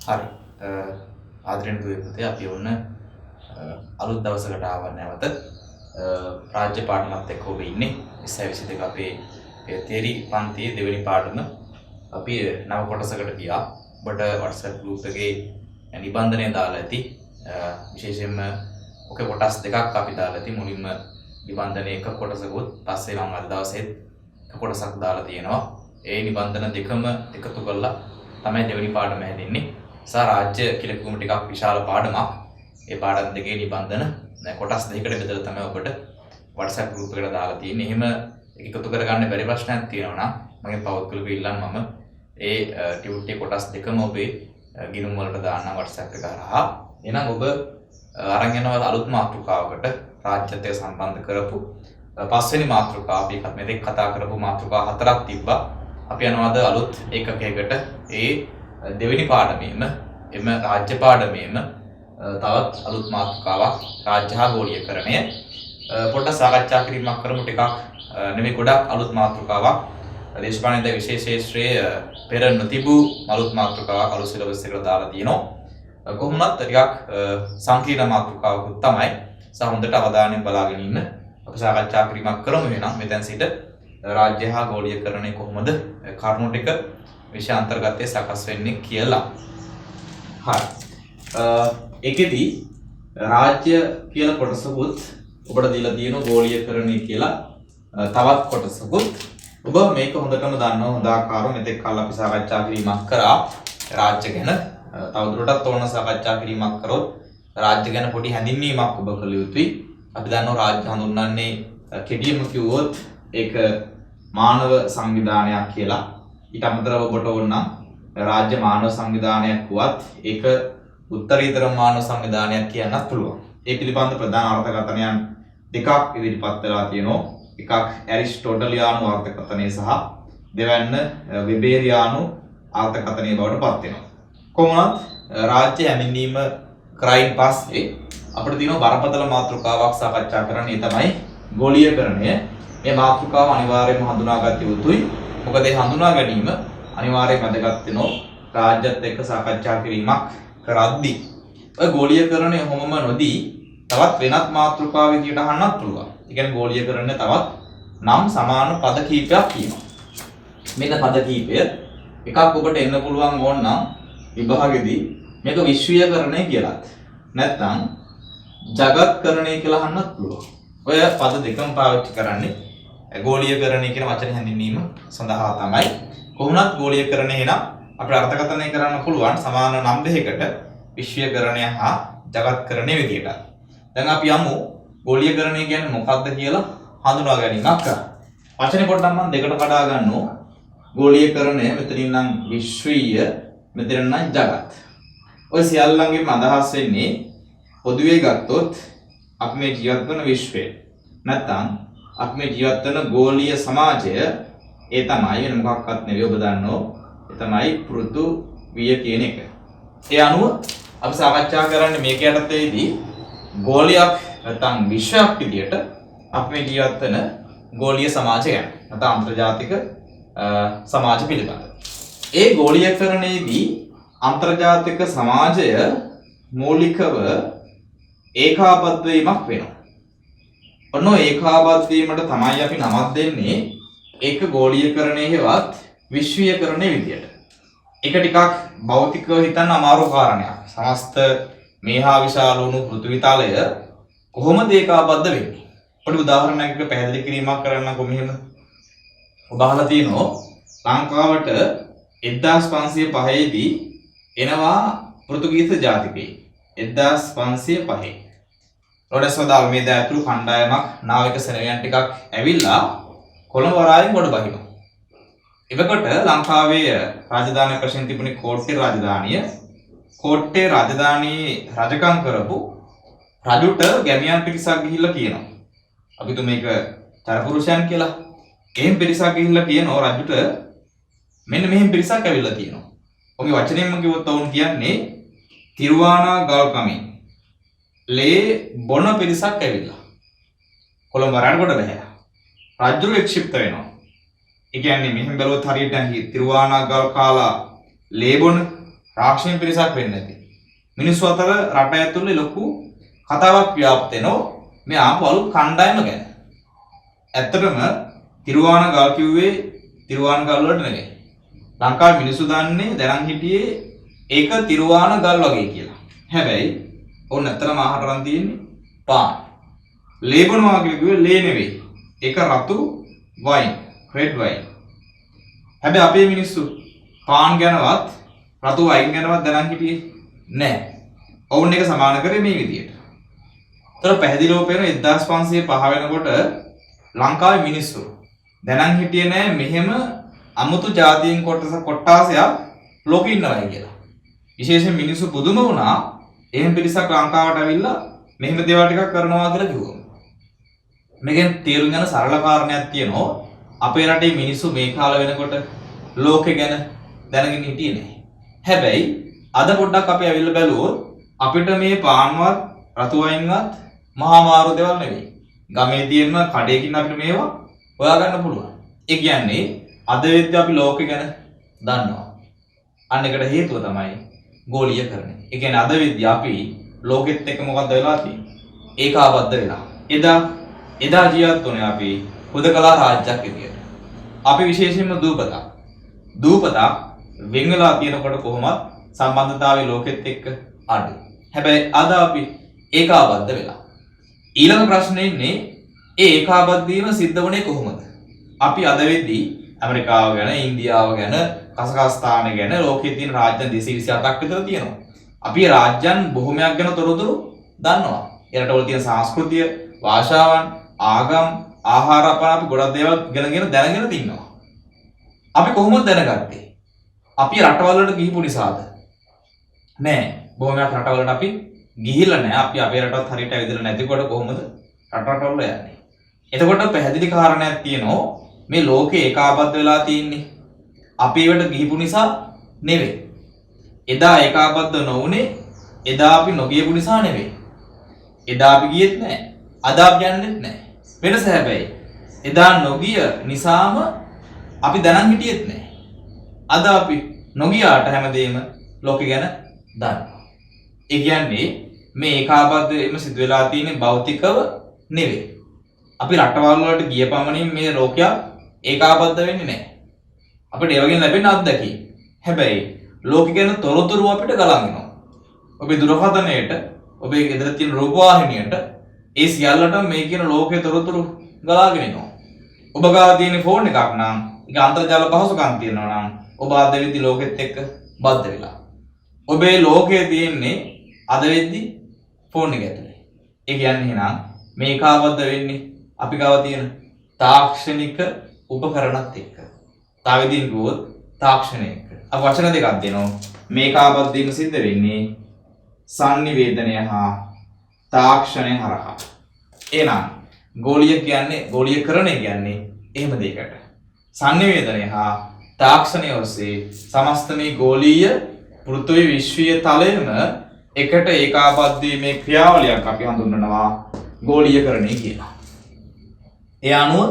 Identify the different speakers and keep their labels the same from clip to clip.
Speaker 1: හරි. ආදරණීය දුවේ පුතේ අපි ඔන්න අලුත් දවසකට ආවා නැවත. රාජ්‍ය පාඩමත් එක්ක ඔබ ඉන්නේ 22 අපේ තේරි පන්තියේ දෙවෙනි පාඩම අපි නව කොටසකට ගියා. ඔබට WhatsApp group එකේ නිබන්ධනය දාලා ඇති. විශේෂයෙන්ම ඔක කොටස් දෙකක් අපි දාලා ඇති. මුලින්ම නිබන්ධනයේ එක කොටසකුත් පස්සේ මම අද දවසේ එක කොටසක් දාලා තියෙනවා. ඒ නිබන්ධන දෙකම එකතු කරලා තමයි දෙවෙනි පාඩම හැදෙන්නේ. රාජ්‍ය කියලා කිව්වම ටිකක් විශාල පාඩමක්. ඒ පාඩම් දෙකේ නිබන්ධන කොටස් දෙකකට බෙදලා තමයි ඔබට WhatsApp group එකට දාලා තියෙන්නේ. එහෙම එකතු කරගන්න බැරි ප්‍රශ්නයක් තියෙනවා නම් මගේ පෞද්ගලික ඉල්ලන්න මම ඒ ටියුට් කොටස් දෙකම ඔබේ ගිණුම් වලට දාන්න WhatsApp එක හරහා. එහෙනම් ඔබ අරන් යනවා අලුත් මාතෘකාවකට රාජ්‍යත් එක්ක සම්බන්ධ කරපු පස්වෙනි මාතෘකාව අපි මෙතෙක් කතා කරපු මාතෘකා හතරක් තිබ්බා. අපි යනවාද අලුත් ඒකකයකට ඒ දෙවෙනි පාඩමේම එම රාජ්‍ය පාඩමේම තවත් අලුත් මාතෘකාවක් රාජ්‍ය හා ගෝලීයකරණය පොඩ්ඩක් සාකච්ඡා කිරීමක් කරමු. ටිකක් නෙමෙයි ගොඩක් අලුත් මාතෘකාවක් දේශපාලන විශේෂ ශාස්ත්‍රයේ පෙර නොතිබූ අලුත් මාතෘකාවක් අලුත් සිලබස් එකට දාලා තියෙනවා. කොහොමවත් ටිකක් සංකීර්ණ මාතෘකාවකුත් තමයි. හොඳට අවධානයෙන් බලාගෙන ඉන්න අපි සාකච්ඡා කිරීමක් කරමු. එහෙනම් මෙතෙන් සිට රාජ්‍ය හා ගෝලීයකරණය කොහොමද කරුණු ටික විෂය අන්තර්ගතයේ සකස් වෙන්නේ කියලා. හරි. ඒකෙදි රාජ්‍ය කියලා කොටසකුත් ඔබට දීලා තියෙනවා ගෝලීයකරණය කියලා තවත් කොටසකුත්. ඔබ මේක හොඳටම දන්නවා. හොඳ ආකාරව මෙතෙක් කල් අපි සාකච්ඡා කිරීමක් කරා රාජ්‍ය ගැන. තවදුරටත් ඕන සාකච්ඡා කිරීමක් කරොත් රාජ්‍ය ගැන පොඩි හැඳින්වීමක් ඔබ කළ යුතුයි. අපි දන්නවා රාජ්‍ය හඳුන්වන්නේ කෙටියෙන්ම කිව්වොත් ඒක මානව සංවිධානයක් කියලා. ඊට අමතරව ඔබට ඕන නම් රාජ්‍ය මානව සංවිධානයක් වුවත් ඒක උත්තරීතර මානව සංවිධානයක් කියන්නත් පුළුවන්. ඒ පිළිබඳ ප්‍රධාන අර්ථකථනයන් දෙකක් ඉදිරිපත් වෙලා තියෙනවා. එකක් ඇරිස්ටෝටලියානු අර්ථකථනය සහ දෙවැන්න වෙබේරියානු අර්ථකථනය බවට පත් වෙනවා. කොහොමවත් රාජ්‍ය හැඳින්වීම කරයින් පස්සේ අපිට තියෙන බරපතල මාතෘකාවක් සාකච්ඡා කරන්න. ඒ තමයි ගෝලීයකරණය. මේ මාතෘකාව අනිවාර්යයෙන්ම හඳුනාගත යුතුයි. මොකද ඒ හඳුනා ගැනීම අනිවාර්යයෙන්ම වැදගත් වෙනවා රාජ්‍යත් එක්ක සාකච්ඡා කිරීමක් කරද්දී. ඔය ගෝලීයකරණය කොහොමම නොදී තවත් වෙනත් මාතෘකාවක් විදියට අහන්නත් පුළුවන්. ඒ කියන්නේ ගෝලීයකරණය තවත් නම් සමාන පද කීපයක් කියනවා. මේක පද කීපය එකක් ඔබට එන්න පුළුවන් ඕන නම් විභාගෙදී මේක විශ්වීයකරණය කියලාත් නැත්නම් ජගත්කරණය කියලා අහන්නත් පුළුවන්. ඔය පද දෙකම පාවිච්චි කරන්නේ ගෝලීයකරණය කියන වචන හැඳින්වීම සඳහා තමයි. කොහොමවත් ගෝලීයකරණය එනම් අපිට අර්ථකථනය කරන්න පුළුවන් සමාන නම් දෙකකට විශ්වීයකරණය හා ජගත්කරණය විදියට. දැන් අපි යමු ගෝලීයකරණය කියන්නේ මොකක්ද කියලා හඳුනා ගැනීමක් කරා. වචනේ පොඩ්ඩක් මම දෙකට කඩා ගන්නවා. ගෝලීයකරණය මෙතනින් නම් විශ්වීය මෙතන නම් ජගත්. ඔය සියල්ලංගෙම අදහස් වෙන්නේ පොදුවේ ගත්තොත් අපි මේ ජීවත් වන විශ්වය නැත්නම් අපි මේ ජීවත් වන ගෝලීය සමාජය ඒ තමයි වෙන මොකක්වත් නෙවෙයි. ඔබ දන්නෝ ඒ තමයි පෘථුවිය කියන එක. ඒ අනුව අපි සාකච්ඡා කරන්නේ මේක යටතේදී ගෝලීයක් නැත්නම් විශ්වයක් විදියට අපි මේ ජීවත් වෙන ගෝලීය සමාජය ගැන නැත්නම් අන්තර්ජාතික සමාජ පිළිබඳ. ඒ ගෝලීයකරණයේදී අන්තර්ජාතික සමාජය මූලිකව ඒකාබද්ධ වීමක් වෙනවා. ඔන්න ඒකාබද්ධ වීමට තමයි අපි නමක් දෙන්නේ ඒක ගෝලීයකරණයේ හෙවත් විශ්වීයකරණයේ විදියට. ඒක ටිකක් භෞතිකව හිතන්න අමාරු කාරණයක්. සමස්ත මේහා විශාල වුණු පෘථිවි තලය කොහොමද ඒකාබද්ධ වෙන්නේ? පොඩි උදාහරණයකට පැහැදිලි කිරීමක් කරන්නකො මෙහෙම. ඔබ අහලා තියෙනවා ලංකාවට 1505 දී එනවා පෘතුගීස ජාතිකයෙක්. 1505 රොඩස්වදාල් මේ දෑතුළු කණ්ඩායමක් නාවික සෙනගයන් ටිකක් ඇවිල්ලා කොළඹ වරායෙන් ගොඩ බහිනවා. එවකට ලංකාවේ රාජධානිය වශයෙන් තිබුණේ කෝට්ටේ රාජධානිය. කෝට්ටේ රාජධානියේ රජකම් කරපු රජුට ගැමියන් පිරිසක් ගිහිල්ලා කියනවා. අපි තු මේක චරපුරුෂයන් කියලා. එහෙම පිරිසක් ගිහිල්ලා කියනවා රජුට මෙන්න මෙහෙම පිරිසක් ඇවිල්ලා තියෙනවා. ඔගේ වචනයෙන්ම කිව්වොත් වුන් කියන්නේ තිරුවානා ගල්කමින් ලේ බොන පිරිසක් ඇවිල්ලා කොළඹ වරායට කොට බැහැලා. රජු වික්ෂිප්ත වෙනවා. ඒ කියන්නේ මෙහෙම බැලුවොත් හරියට තිරුවානා ගල් කාලා ලේ බොන තාක්ෂණික පිරිසක් වෙන්නේ නැති. මිනිස්සු අතර රට ඇතුලේ ලොකු කතාවක් ව්‍යාප්ත වෙනවා මේ ආපු අලුත් කණ්ඩායම ගැන. ඇත්තටම තිරුවානගල් කිව්වේ තිරුවානගල් වලට නෙමෙයි. ලංකාවේ මිනිස්සු දන්නේ දැනන් හිටියේ ඒක තිරුවානගල් වගේ කියලා. හැබැයි ඕන ඇත්තටම ආහාර රන් තියෙන්නේ පාන්. ලේබනවා කියලා කිව්වේ ලේ නෙවෙයි. ඒක රතු වයින්, රෙඩ් වයින්. හැබැයි අපේ මිනිස්සු පාන් ගැනවත් රතු වයින් ගැනවත් දැනන් හිටියේ නැහැ. ඔවුන් එක සමාන කරේ මේ විදියට. ඒතර පැහැදිලිව පේන 1505 වෙනකොට ලංකාවේ මිනිස්සු දැනන් හිටියේ නැහැ මෙහෙම අමුතු ජාතීන් කොට්ටාසයක් ලෝකෙ ඉන්නවයි කියලා. විශේෂයෙන් මිනිස්සු පුදුම වුණා එහෙම පිරිසක් ලංකාවට ඇවිල්ලා මෙහෙම දේවල් ටිකක් කරනවා කියලා කිව්වම. මේකෙන් තේරුම් ගන්න සරල කාරණයක් තියෙනවා. අපේ රටේ මිනිස්සු මේ කාල වෙනකොට ලෝකෙ ගැන දැනගෙන හිටියේ නැහැ. හැබැයි අද පොඩ්ඩක් අපි ඇවිල්ලා බැලුවොත් අපිට මේ පාන්වත් රතු වයින්වත් මහා මාරු දේවල් නෙවෙයි. ගමේ තියෙන කඩේකින් අපිට මේවා හොයාගන්න පුළුවන්. ඒ කියන්නේ අද වෙද්දී අපි ලෝකෙ ගැන දන්නවා. අන්න ඒකට හේතුව තමයි ගෝලීයකරණය. ඒ කියන්නේ අද වෙද්දී අපි ලෝකෙත් එක්ක මොකක්ද වෙලා තියෙන්නේ? ඒකාබද්ධ වෙලා. එදා ජීවත් වුණේ අපි හුදකලා රාජ්‍යයක් විදියට. අපි විශේෂයෙන්ම දූපතා වෙන් වෙලා තියෙනකොට කොහොමද සම්බන්ධතාවය ලෝකෙත් එක්ක අඩු. හැබැයි අද අපි ඒකාබද්ධ වෙලා. ඊළඟ ප්‍රශ්නේ ඉන්නේ ඒ ඒකාබද්ධ වීම සිද්ධ වුණේ කොහොමද? අපි අද වෙද්දී ඇමරිකාව ගැන, ඉන්දියාව ගැන, කසකස්තාන ගැන ලෝකයේ තියෙන රාජ්‍ය 227ක් විතර තියෙනවා. අපි රාජ්‍යයන් බොහොමයක් ගැන තොරතුරු දන්නවා. ඒ රටවල තියෙන සංස්කෘතිය, භාෂාවන්, ආගම්, ආහාර අපන අපි ගොඩක් දේවල් ඉගෙනගෙන දැනගෙන තින්නවා. අපි කොහොමද දැනගත්තේ? අපි රටවල් වලට ගිහිපු නිසාද? නෑ. බොහොමයක් රටවලට අපි ගිහිල්ලා නෑ. අපි අපේ රටවත් හරියට ඇවිදලා නැතිකොට කොහොමද රටවල් යන්නේ? එතකොට පැහැදිලි කාරණයක් තියෙනවා. මේ ලෝකේ ඒකාබද්ධ වෙලා තියෙන්නේ අපි ඒවට ගිහිපු නිසා නෙවෙයි. එදා ඒකාබද්ධ නොවුනේ එදා අපි නොගියපු නිසා නෙවෙයි. එදා අපි ගියෙත් නැහැ. අද අපි යන්නෙත් නැහැ. වෙනස හැබැයි එදා නොගිය නිසාම අපි දැනන් හිටියෙත් නැහැ. අද අපි නොගියාට හැමදේම ලෝකෙ ගැන දන්නවා. ඒ කියන්නේ මේ ඒකාබද්ධ වීම සිදු වෙලා තියෙන්නේ භෞතිකව නෙවෙයි. අපි රටවල් වලට ගිය පමණින් මේ ලෝකයක් ඒකාබද්ධ වෙන්නේ නැහැ. අපිට ඒ වගේ ලැබෙන අත්දැකීම්. හැබැයි ලෝකෙ ගැන තොරතුරු අපිට ගලන්නවා. ඔබේ දුරකථනයේට, ඔබේ ගෙදර තියෙන රූපවාහිනියට ඒ සියල්ලටම මේ කියන ලෝකයේ තොරතුරු ගලාගෙන එනවා. ඔබ ගාව තියෙන ෆෝන් එකක් නම්, ඒක අන්තර්ජාල පහසුකම් තියෙනවා නම් ඔබ අද වෙද්දි ලෝකෙත් එක්ක බද්ධ වෙලා. ඔබේ ලෝකයේ තියෙන්නේ අද වෙද්දි ෆෝන් එක ඇතුලේ. ඒ කියන්නේ එහෙනම් මේ ඒකාබද්ධ වෙන්නේ අපි ගාව තියෙන තාක්ෂණික උපකරණත් එක්ක. තාවෙදින් ගුවොත් තාක්ෂණය එක්ක. අප වචන දෙකක් දෙනවා. මේ ඒකාබද්ධ වීම සිද්ධ වෙන්නේ සංනිවේදනය හා තාක්ෂණය හරහා. එහෙනම් ගෝලීයකරණය කියන්නේ එහෙම දෙයකට. සංනිවේදනය හා තාක්ෂණය ඔස්සේ සමස්ත මේ ගෝලීය පෘථිවි විශ්වීය තලයේම එකට ඒකාබද්ධ වීමේ ක්‍රියාවලියක් අපි හඳුන්වනවා ගෝලීයකරණය කියලා. ඒ අනුව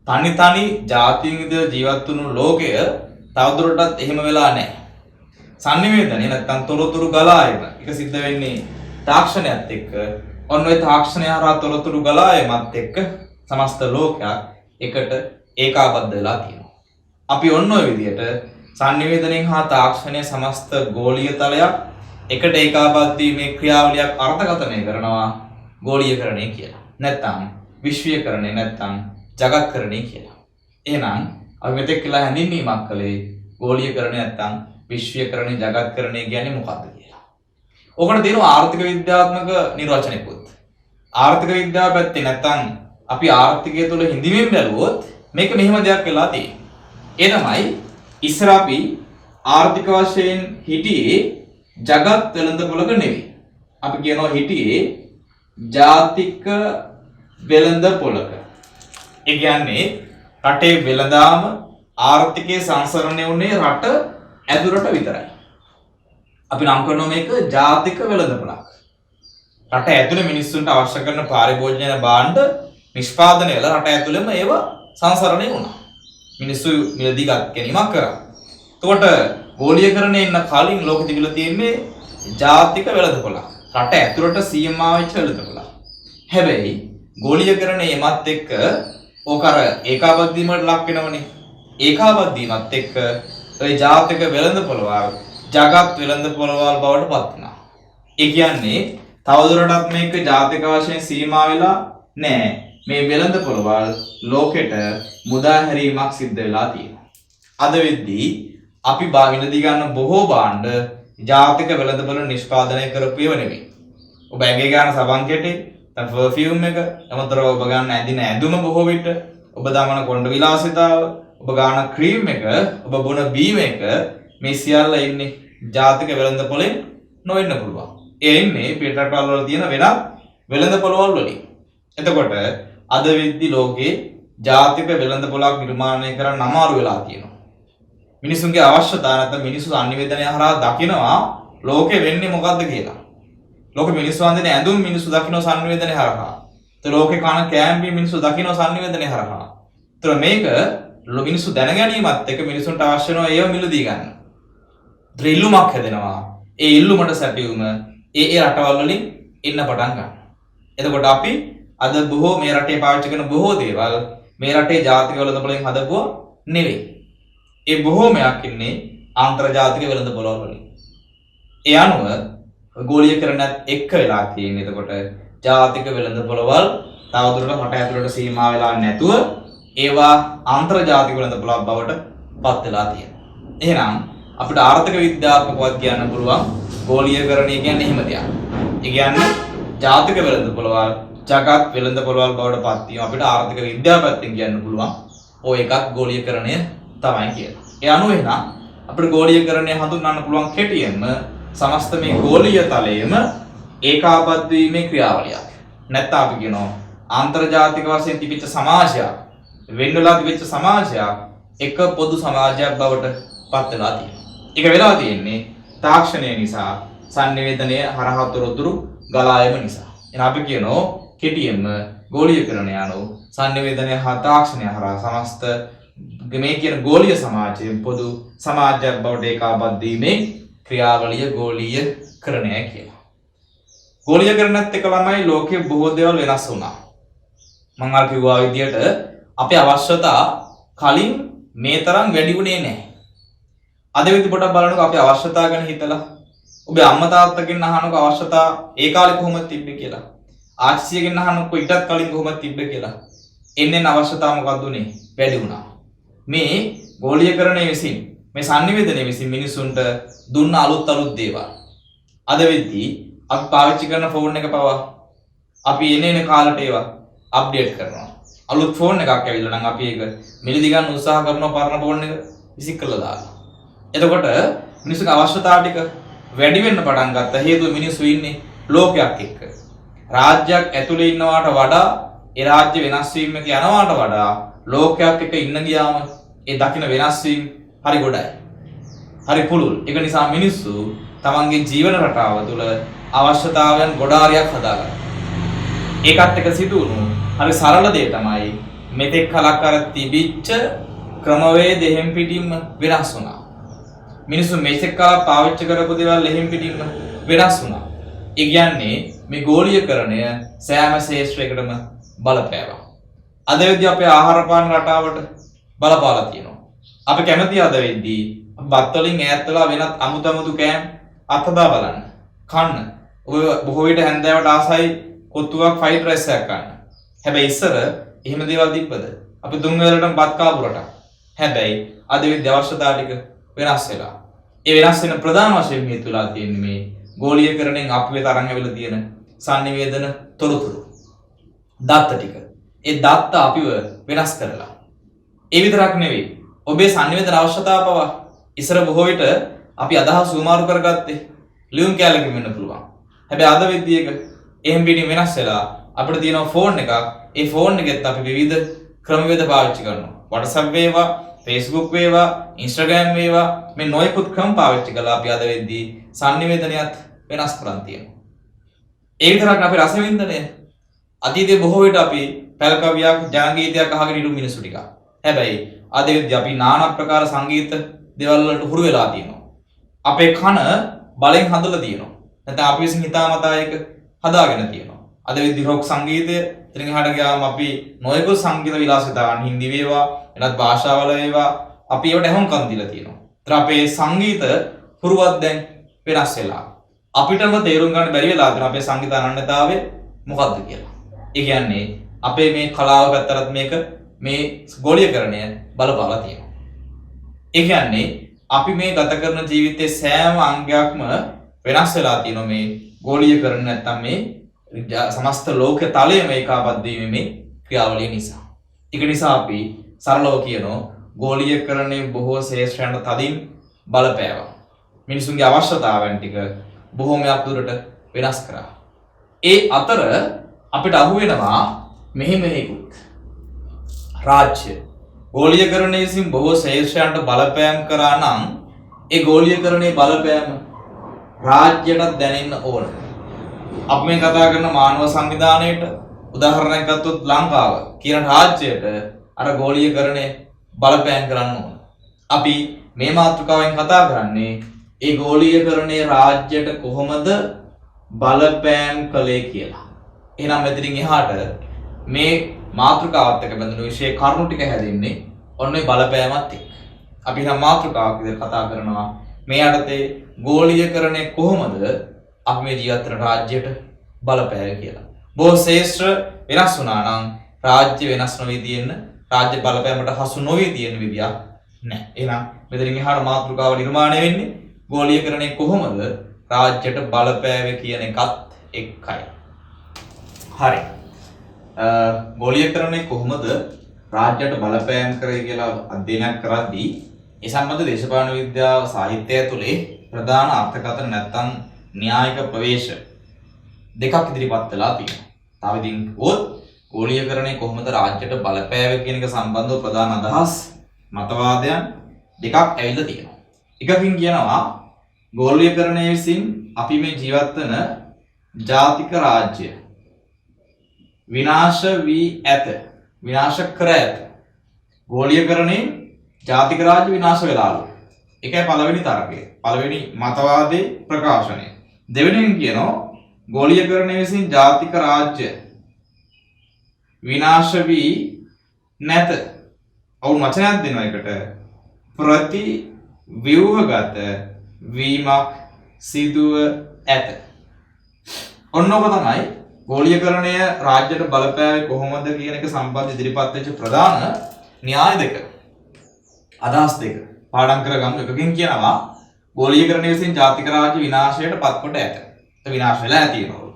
Speaker 1: තනි ජාතීන් විදිහට ජීවත් වුණු ලෝකය තවදුරටත් එහෙම වෙලා නැහැ. සංනිවේදනය නැත්තම් තොරතුරු ගලා එන එක සිද්ධ වෙන්නේ තාක්ෂණයත් එක්ක. ඔන්න ඔය තාක්ෂණය හරහා තොරතුරු ගලා එමත් එක්ක සමස්ත ලෝකයක් එකට ඒකාබද්ධ වෙලා තියෙනවා. අපි ඔන්න ඔය විදිහට සංනිවේදනයෙන් හා තාක්ෂණය සමස්ත ගෝලීය තලයක් එකට ඒකාබද්ධ වීමේ ක්‍රියාවලියක් අර්ථකථනය කරනවා ගෝලීයකරණය කියලා. නැත්තම් විශ්වීයකරණය නැත්තම් ජගත්කරණය කියලා. එහෙනම් අපි මෙතෙක් කියලා හැඳින්වීමක් කළේ ගෝලීයකරණය නැත්තම් විශ්වීයකරණය ජගත්කරණය කියන්නේ මොකක්ද කියලා. ඕකට තියෙනවා ආර්ථික විද්‍යාත්මක නිර්වචනයකුත්. ආර්ථික විද්‍යාව පැත්තේ නැත්තම් අපි ආර්ථිකය තුළ හිඳිමින් බැලුවොත් මේක මෙහෙම දෙයක් වෙලා තියෙනවා. ඒ තමයි ඉස්සර අපි ආර්ථික වශයෙන් හිටියේ ජගත් වෙළඳපොළක නෙවෙයි. අපි කියනවා හිටියේ ජාතික වෙළඳපොළක. ඒ කියන්නේ රටේ වෙළඳාම ආර්ථිකයේ සංසරණය වුණේ රට ඇතුළට විතරයි. අපි නම් කරනවා මේක ජාතික වෙළඳපොළක්. රට ඇතුළේ මිනිස්සුන්ට අවශ්‍ය කරන පාරිභෝජන භාණ්ඩ නිෂ්පාදනය වෙලා රට ඇතුළෙම ඒව සංසරණය වුණා. මිනිස්සු මිලදී ගත් ගැනීමක් කරා. එතකොට ගෝලීකරණය ඉන්න කලින් ලෝකෙ තිබිලා තියෙන්නේ ජාතික වෙළඳපොළ. රට ඇතුළට සීමා වෙච්ච වෙළඳපොළ. හැබැයි ගෝලීකරණය එමත් එක්ක ඕක අර ඒකාබද්ධ වීමකට ලක් වෙනවනේ. ඒකාබද්ධ වීමත් එක්ක ඒ ජාතික වෙළඳපොළවල් ජගත් වෙළඳපොළවල් බවට පත් වුණා. ඒ කියන්නේ තවදුරටත් මේක ජාතික වශයෙන් සීමා වෙලා නැහැ. මේ වෙළඳපොළවල් ලෝකෙට මුදා හැරීමක් සිද්ධ වෙලා තියෙනවා. අද වෙද්දී අපි විඳී ගන්න බොහෝ භාණ්ඩ ජාතික වෙළඳපොළ නිෂ්පාදනය කරපු ඒවා නෙවෙයි. ඔබ ඇඟේ ගන්න සබන් කෙටේ, දැන් පර්ෆියුම් එක, අමතරව ඔබ ගන්න ඇඳින ඇඳුම බොහෝ විට, ඔබ දාමන කොණ්ඩ විලාසිතාව, ඔබ ගන්න ක්‍රීම් එක, ඔබ බොන බීම එක මේ සියල්ල ඉන්නේ ජාතික වෙළඳපොළෙන් නොවෙන්න පුළුවන්. ඒ ඉන්නේ පිටරටවල් වල තියෙන වෙනත් වෙළඳපොළවල් වලින්. එතකොට අද වෙද්දි ලෝකේ ජාතික වෙළඳපොළක් නිර්මාණය කරන්න අමාරු වෙලා තියෙනවා. මිනිසුන්ගේ අවශ්‍යතාව නැත්නම් මිනිස්සු සංනිවේදනය හරහා දකිනවා ලෝකෙ වෙන්නේ මොකද්ද කියලා. ලෝකෙ මිනිස්සු වන්දනේ ඇඳුම් මිනිස්සු දකින්න සංනිවේදනය හරහා. ඒත් ලෝකේ කන කෑම්බි මිනිස්සු දකින්න සංනිවේදනය හරහා. ඒතර මේක මිනිස්සු දැන ගැනීමත් එක්ක මිනිසුන්ට අවශ්‍ය වෙනවා ඒව මිලදී ගන්න. ඒතර ඉල්ලුමක් හැදෙනවා. ඒ ඉල්ලුමට සැපයුම ඒ රටවල් වලින් එන්න පටන් ගන්නවා. එතකොට අපි අද බොහෝ මේ රටේ පාවිච්චි කරන බොහෝ දේවල් මේ රටේ ජාතික වෙළඳපොළෙන් හදපුවා නෙවෙයි. ඒ බොහෝමයක් ඉන්නේ ආන්තර්ජාතික වෙළඳපොළවල් වලින්. ඒ අනුව ගෝලීකරණයත් එක්ක වෙලා තියෙන්නේ. එතකොට ජාතික වෙළඳපොළවල් තවදුරටත් රට ඇතුළට සීමා වෙලා නැතුව ඒවා ආන්තර්ජාතික වෙළඳපොළක් බවට පත් වෙලා තියෙනවා. එහෙනම් අපිට ආර්ථික විද්‍යාත්මකවත් කියන්න පුළුවන් ගෝලීකරණය කියන්නේ එහෙම දෙයක්. ඒ කියන්නේ ජාතික වෙළඳපොළවල් ජගත් වෙළඳපොළවල් බවට පත් වීම අපිට ආර්ථික විද්‍යාව පැත්තෙන් කියන්න පුළුවන්. ඔය එකක් ගෝලීකරණය තමයි කියලා. ඒ අනුව එහෙනම් අපිට ගෝලීකරණය හඳුන්වන්න පුළුවන් කෙටියෙන්ම සමස්ත මේ ගෝලීය තලයේම ඒකාබද්ධ වීමේ ක්‍රියාවලියක්. නැත්නම් අපි කියනවා ආන්තර්ජාතික වශයෙන් තිබිච්ච සමාජයක්, වෙන්නලා තිබිච්ච සමාජයක් එක පොදු සමාජයක් බවට පත් වෙලා තියෙනවා. ඒක වෙලා තියෙන්නේ තාක්ෂණය නිසා, සංනිවේදනය හරහා තොරතුරු ගලා යාම නිසා. එහෙනම් අපි කියනවා කෙටියෙන්ම ගෝලීකරණය අනුව සංනිවේදනය හා තාක්ෂණය හරහා සමස්ත මේ කියන ගෝලීය සමාජයේ පොදු සමාජයක් බවට ඒකාබද්ධ වීමේ ක්‍රියාවලිය ගෝලීයකරණය කියලා. ගෝලීයකරණයත් එක්ක ළමයි ලෝකයේ බොහෝ දේවල් වෙනස් වුණා. මම අර කිව්වා විදියට අපේ අවශ්‍යතා කලින් මේ තරම් වැඩි වුණේ නැහැ. අද වෙද්දි පොඩක් බලනකොට අපේ අවශ්‍යතා ගැන හිතලා ඔබේ අම්මා තාත්තගෙන් අහනකොට අවශ්‍යතා ඒ කාලේ කොහොමද තිබ්බේ කියලා. ආච්චිගෙන් අහනකොට ඊටත් කලින් කොහොමද තිබ්බේ කියලා. එන්නේ අවශ්‍යතා මොකක්ද උනේ? වැඩි වුණා. මේ ගෝලීකරණය විසින් මේ sannivedana විසින් මිනිසුන්ට දුන්න අලුත් දේවල්. අද වෙද්දී අපි පාවිච්චි කරන ෆෝන් එක පවා අපි එන කාලට ඒවා අප්ඩේට් කරනවා. අලුත් ෆෝන් එකක් ඇවිල්ලා නම් අපි ඒක මිලදී ගන්න උත්සාහ කරනවා පරණ ෆෝන් එක විසික් කරලා දාලා. එතකොට මිනිස්සුගේ අවශ්‍යතාව ටික වැඩි වෙන්න පටන් ගත්තා. හේතුව මිනිස්සු ඉන්නේ ලෝකයක් එක්ක. රාජ්‍යයක් ඇතුලේ ඉන්නවාට වඩා ඒ රාජ්‍ය වෙනස් වීමක යනවාට වඩා ලෝකයක් එක්ක ඉන්න ගියාම ඒ දකින්න වෙනස් වීම හරි ගොඩයි. හරි පුළුල්. ඒක නිසා මිනිස්සු තමන්ගේ ජීවන රටාව තුළ අවශ්‍යතාවයන් ගොඩාරියක් හදාගන්නවා. ඒකත් එක්ක සිදුවුණු හරි සරල දේ තමයි මෙතෙක් කලක් අර තිබිච්ච ක්‍රමවේද එහෙම් පිටින්ම වෙනස් වුණා. මිනිස්සු මෙතෙක් කලක් පාවිච්චි කරපු දේවල් එහෙම් පිටින්ම වෙනස් වුණා. ඒ කියන්නේ මේ ගෝලීයකරණය සෑම ශේෂ්ත්‍රයකටම බලපෑවා. අද වෙද්දී අපේ ආහාර පාන රටාවට බලපාලා තියෙනවා. අපි කැමති අද වෙද්දී බත් වලින් ඈත් වෙලා වෙනත් අමුතු කෑම් අත්දා බලන්න. කන්න. ඔය බොහෝ විට හැන්දෑවට ආසයි කොත්තුවක් ෆ්‍රයිඩ් රයිස් එකක් ගන්න. හැබැයි ඉස්සර එහෙම දේවල් තිබ්බද? අපි තුන් වේලටම බත් කාපු රටක්. හැබැයි අද වෙද්දී අවශ්‍යතාව ටික වෙනස් වෙලා. ඒ වෙනස් වෙන ප්‍රධාන වශයෙන් හේතුලා තියෙන්නේ මේ ගෝලීයකරණයෙන් අපි වෙත අරන් ඇවිල්ලා තියෙන sannivedana තොරතුරු. දත්ත ටික. ඒ දත්ත අපිව වෙනස් කරලා. ඒ විතරක් නෙවෙයි. ඔබේ sannivedana අවශ්‍යතාව පවා ඉස්සර බොහෝ විට අපි අදහස් සුමාරු කරගත්තේ ලියුම් කැලකින් වෙන්න පුළුවන්. හැබැයි අද වෙද්දී එක එහෙම් පිටින් වෙනස් වෙලා අපිට තියෙනවා ෆෝන් එකක්. ඒ ෆෝන් එකෙත් අපි විවිධ ක්‍රමවේද පාවිච්චි කරනවා. WhatsApp වේවා, Facebook වේවා, Instagram වේවා මේ නොයෙකුත් ක්‍රම පාවිච්චි කරලා අපි අද වෙද්දී sannivedanaයත් වෙනස් කරන් තියෙනවා. ඒ විතරක් අපේ රසවින්දනය අතීතයේ බොහෝ විට අපි පැල් කවියක්, ජනගීතයක් අහගෙන ඉඳු මිනිස්සු ටික. හැබැයි අද වෙද්දී අපි নানা ප්‍රකාර සංගීත දේවල් වලට හුරු වෙලා තියෙනවා. අපේ කන බලෙන් හදලා තියෙනවා. නැත්නම් අපි විසින් හිතාමතා ඒක හදාගෙන තියෙනවා. අද විදි රොක් සංගීතය ඉතින් එහාට ගියාම අපි නොයෙකුත් සංගීත විලාසිතාවන් හින්දි වේවා එනත් භාෂාවල වේවා අපි ඒවට හැමෝම් දීලා තියෙනවා. ඒතර අපේ සංගීත පුරුවත් දැන් වෙනස් වෙලා. අපිටම තේරුම් ගන්න බැරි වෙලා තියෙනවා අපේ සංගීත අනන්‍යතාවය මොකක්ද කියලා. ඒ කියන්නේ අපේ මේ කලාව පැත්තට මේක මේ ගෝලීකරණය බලපාලා තියෙනවා. ඒ කියන්නේ අපි මේ ගත කරන ජීවිතයේ සෑම අංගයක්ම වෙනස් වෙලා තියෙනවා මේ ගෝලීකරණ නැත්තම් මේ සමස්ත ලෝක තලයේම ඒකාබද්ධ වීමේ ක්‍රියාවලිය නිසා. ඒක නිසා අපි සරලව කියනවා ගෝලීකරණයේ බොහෝ ශේෂ්ඨයන්ට තදින් බලපෑවා. මිනිසුන්ගේ අවශ්‍යතාවයන් ටික බොහෝමයක් දුරට වෙනස් කරා. ඒ අතර අපිට අහු වෙනවා මෙහෙකුත් රාජ්‍ය ගෝලීකරණය විසින් බොහෝ ශේෂ්ඨයන්ට බලපෑම් කරා නම් ඒ ගෝලීකරණයේ බලපෑම රාජ්‍යයට දැනෙන්න ඕන. අපි මේ කතා කරන මානව සංවිධානයේට උදාහරණයක් ගත්තොත් ලංකාව කියන රාජ්‍යයට අර ගෝලීකරණය බලපෑම් කරන්න ඕන. අපි මේ මාතෘකාවෙන් කතා කරන්නේ ඒ ගෝලීකරණයේ රාජ්‍යයට කොහොමද බලපෑම් කළේ කියලා. එහෙනම් මෙතනින් එහාට මේ මාතෘකාවත් එක්ක බඳුණු විශේෂ කරුණු ටික හැදෙන්නේ ඔන්න ඔය බලපෑමත් එක්ක. අපි නම් මාතෘකාවක් විදිහට කතා කරනවා මේ යටතේ ගෝලීකරණය කොහොමද අපි මේ ජීවත් වෙන රාජ්‍යයට බලපෑවේ කියලා. බොහෝ ශේෂ්ත්‍ර වෙනස් වුණා නම් රාජ්‍ය වෙනස් නොවී තියෙන රාජ්‍ය බලපෑමට හසු නොවී තියෙන විදියක් නැහැ. එහෙනම් මෙතනින් එහාට මාතෘකාව නිර්මාණය වෙන්නේ ගෝලීකරණය කොහොමද රාජ්‍යයට බලපෑවේ කියන එකත් එක්කයි. හරි. ගෝලීකරණය කොහොමද රාජ්‍යයට බලපෑම් කරේ කියලා අධ්‍යයනයක් කරද්දී ඒ සම්බන්ධ දේශපාලන විද්‍යාව සාහිත්‍යය ඇතුලේ ප්‍රධාන අර්ථකථන නැත්නම් න්‍යායික ප්‍රවේශ දෙකක් ඉදිරිපත් වෙලා තියෙනවා. තව ඉතින් ගෝලීකරණය කොහොමද රාජ්‍යයට බලපෑවේ කියන එක සම්බන්ධව ප්‍රධාන අදහස් මතවාදයන් දෙකක් ඇවිල්ලා තියෙනවා. එකකින් කියනවා ගෝලීකරණය විසින් අපි මේ ජීවත් වෙන ජාතික රාජ්‍ය විනාශ වී ඇත. විනාශ කර ඇත. ගෝලීකරණයෙන් ජාතික රාජ්‍ය විනාශ වෙලාලු. ඒකයි පළවෙනි තර්කය. පළවෙනි මතවාදයේ ප්‍රකාශනය. දෙවෙනියෙන් කියනවා ගෝලීකරණය විසින් ජාතික රාජ්‍ය විනාශ වී නැත. අවුල් වචනයක් දෙනවා එකට. ප්‍රතිව්‍යුහගත වීමක් සිදුව ඇත. ඔන්නෝක තමයි ගෝලීකරණය රාජ්‍යයට බලපෑවේ කොහොමද කියන එක සම්බන්ධ ඉදිරිපත් වෙච්ච ප්‍රධාන න්‍යාය දෙක. අදහස් දෙක. පාඩම් කරගමු. එකකින් කියනවා ගෝලීකරණය විසින් ජාතික රාජ්‍ය විනාශයට පත්කොට ඇත. විනාශ වෙලා ඇතිවෙනවා.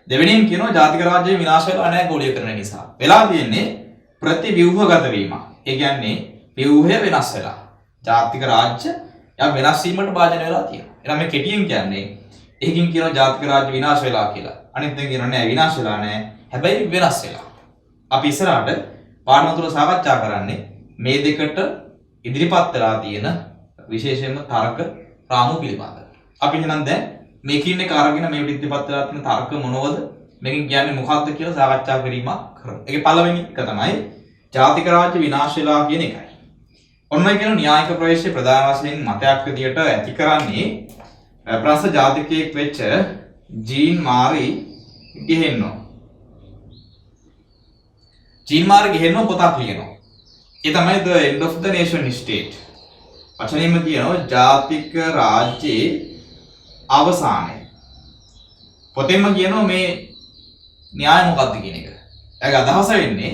Speaker 1: දෙවෙනියෙන් කියනවා ජාතික රාජ්‍ය විනාශ වෙලා නැහැ ගෝලීකරණය නිසා. වෙලා තියෙන්නේ ප්‍රතිව්‍යුහගත වීම. ඒ කියන්නේ ව්‍යුහය වෙනස් වෙලා. ජාතික රාජ්‍ය යම් වෙනස් වීමකට භාජනය වෙලා තියෙනවා. එහෙනම් මේ කෙටියෙන් කියන්නේ එකකින් කියනවා ජාතික රාජ්‍ය විනාශ වෙලා කියලා. අනිත් එකෙන් කියනවා නෑ විනාශ වෙලා නෑ. හැබැයි වෙනස් වෙලා. අපි ඉස්සරහට පාඩම තුල සාකච්ඡා කරන්නේ මේ දෙකට ඉදිරිපත් වෙලා තියෙන විශේෂයෙන්ම තර්ක රාමු පිළිබඳව. අපි එහෙනම් දැන් මේකින් එක අරගෙන මේ ඉදිරිපත් වෙලා තියෙන තර්ක මොනවද? මේකෙන් කියන්නේ මොකක්ද කියලා සාකච්ඡා කිරීමක් කරමු. ඒකේ පළවෙනි එක තමයි ජාතික රාජ්‍ය විනාශ වෙලා කියන එකයි. ඔන්නයි කියන න්‍යායික ප්‍රවේශයේ ප්‍රධාන වශයෙන් මතයක් විදියට ඇති කරන්නේ ප්‍රංශ ජාතිකයෙක් වෙච්ච gene Marie Guehenno. Jean Marie ගෙහෙන්නෝ පොතක් ලියනවා. ඒ තමයි The End of the Nation State. වචනයෙන්ම කියනවා ජාතික රාජ්‍යයේ අවසානය. පොතෙන්ම කියනවා මේ න්‍යාය මොකක්ද කියන එක. එයාගේ අදහස වෙන්නේ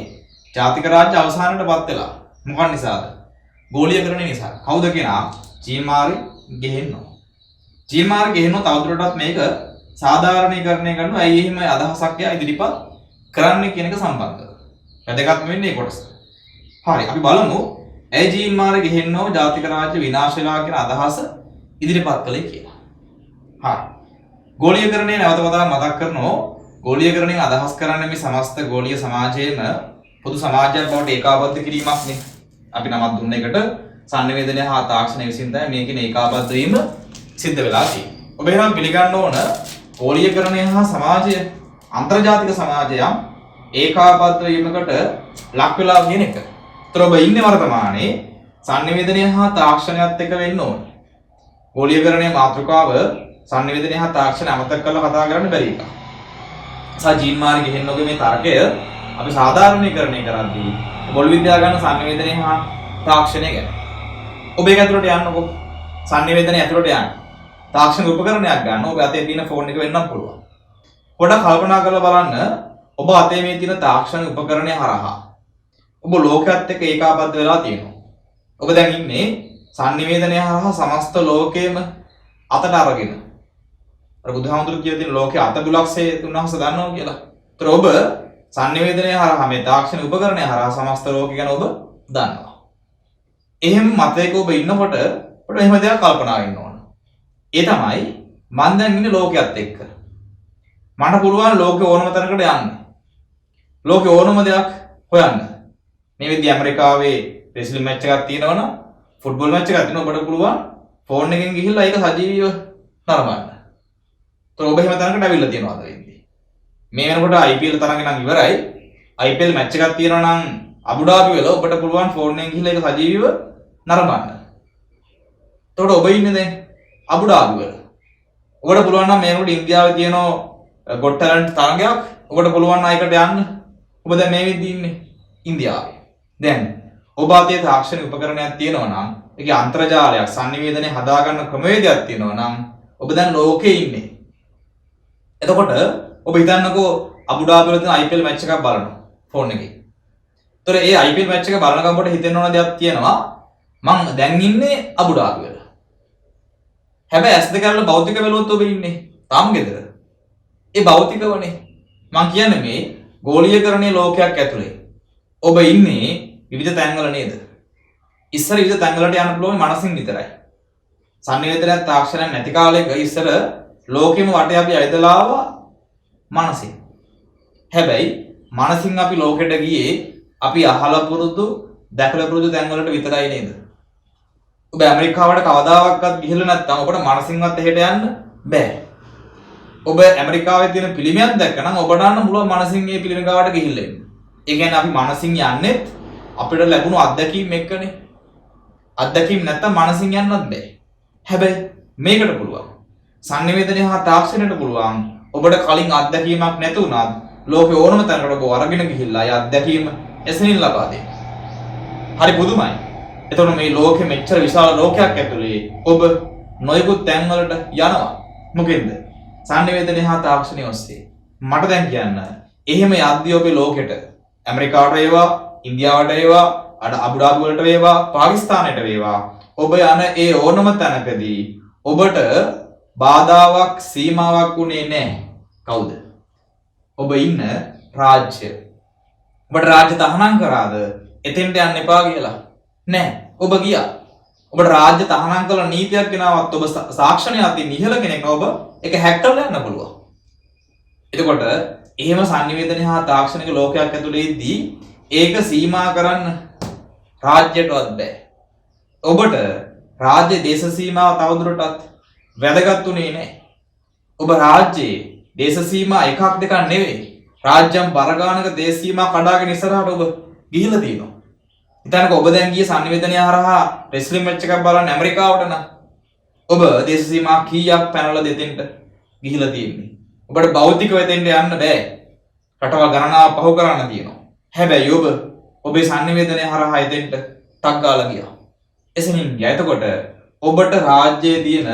Speaker 1: ජාතික රාජ්‍ය අවසානයටපත් වෙලා. මොකක් නිසාද? ගෝලීකරණය නිසා. කවුද කියනවා? Jean Marie Guehenno. Jean Marie Guehenno තවදුරටත් මේක සාධාරණීකරණය කරනවා. ඇයි එහෙම අදහසක් එයා ඉදිරිපත් කරන්නේ කියන එක සම්බන්ධව. වැදගත් වෙන්නේ මේ කොටස. හරි අපි බලමු ඇයි ජීන් මාරි ගෙහෙන්නෝ ජාතික රාජ්‍ය විනාශ වෙලා කියන අදහස ඉදිරිපත් කළේ කියලා. හරි. ගෝලීකරණය නැවත වතාවක් මතක් කරනවා. ගෝලීකරණයෙන් අදහස් කරන්නේ මේ සමස්ත ගෝලීය සමාජයේම පොදු සමාජයක් බවට ඒකාබද්ධ කිරීමක් නේ. අපි නමක් දුන්න එකට සංනිවේදනය හා තාක්ෂණය විසින් තමයි මේකේ ඒකාබද්ධ වීම සිද්ධ වෙලා තියෙන්නේ. ඔබ එහෙනම් පිළිගන්න ඕන ගෝලීකරණය හා සමාජය අන්තර්ජාතික සමාජයන් ඒකාබද්ධ වීමකට ලක් වෙලා කියන එක. ඒතර ඔබ ඉන්නේ වර්තමානයේ සංනිවේදනය හා තාක්ෂණයත් එක්ක වෙන්න ඕන. ගෝලීකරණයේ මාතෘකාව sannivedanaye හා තාක්ෂණය අමතක කරලා කතා කරන්න බැරි එකක්. ජීන් මාර්ග ගෙහෙන්නෝගේ මේ තර්කය අපි සාධාරණීකරණය කරද්දී ගොළු විද්‍යාව ගන්න sannivedanaye හා තාක්ෂණය ගැන. ඔබ ඒක ඇතුළට යන්නකෝ. sannivedanaye ඇතුළට යන්න. තාක්ෂණ උපකරණයක් ගන්න. ඔබ අතේ තියෙන ෆෝන් එක වෙන්නත් පුළුවන්. පොඩ්ඩක් කල්පනා කරලා බලන්න ඔබ අතේ මේ තියෙන තාක්ෂණ උපකරණය හරහා ඔබ ලෝකයේත් එක්ක ඒකාබද්ධ වෙලා තියෙනවා. ඔබ දැන් ඉන්නේ sannivedanaye හරහා සමස්ත ලෝකයේම අතට අරගෙන. අර බුදුහාමුදුරු කියන දේ ලෝකයේ අතබුලක්සේ තුන්වහන්සේ දන්නවා කියලා. ඒතර ඔබ sannivedanaye හරහා මේ තාක්ෂණ උපකරණය හරහා සමස්ත ලෝකය ගැන ඔබ දන්නවා. එහෙම මතයක ඔබ ඉන්නකොට ඔබ එහෙම දෙයක් කල්පනා වෙන්න ඕන. ඒ තමයි මම දැන් ඉන්නේ ලෝකයේත් එක්ක. මට පුළුවන් ලෝකේ ඕනම තැනකට යන්න. ලෝකේ ඕනම දෙයක් හොයන්න. මේ විදිහ ඇමරිකාවේ රෙස්ලින් මැච් එකක් තියෙනවනම් ෆුට්බෝල් මැච් එකක් තියෙනවා ඔබට පුළුවන් ෆෝන් එකෙන් ගිහිල්ලා ඒක සජීවීව නරඹන්න. તો ඔබ එහෙම තැනකට ඇවිල්ලා තියෙනවා අද ඉන්නේ. මේ වෙනකොට IPL තරඟ නම් ඉවරයි. IPL මැච් එකක් තියෙනවා නම් අබුඩාබි වල ඔබට පුළුවන් ෆෝන් එකෙන් ගිහිල්ලා ඒක සජීවීව නරඹන්න. එතකොට ඔබ ඉන්නේ දැන් අබුඩාබි වල. ඔබට පුළුවන් නම් මේකට ඉන්දියාවේ තියෙන ගොට් ටැලන්ට් තරඟයක් ඔබට පුළුවන් නම් ඒකට යන්න. ඔබ දැන් මේ විදිහේ ඉන්නේ ඉන්දියාවේ. දැන් ඔබ අතේ තාක්ෂණික උපකරණයක් තියෙනවා නම් ඒකේ අන්තර්ජාලයක් sannivedanaye හදාගන්න ක්‍රමවේදයක් තියෙනවා නම් ඔබ දැන් ලෝකේ ඉන්නේ. එතකොට ඔබ හිතන්නකෝ අබුඩාබි වල තියෙන IPL මැච් එකක් බලනවා ෆෝන් එකේ. ඒතර ඒ IPL මැච් එක බලන ගමන් හිතෙන්න ඕන දෙයක් තියෙනවා මං දැන් ඉන්නේ අබුඩාබි වල. හැබැයි ඇස් දෙක අරලා භෞතික බැලුවොත් ඔබ ඉන්නේ තාම ගෙදර. ඒ භෞතිකවනේ. මං කියන්නේ මේ ගෝලීයකරණයේ ලෝකයක් ඇතුලේ. ඔබ ඉන්නේ විවිධ තැන්වල නේද? ඉස්සර විවිධ තැන්වලට යන්න පුළුවන් මනසින් විතරයි. sannivedanaye තාක්ෂණයක් නැති කාලෙක ඉස්සර ලෝකෙම වටේ අපි ඇවිදලා ආවා මනසින්. හැබැයි මනසින් අපි ලෝකෙට ගියේ අපි අහලා පුරුදු දැකලා පුරුදු තැන්වලට විතරයි නේද? ඔබ ඇමරිකාවට කවදාවත් ගිහිල්ලා නැත්නම් ඔබට මනසින්වත් එහෙට යන්න බෑ. ඔබ ඇමරිකාවේ තියෙන පිළිමයක් දැක්කනම් ඔබට අන්න මුල මනසින් මේ පිළිම ගාවට ගිහිල්ලා එන්න. ඒ කියන්නේ අපි මනසින් යන්නේ අපිට ලැබුණු අත්දැකීම් එක්කනේ. අත්දැකීම් නැත්තම් මනසින් යන්නත් බෑ. හැබැයි මේකට පුළුවන්. sannivedanaye හා තාක්ෂණයට පුළුවන්. ඔබට කලින් අත්දැකීමක් නැති වුණත් ලෝකේ ඕනම තැනකට ඔබ අරගෙන ගිහිල්ලා ඒ අත්දැකීම එසනින් ලබා දෙන්න. හරි පුදුමයි. එතකොට මේ ලෝකෙ මෙච්චර විශාල ලෝකයක් ඇතුලේ ඔබ නොයෙකුත් තැන් වලට යනවා. මොකෙන්ද? sannivedanaye හා තාක්ෂණය ඔස්සේ. මට දැන් කියන්න එහෙම යද්දී ඔබේ ලෝකෙට ඇමරිකාවට වේවා, ඉන්දියාවට වේවා, අබුඩාබි වලට වේවා, පාකිස්තානයට වේවා ඔබ යන ඒ ඕනම තැනකදී ඔබට බාධාවක් සීමාවක් උනේ නැහැ. කවුද? ඔබ ඉන්න රාජ්‍ය. ඔබට රාජ්‍ය තහනම් කරාද? එතෙන්ට යන්න එපා කියලා. නෑ. ඔබ ගියා. ඔබට රාජ්‍ය තහනම් කළ නීතියක් ගෙනාවත් ඔබ සාක්ෂණයක් අතින් ඉහළ කෙනෙක් ඔබ ඒක හැක් කරලා යන්න පුළුවන්. එතකොට එහෙම sannivedanaye හා තාක්ෂණික ලෝකයක් ඇතුළේදී ඒක සීමා කරන්න රාජ්‍යයටවත් බෑ. ඔබට රාජ්‍ය දේශ සීමාව තවදුරටත් වැදගත් උනේ නැහැ. ඔබ රාජ්‍යයේ දේශ සීමා එකක් දෙකක් නෙවෙයි. රාජ්‍යම් බරගානක දේශ සීමා කඩාගෙන ඉස්සරහට ඔබ ගිහිල්ලා තියෙනවා. හිතන්නකෝ ඔබ දැන් ගියේ sannivedanaye හරහා රෙස්ලින් මැච් එකක් බලන්න ඇමරිකාවට නම් ඔබ දේශ සීමා කීයක් පැනලා දෙතෙන්ට ගිහිල්ලා තියෙන්නේ. ඔබට භෞතිකව දෙන්න යන්න බෑ. රටවල් ගණනාවක් පහු කරන්න තියෙනවා. හැබැයි ඔබ ඔබේ sannivedanaye හරහා එතෙන්ට ටක් ගාලා ගියා. එසමින් ගියා. එතකොට ඔබට රාජ්‍යයේ තියෙන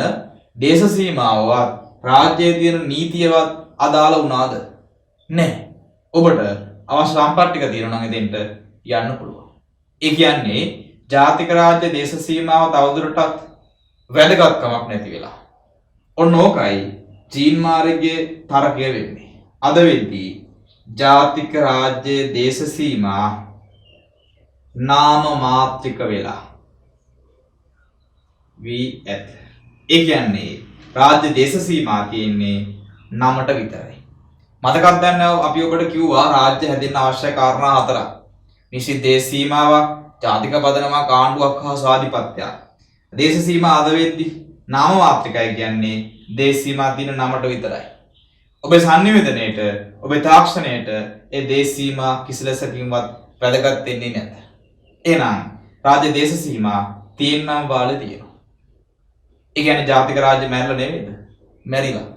Speaker 1: දේශ සීමාවවත් රාජ්‍යයේ තියෙන නීතියවත් අදාළ වුණාද? නැහැ. ඔබට අවශ්‍ය සම්පත් ටික තියෙනවා නම් එතෙන්ට යන්න පුළුවන්. ඒ කියන්නේ ජාතික රාජ්‍ය දේශ සීමාව තවදුරටත් වැදගත්කමක් නැති වෙලා. ඔන්න ඕකයි චීන මාර්ගයේ තරකය වෙන්නේ. අද වෙද්දී ජාතික රාජ්‍ය දේශ සීමා නාම මාත්‍රික වෙලා වී ඇත. ඒ කියන්නේ රාජ්‍ය දේශ සීමා තියෙන්නේ නමට විතරයි. මතකද දැන් අපි ඔබට කිව්වා රාජ්‍ය හැදෙන්න අවශ්‍ය කාරණා හතරක්. නිශ්චිත දේශ සීමාවක්, ජාතික පදනමක්, ආණ්ඩුවක් හා ස්වාධිපත්‍යයක්. දේශ සීමා අද වෙද්දී නාම මාත්‍රිකයි කියන්නේ දේශ සීමා තියෙන නමට විතරයි. ඔබේ sannivedanayeට, ඔබේ තාක්ෂණයට ඒ දේශ සීමා කිසිලෙසකින්වත් වැදගත් වෙන්නේ නැත. එහෙනම් රාජ්‍ය දේශ සීමා තියෙනම් වාලේ තියෙනවා. ඒ කියන්නේ ජාතික රාජ්‍ය මැරෙලා නෙවෙයිද? මැරිලා.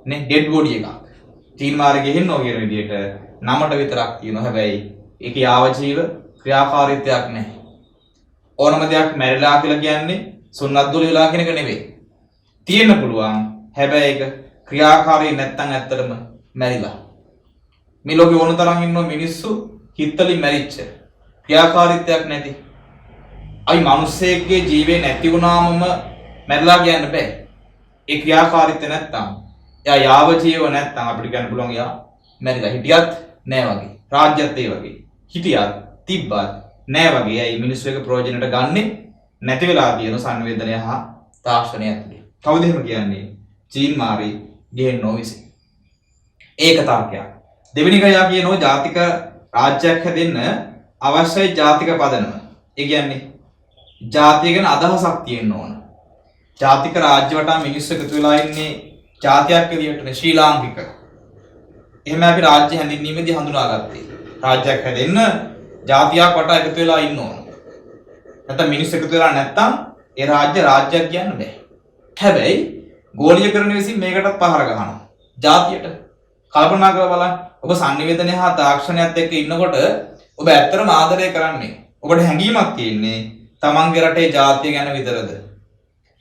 Speaker 1: නේ ඩෙඩ් බොඩි එකක්. චීන මාර්ගයේ ගෙහින්නෝ කියන විදිහට නමට විතරක් තියෙනවා. හැබැයි ඒකේ ආවජීව ක්‍රියාකාරීත්වයක් නැහැ. ඕනම දෙයක් මැරිලා කියලා කියන්නේ සුන්නත්දුල වෙලා කියන එක නෙවෙයි. තියෙන්න පුළුවන්. හැබැයි ඒක ක්‍රියාකාරී නැත්තම් ඇත්තටම මැරිලා. මේ ලෝකේ ඕන තරම් ඉන්න මිනිස්සු හිතලින් මැරිච්ච. ක්‍රියාකාරීත්වයක් නැති. අයි මිනිස්සෙක්ගේ ජීවේ නැති වුණාමම මැරිලා කියන්න බෑ. ඒ ක්‍රියාකාරීත්වය නැත්තම් එයා යාව ජීව නැත්තම් අපිට කියන්න පුළුවන් එයා මැරිලා. හිටියත් නෑ වගේ. රාජ්‍යත් ඒ වගේ. හිටියත් තිබ්බත් නෑ වගේ. අයි මිනිස්සු එක ප්‍රයෝජනට ගන්නෙ නැති වෙලා තියෙන සංවේදනය හා තාක්ෂණය ඇතුලේ. කවුද එහෙම කියන්නේ? චීන් මාරි ගෙහෙන්නෝ විසින්. ඒක තර්කයක්. දෙවෙනි එක යා කියනවා ජාතික රාජ්‍යයක් හැදෙන්න අවශ්‍යයි ජාතික පදනම. ඒ කියන්නේ ජාතිය ගැන අදහසක් තියෙන්න ඕන. ජාතික රාජ්‍ය වටා මිනිස්සු එකතු වෙලා ඉන්නේ ජාතියක් විදියටනේ ශ්‍රී ලාංකික. එහෙම අපි රාජ්‍ය හැඳින්වීමේදී හඳුනාගත්තේ. රාජ්‍යයක් හැදෙන්න ජාතියක් වටා එකතු වෙලා ඉන්න ඕන. නැත්නම් මිනිස්සු එකතු වෙලා නැත්නම් ඒ රාජ්‍යයක් කියන්න බෑ. හැබැයි ගෝලීකරණ විසින් මේකටත් පහර ගහනවා. ජාතියට කල්පනා කරලා බලන්න. ඔබ sannivedana හා තාක්ෂණයත් එක්ක ඉන්නකොට ඔබ ඇත්තටම ආදරය කරන්නේ. ඔබට හැඟීමක් තියෙන්නේ තමන්ගේ රටේ ජාතිය ගැන විතරද?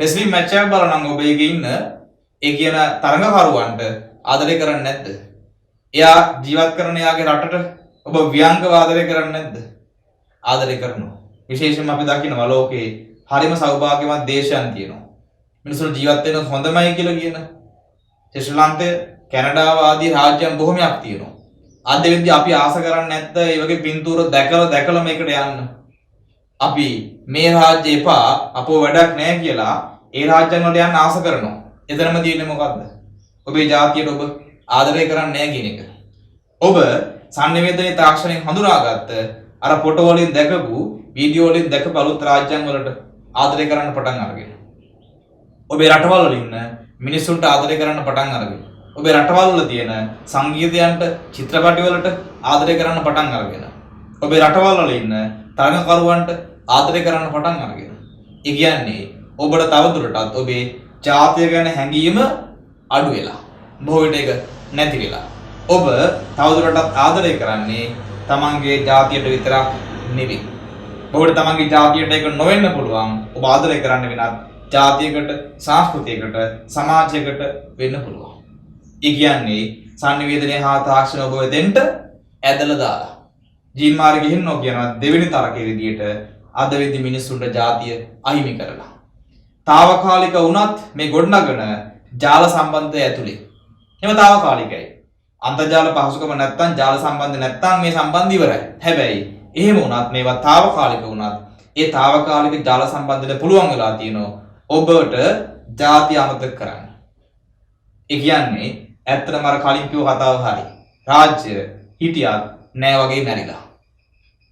Speaker 1: රෙස්ලින් මැච් එකක් බලනනම් ඔබ ඒකේ ඉන්න ඒ කියන තරඟකරුවන්ට ආදරය කරන්නේ නැද්ද? එයා ජීවත් කරන එයාගේ රටට ඔබ ව්‍යංගව ආදරය කරන්නේ නැද්ද? ආදරය කරනවා. විශේෂයෙන්ම අපි දකිනවා ලෝකේ හරිම සෞභාග්‍යවත් දේශයන් තියෙනවා. මිනිස්සු ජීවත් වෙන හොඳමයි කියලා කියන ශ්‍රී ලාංකේය කැනඩාව ආදී රාජ්‍යයන් බොහොමයක් තියෙනවා. අද වෙද්දී අපි ආස කරන්නේ නැත්ද මේ වගේ පින්තූර දැකලා මේකට යන්න. අපි මේ රාජ්‍ය එපා අපෝ වැඩක් නැහැ කියලා ඒ රාජ්‍යයන් වලට යන්න ආස කරනවා. එතනම තියෙන්නේ මොකද්ද? ඔබේ ජාතියට ඔබ ආදරය කරන්නේ නැහැ කියන එක. ඔබ sannivedana තාක්ෂණයෙන් හඳුනාගත්ත අර ෆොටෝ වලින් දැකපු වීඩියෝ වලින් දැකපු අලුත් රාජ්‍යයන් වලට ආදරය කරන්න පටන් අරගෙන. ඔබේ රටවල් වල ඉන්න මිනිස්සුන්ට ආදරය කරන්න පටන් අරගෙන. ඔබේ රටවල් වල තියෙන සංගීතයන්ට චිත්‍රපටි වලට ආදරය කරන්න පටන් අරගෙන. ඔබේ රටවල් වල ඉන්න තරඟකරුවන්ට ආදරය කරන්න පටන් අරගෙන. ඒ කියන්නේ ඔබට තවදුරටත් ඔබේ ජාතිය ගැන හැඟීම අඩු වෙලා. බොහෝ විට ඒක නැති වෙලා. ඔබ තවදුරටත් ආදරය කරන්නේ තමන්ගේ ජාතියට විතරක් නෙවෙයි. ඔබට තමන්ගේ ජාතියට ඒක නොවෙන්න පුළුවන්. ඔබ ආදරය කරන්න වෙනත් ජාතියකට, සංස්කෘතියකට, සමාජයකට වෙන්න පුළුවන්. ඒ කියන්නේ sannivedana හා තාක්ෂණ ඔබ දෙන්න ඇදලා දාලා. ජීන් මාර්ගෙ ගෙහින්නෝ කියන දෙවෙනි තරකයේ විදියට අද වෙද්දි මිනිස්සුන්ට ජාතිය අහිමි කරලා. తాවකාලික වුණත් මේ ගොඩනගන ජාල සම්බන්ධය ඇතුලේ. එහෙම తాවකාලිකයි. අන්තර්ජාල පහසුකම නැත්තම් ජාල සම්බන්ධ නැත්තම් මේ සම්බන්ධ ඉවරයි. හැබැයි එහෙම වුණත් මේවා తాවකාලික වුණත් ඒ తాවකාලික ජාල සම්බන්ධයට පුළුවන් වෙලා තියෙනවා ඔබට ජාතිය අමතක කරන්න. ඒ කියන්නේ ඇත්තටම අර කලින් කිව්ව කතාව හරි. රාජ්‍ය හිටියත් නෑ වගේ මැරිලා.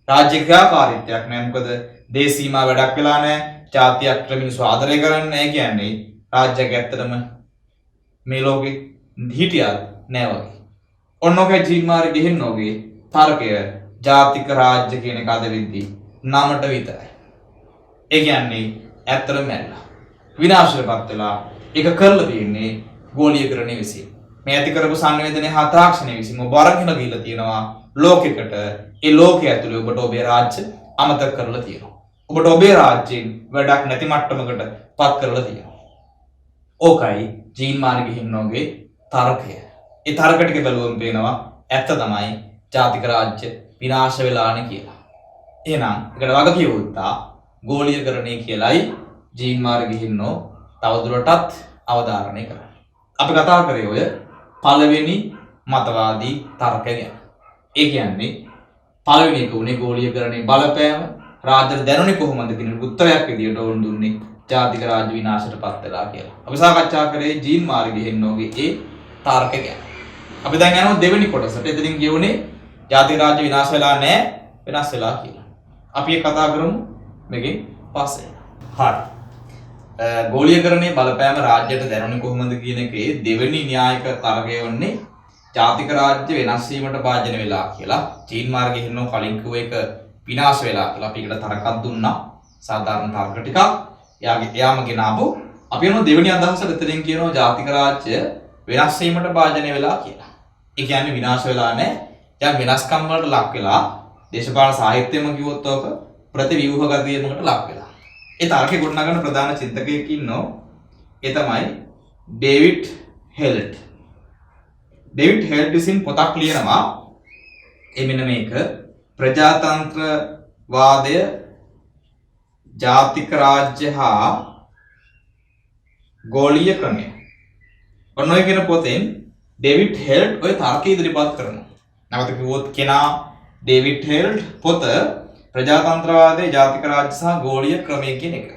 Speaker 1: රාජ්‍ය ක්‍රියාකාරීත්වයක් නෑ. මොකද දේශ සීමා වැඩක් වෙලා නෑ. ජාතියක් මිනිස්සු ආදරය කරන්නේ නෑ කියන්නේ රාජ්‍යයක් ඇත්තටම මේ ලෝකෙ හිටියත් නෑ වගේ. ඔන්නෝගේ ජීන් මාර්ගෙ ගෙහින්නෝගේ තර්කය ජාතික රාජ්‍ය කියන එක අද වෙද්දී නමට විතරයි. ඒ කියන්නේ ඇත්තටම මැරිලා. විනාශයටපත් වෙලා ඒක කරලා තියෙන්නේ ගෝලීකරණය විසින්. මේ ඇති කරපු sannivedana හා තාක්ෂණය විසින් ඔබ අරගෙන ගිහිල්ලා තියෙනවා ලෝකෙකට. ඒ ලෝකයේ ඇතුලේ ඔබට ඔබේ රාජ්‍ය අමතක කරලා තියෙනවා. ඔබට ඔබේ රාජ්‍යයෙන් වැඩක් නැති මට්ටමකට පත් කරලා තියෙනවා. ඕකයි ජීන් මාර්ගෙ හින්නෝගේ තර්කය. ඒ තර්ක ටික බැලුවම පේනවා ඇත්ත තමයි ජාතික රාජ්‍ය විනාශ වෙලානේ කියලා. එහෙනම් ඒකට වග කියවුත්තා ගෝලීකරණය කියලායි ජීන් මාර්ගෙ හින්නෝ තවදුරටත් අවධාරණය කරන්නේ. අපි කතා කරේ ඔය පළවෙනි මතවාදී තර්කය ගැන. ඒ කියන්නේ පළවෙනි එක උනේ ගෝලීකරණයේ බලපෑම රාජ්‍යයට දැනුනේ කොහොමද කියන උත්තරයක් විදියට ඕන් දුන්නේ ජාතික රාජ්‍ය විනාශයටපත් වෙලා කියලා. අපි සාකච්ඡා කරේ ජීන් මාර්ගෙ හෙන්නෝගේ ඒ තර්ක ගැන. අපි දැන් යනවා දෙවෙනි කොටසට. එතනින් කියුනේ ජාතික රාජ්‍ය විනාශ වෙලා නැහැ, වෙනස් වෙලා කියලා. අපි ඒක කතා කරමු මේකෙන් පස්සේ. හරි. ගෝලීකරණයේ බලපෑම රාජ්‍යයට දැනුනේ කොහොමද කියන එකේ දෙවෙනි න්‍යායික තර්කය වන්නේ ජාතික රාජ්‍ය වෙනස් වීමට භාජන වෙලා කියලා. ජීන් මාර්ගෙ හෙන්නෝ කලින් කිව්ව එක විනාශ වෙලා කියලා අපි ඒකට තරකක් දුන්නා. සාධාරණ තර්ක ටිකක්. එයාම ගෙනාවු අපි යන දෙවෙනි අදහස දෙතලින් කියනවා ජාතික රාජ්‍ය වෙනස් වීමට භාජනය වෙලා කියලා. ඒ කියන්නේ විනාශ වෙලා නැහැ. දැන් වෙනස්කම් වලට ලක් වෙලා දේශපාලන සාහිත්‍යෙම කිව්වොත් ඔක ප්‍රතිව්‍යුහ ගතියකට ලක් වෙලා. ඒ තර්කේ ගොඩනගන ප්‍රධාන චින්තකයෙක් ඉන්නෝ. ඒ තමයි ඩේවිඩ් හෙල්ට්. ඩේවිඩ් හෙල්ට් විසින් පොතක් ලියනවා. ඒ මෙන්න මේක ප්‍රජාතන්ත්‍රවාදය ජාතික රාජ්‍ය හා ගෝලීය ක්‍රමය. ඔන්න ඔය කියන පොතෙන් ඩේවිඩ් හෙල්ට් ඔය තර්කය ඉදිරිපත් කරනවා. නැවත කිව්වොත් කෙනා ඩේවිඩ් හෙල්ට් පොත ප්‍රජාතන්ත්‍රවාදයේ ජාතික රාජ්‍ය සහ ගෝලීය ක්‍රමය කියන එක.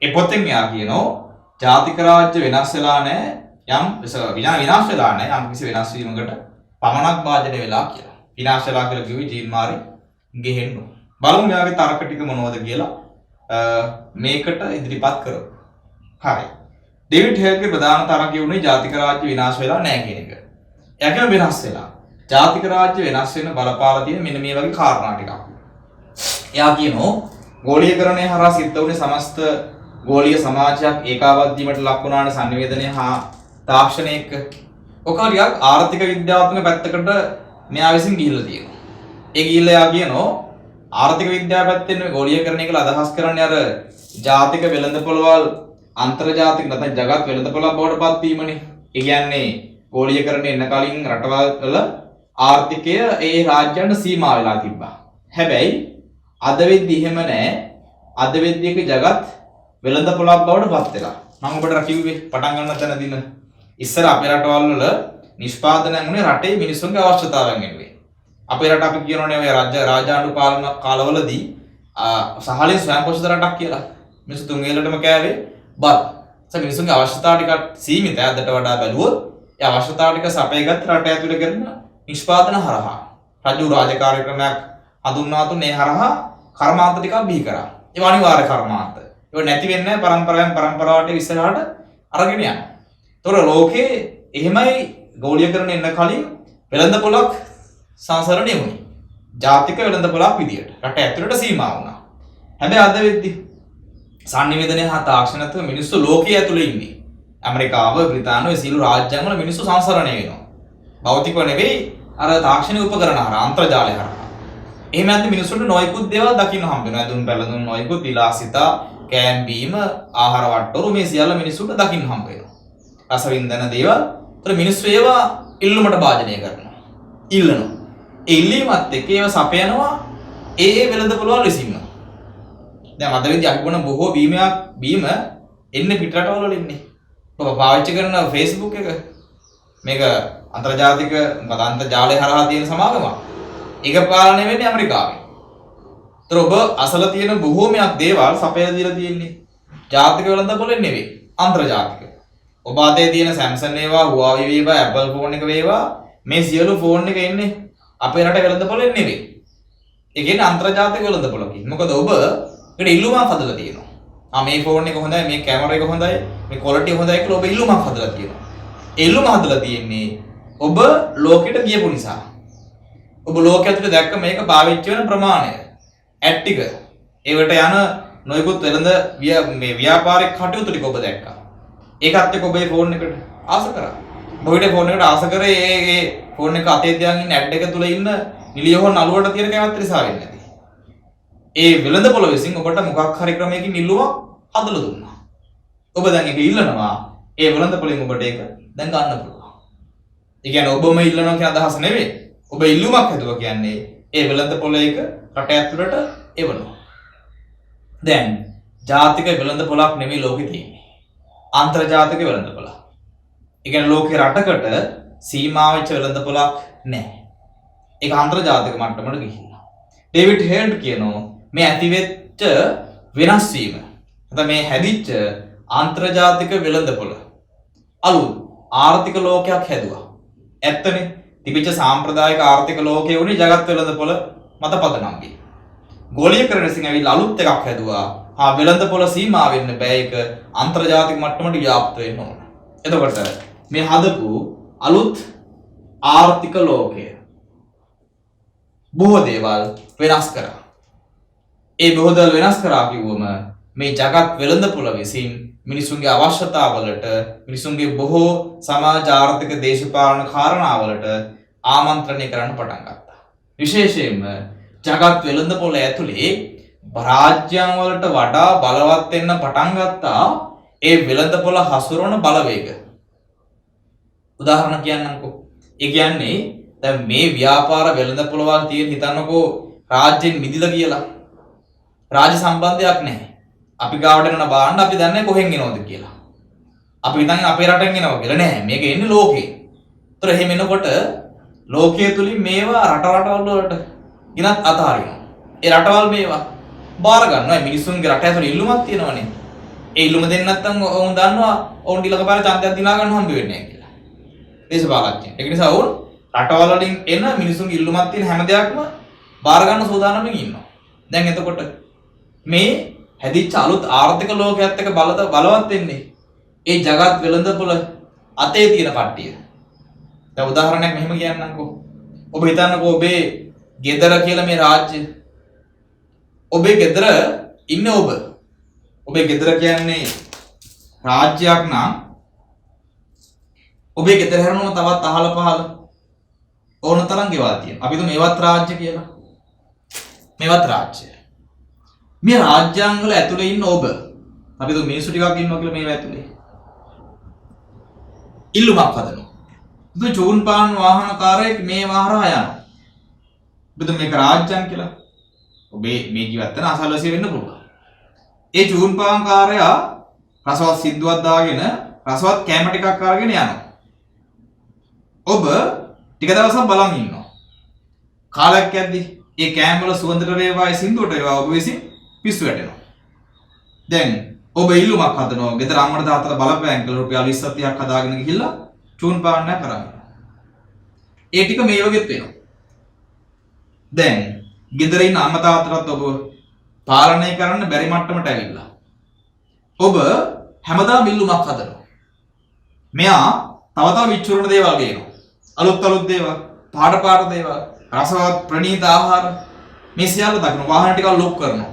Speaker 1: ඒ පොතෙන් එයා කියනවා ජාතික රාජ්‍ය වෙනස් වෙලා නැහැ විනාශ වෙලා නැහැ යම් කිසි වෙනස් වීමකට පමණක් භාජනය වෙලා කියලා. විනාශ වෙලා කියලා කිව්වේ ජීන් මාරි ගෙහෙන්න. බලමු මෙයාගේ තර්ක ටික මොනවද කියලා මේකට ඉදිරිපත් කරමු. හරි. ඩේවිඩ් හෙල්ට්ගේ ප්‍රධාන තරගය වුණේ ජාතික රාජ්‍ය විනාශ වෙලා නැහැ කියන එක. එයා කියන වෙනස් වෙලා. ජාතික රාජ්‍ය වෙනස් වෙන බලපාලා තියෙන මෙන්න මේ වගේ කාරණා ටිකක්. එයා කියනවා ගෝලීයකරණය හරහා සිද්ධ වුණේ සමස්ත ගෝලීය සමාජයක් ඒකාබද්ධ වීමට ලක් වුණානේ සංනිවේදනය හා තාක්ෂණය එක්ක. ඔක ටිකක් ආර්ථික විද්‍යාත්මක පැත්තකට මෙයා විසින් ගිහිල්ලා තියෙනවා. ඒ ගිහිල්ලා එයා කියනවා ආර්ථික විද්‍යාව පැත්තෙන් මේ ගෝලීයකරණය කියලා අදහස් කරන්නේ අර ජාතික වෙළඳපොළවල් අන්තර්ජාතික නැත්නම් ජගත් වෙළඳපොළක් බවට පත් වීමනේ. ඒ කියන්නේ ගෝලීයකරණය එන්න කලින් රටවල් වල ආර්ථිකය ඒ රාජ්‍යයන්ට සීමා වෙලා තිබ්බා. හැබැයි අද වෙද්දි එහෙම නැහැ. අද වෙද්දි එක ජගත් වෙළඳපොළක් බවට පත් වෙලා. මම ඔබට කිව්වේ පටන් ගන්න තැනදීම ඉස්සර අපේ රටවල් වල නිෂ්පාදනය වුණේ රටේ මිනිස්සුන්ගේ අවශ්‍යතාවයන් වෙනුවෙන්. අපේ රට අපි කියනෝනේ ඔය රාජාණ්ඩු පාලන කාලවලදී සහලින් ස්වයං පෝෂිත රටක් කියලා. මිනිස්සු තුන් වේලටම කෑවේ බත්. මිනිස්සුන්ගේ අවශ්‍යතාව ටික සීමිතයි. අදට වඩා බැලුවොත් ඒ අවශ්‍යතාව ටික සපයගත් රට ඇතුළේ කරන නිෂ්පාදන හරහා රජු රාජකාරී ක්‍රමයක් හඳුන්වා දුන්නේ හරහා කර්මාන්ත ටිකක් බිහි කරා. ඒ අනිවාර්ය කර්මාන්ත. ඒක නැති වෙන්නේ පරම්පරාවෙන් පරම්පරාවට ඉස්සරහට අරගෙන යනවා. ඒතොර ලෝකේ එහෙමයි ගෝලීයකරණය එන්න කලින් වෙළඳපොළක් සංසරණය වුණේ. ජාතික වෙළඳපොළක් විදියට රට ඇතුළට සීමා වුණා. හැබැයි අද වෙද්දි සංනිවේදනය හා තාක්ෂණත්ව මිනිස්සු ලෝකයේ ඇතුළේ ඉන්නේ. ඇමරිකාව, බ්‍රිතාන්‍ය ඔය සියලු රාජ්‍යයන් වල මිනිස්සු සංසරණය වෙනවා. භෞතිකව නෙවෙයි අර තාක්ෂණික උපකරණ හරහා අන්තර්ජාලය හරහා. එහෙම නැත්නම් මිනිස්සුන්ට නොයෙකුත් දේවල් දකින්න හම්බ වෙනවා. ඇඳුම් පැළඳුම් නොයෙකුත් විලාසිතා, කෑම බීම, ආහාර වට්ටෝරු මේ සියල්ල මිනිස්සුන්ට දකින්න හම්බ වෙනවා. රසවින්දන දේවල්. ඒතර මිනිස්සු ඒවා ඉල්ලුමට භාජනය කරනවා. ඉල්ලනවා. ඒ ඉල්ලීමත් එක්ක ඒවා සපයනවා ඒ වෙළඳපොළවල් විසින්ම. දැන් අද වෙද්දී අපි බොන බොහෝ බීම එන්නේ පිටරටවල වල ඉන්නේ. ඔබ පාවිච්චි කරන Facebook එක මේක අන්තර්ජාතික අන්තර්ජාලය හරහා තියෙන සමාගමක්. ඒක පාලනය වෙන්නේ ඇමරිකාවෙන්. ඒතර ඔබ අසල තියෙන බොහෝමයක් දේවල් සපයලා දීලා තියෙන්නේ ජාතික වෙළඳපොළෙන් නෙවෙයි අන්තර්ජාතික. ඔබ අතේ තියෙන Samsung වේවා, Huawei වේවා, Apple ෆෝන් එක වේවා මේ සියලු ෆෝන් එක එන්නේ අපේ රට වෙළඳපොළෙන් නෙවෙයි. ඒ කියන්නේ අන්තර්ජාතික වෙළඳපොළකින්. මොකද ඔබ ඒකට ඉල්ලුමක් හදලා තියෙනවා. මේ ෆෝන් එක හොඳයි, මේ කැමරා එක හොඳයි, මේ ක්වොලිටි හොඳයි කියලා ඔබ ඉල්ලුමක් හදලා තියෙනවා. ඒ ඉල්ලුම හදලා තියෙන්නේ ඔබ ලෝකෙට ගියපු නිසා. ඔබ ලෝකෙ ඇතුලේ දැක්ක මේක පාවිච්චි වෙන ප්‍රමාණය. ඇඩ් ටික. ඒවට යන නොයෙකුත් වෙළඳ මේ ව්‍යාපාරික කටයුතු ටික ඔබ දැක්කා. ඒකත් එක්ක ඔබේ ෆෝන් එකට ආස කරා. ඔබේ ෆෝන් එකට ආස කරේ ඒ ෆෝන් එක අතේ තියන් ඉන්න ඇඩ් එක තුල ඉන්න නිලියෝ නළුවට තියෙන කැමැත්ත නිසා වෙන්නේ නැති. ඒ වෙළඳපොළ විසින් ඔබට මොකක් හරි ක්‍රමයකින් ඉල්ලුවක් හදලා දුන්නා. ඔබ දැන් ඒක ඉල්ලනවා. ඒ වෙළඳපොළෙන් ඔබට ඒක දැන් ගන්න පුළුවන්. ඒ කියන්නේ ඔබම ඉල්ලනවා කියන අදහස නෙවෙයි. ඔබ ඉල්ලුමක් හදුවා කියන්නේ ඒ වෙළඳපොළ එක රට ඇතුළට එවනවා. දැන් ජාතික වෙළඳපොළක් නෙවෙයි ලෝකේ තියෙන්නේ. අන්තර්ජාතික වෙළඳපොළ. ඒ කියන්නේ ලෝකේ රටකට සීමා වෙච්ච වෙළඳපොළක් නැහැ. ඒක අන්තර්ජාතික මට්ටමට ගිහිල්ලා. ඩේවිඩ් හෙල්ට් කියනවා මේ ඇතිවෙච්ච වෙනස් වීම නැත්නම් මේ හැදිච්ච අන්තර්ජාතික වෙළඳපොළ අලුත් ආර්ථික ලෝකයක් හැදුවා. ඇත්තනේ තිබිච්ච සාම්ප්‍රදායික ආර්ථික ලෝකයේ උනේ ජගත් වෙළඳපොළ මත පදනම් වී. ගෝලීයකරණය සිං ඇවිල්ලා අලුත් එකක් හැදුවා. වෙළඳපොළ සීමා වෙන්න බෑ. ඒක අන්තර්ජාතික මට්ටමට ව්‍යාප්ත වෙන්න ඕන. එතකොට මේ හදපු අලුත් ආර්ථික ලෝකය බොහෝ දේවල් වෙනස් කරා. ඒ බොහෝ දේවල් වෙනස් කරා කිව්වම මේ ජගත් වෙළඳපොළ විසින් මිනිසුන්ගේ අවශ්‍යතාවලට මිනිසුන්ගේ බොහෝ සමාජ ආර්ථික දේශපාලන කාරණාවලට ආමන්ත්‍රණය කරන්න පටන් ගත්තා. විශේෂයෙන්ම ජගත් වෙළඳපොළ ඇතුලේ රාජ්‍යයන් වලට වඩා බලවත් වෙන්න පටන් ගත්තා ඒ වෙළඳපොළ හසුරවන බලවේග. උදාහරණ කියන්නම්කෝ. ඒ කියන්නේ දැන් මේ ව්‍යාපාර වෙළඳපොළ වල තියෙන හිතන්නකෝ රාජ්‍යෙන් මිදිලා කියලා. රාජ්‍ය සම්බන්ධයක් නැහැ. අපි ගාවට යන බාන්න අපි දන්නේ කොහෙන් එනවද කියලා. අපි හිතන්නේ අපේ රටෙන් එනවා කියලා නෑ. මේක එන්නේ ලෝකේ. ඒතර එහෙම එනකොට ලෝකයේ තුලින් මේවා රටවල් වලට ගිනත් අතහරිනවා. ඒ රටවල් මේවා බාර ගන්නවා. මිනිස්සුන්ගේ රට ඇතුලේ ඉල්ලුමක් තියෙනවනේ. ඒ ඉල්ලුම දෙන්න නැත්නම් ඔවුන් දන්නවා ඔවුන් ඊළඟ පාර ඡන්දයක් දිනා ගන්න හම්බ වෙන්නේ නැහැ කියලා. දේශපාලඥයන්. ඒක නිසා ඔවුන් රටවල් වලින් එන මිනිස්සුන්ගේ ඉල්ලුමක් තියෙන හැම දෙයක්ම බාර ගන්න සූදානම්ෙන් ඉන්නවා. දැන් එතකොට මේ හැදිච්ච අලුත් ආර්ථික ලෝකයක් එක්ක බලවත් වෙන්නේ ඒ జగත් වෙළඳපොළ අතේ තියෙන කට්ටිය. දැන් උදාහරණයක් මෙහෙම කියන්නම්කෝ. ඔබ හිතන්නකෝ ඔබේ ගෙදර කියලා මේ රාජ්‍ය. ඔබේ ගෙදර ඉන්නේ ඔබ. ඔබේ ගෙදර කියන්නේ රාජ්‍යයක් නම් ඔබේ ගෙදර හැරුණොත් තවත් අහල පහල ඕන තරම් ගෙවල් තියෙනවා. අපි හිතමු මේවත් රාජ්‍ය කියලා. මේවත් රාජ්‍ය. මේ රාජ්‍යාංගවල ඇතුලේ ඉන්න ඔබ. අපි හිතමු මිනිස්සු ටිකක් ඉන්නවා කියලා මේව ඇතුලේ. ඉල්ලුමක් හදනවා. ඉතින් චූන් පාන් වාහනකාරයෙක් මේ වාහරහා යනවා. බෙද මේක රාජ්‍යං කියලා. ඔබේ මේ ජීවත් වෙන අසල්වැසිය වෙන්න පුළුවන්. ඒ චූන් පාන් කාර්යයා රසවත් සින්දුවක් දාගෙන රසවත් කැම ටිකක් අරගෙන යනවා. ඔබ ටික දවසක් බලන් ඉන්නවා. කාලයක් යද්දි ඒ කැම වල සුවඳට වේවා ඒ සින්දුවට වේවා ඔබ විසින් පිස්සු වැටෙනවා. දැන් ඔබ ඉල්ලුමක් හදනවා. ගෙදර අම්මට තාත්තට බලපෑම් කළ රුපියල් 20ක් 30ක් හදාගෙන ගිහිල්ලා චූන් පාන්නය කරන්නේ. ඒ ටික මේ වගේත් වෙනවා. දැන් ගෙදර ඉන්න අම්මා තාත්තටත් ඔබ පාලනය කරන්න බැරි මට්ටමට ඇවිල්ලා. ඔබ හැමදාම ඉල්ලුමක් හදනවා. මෙයා තව තව විචුරුණ දේවල් ගේනවා. අලුත් දේවල්, පාට දේවල්, රසවත් ප්‍රණීත ආහාර මේ සියල්ල දක්වන වාහන ටිකක් ලොක් කරනවා.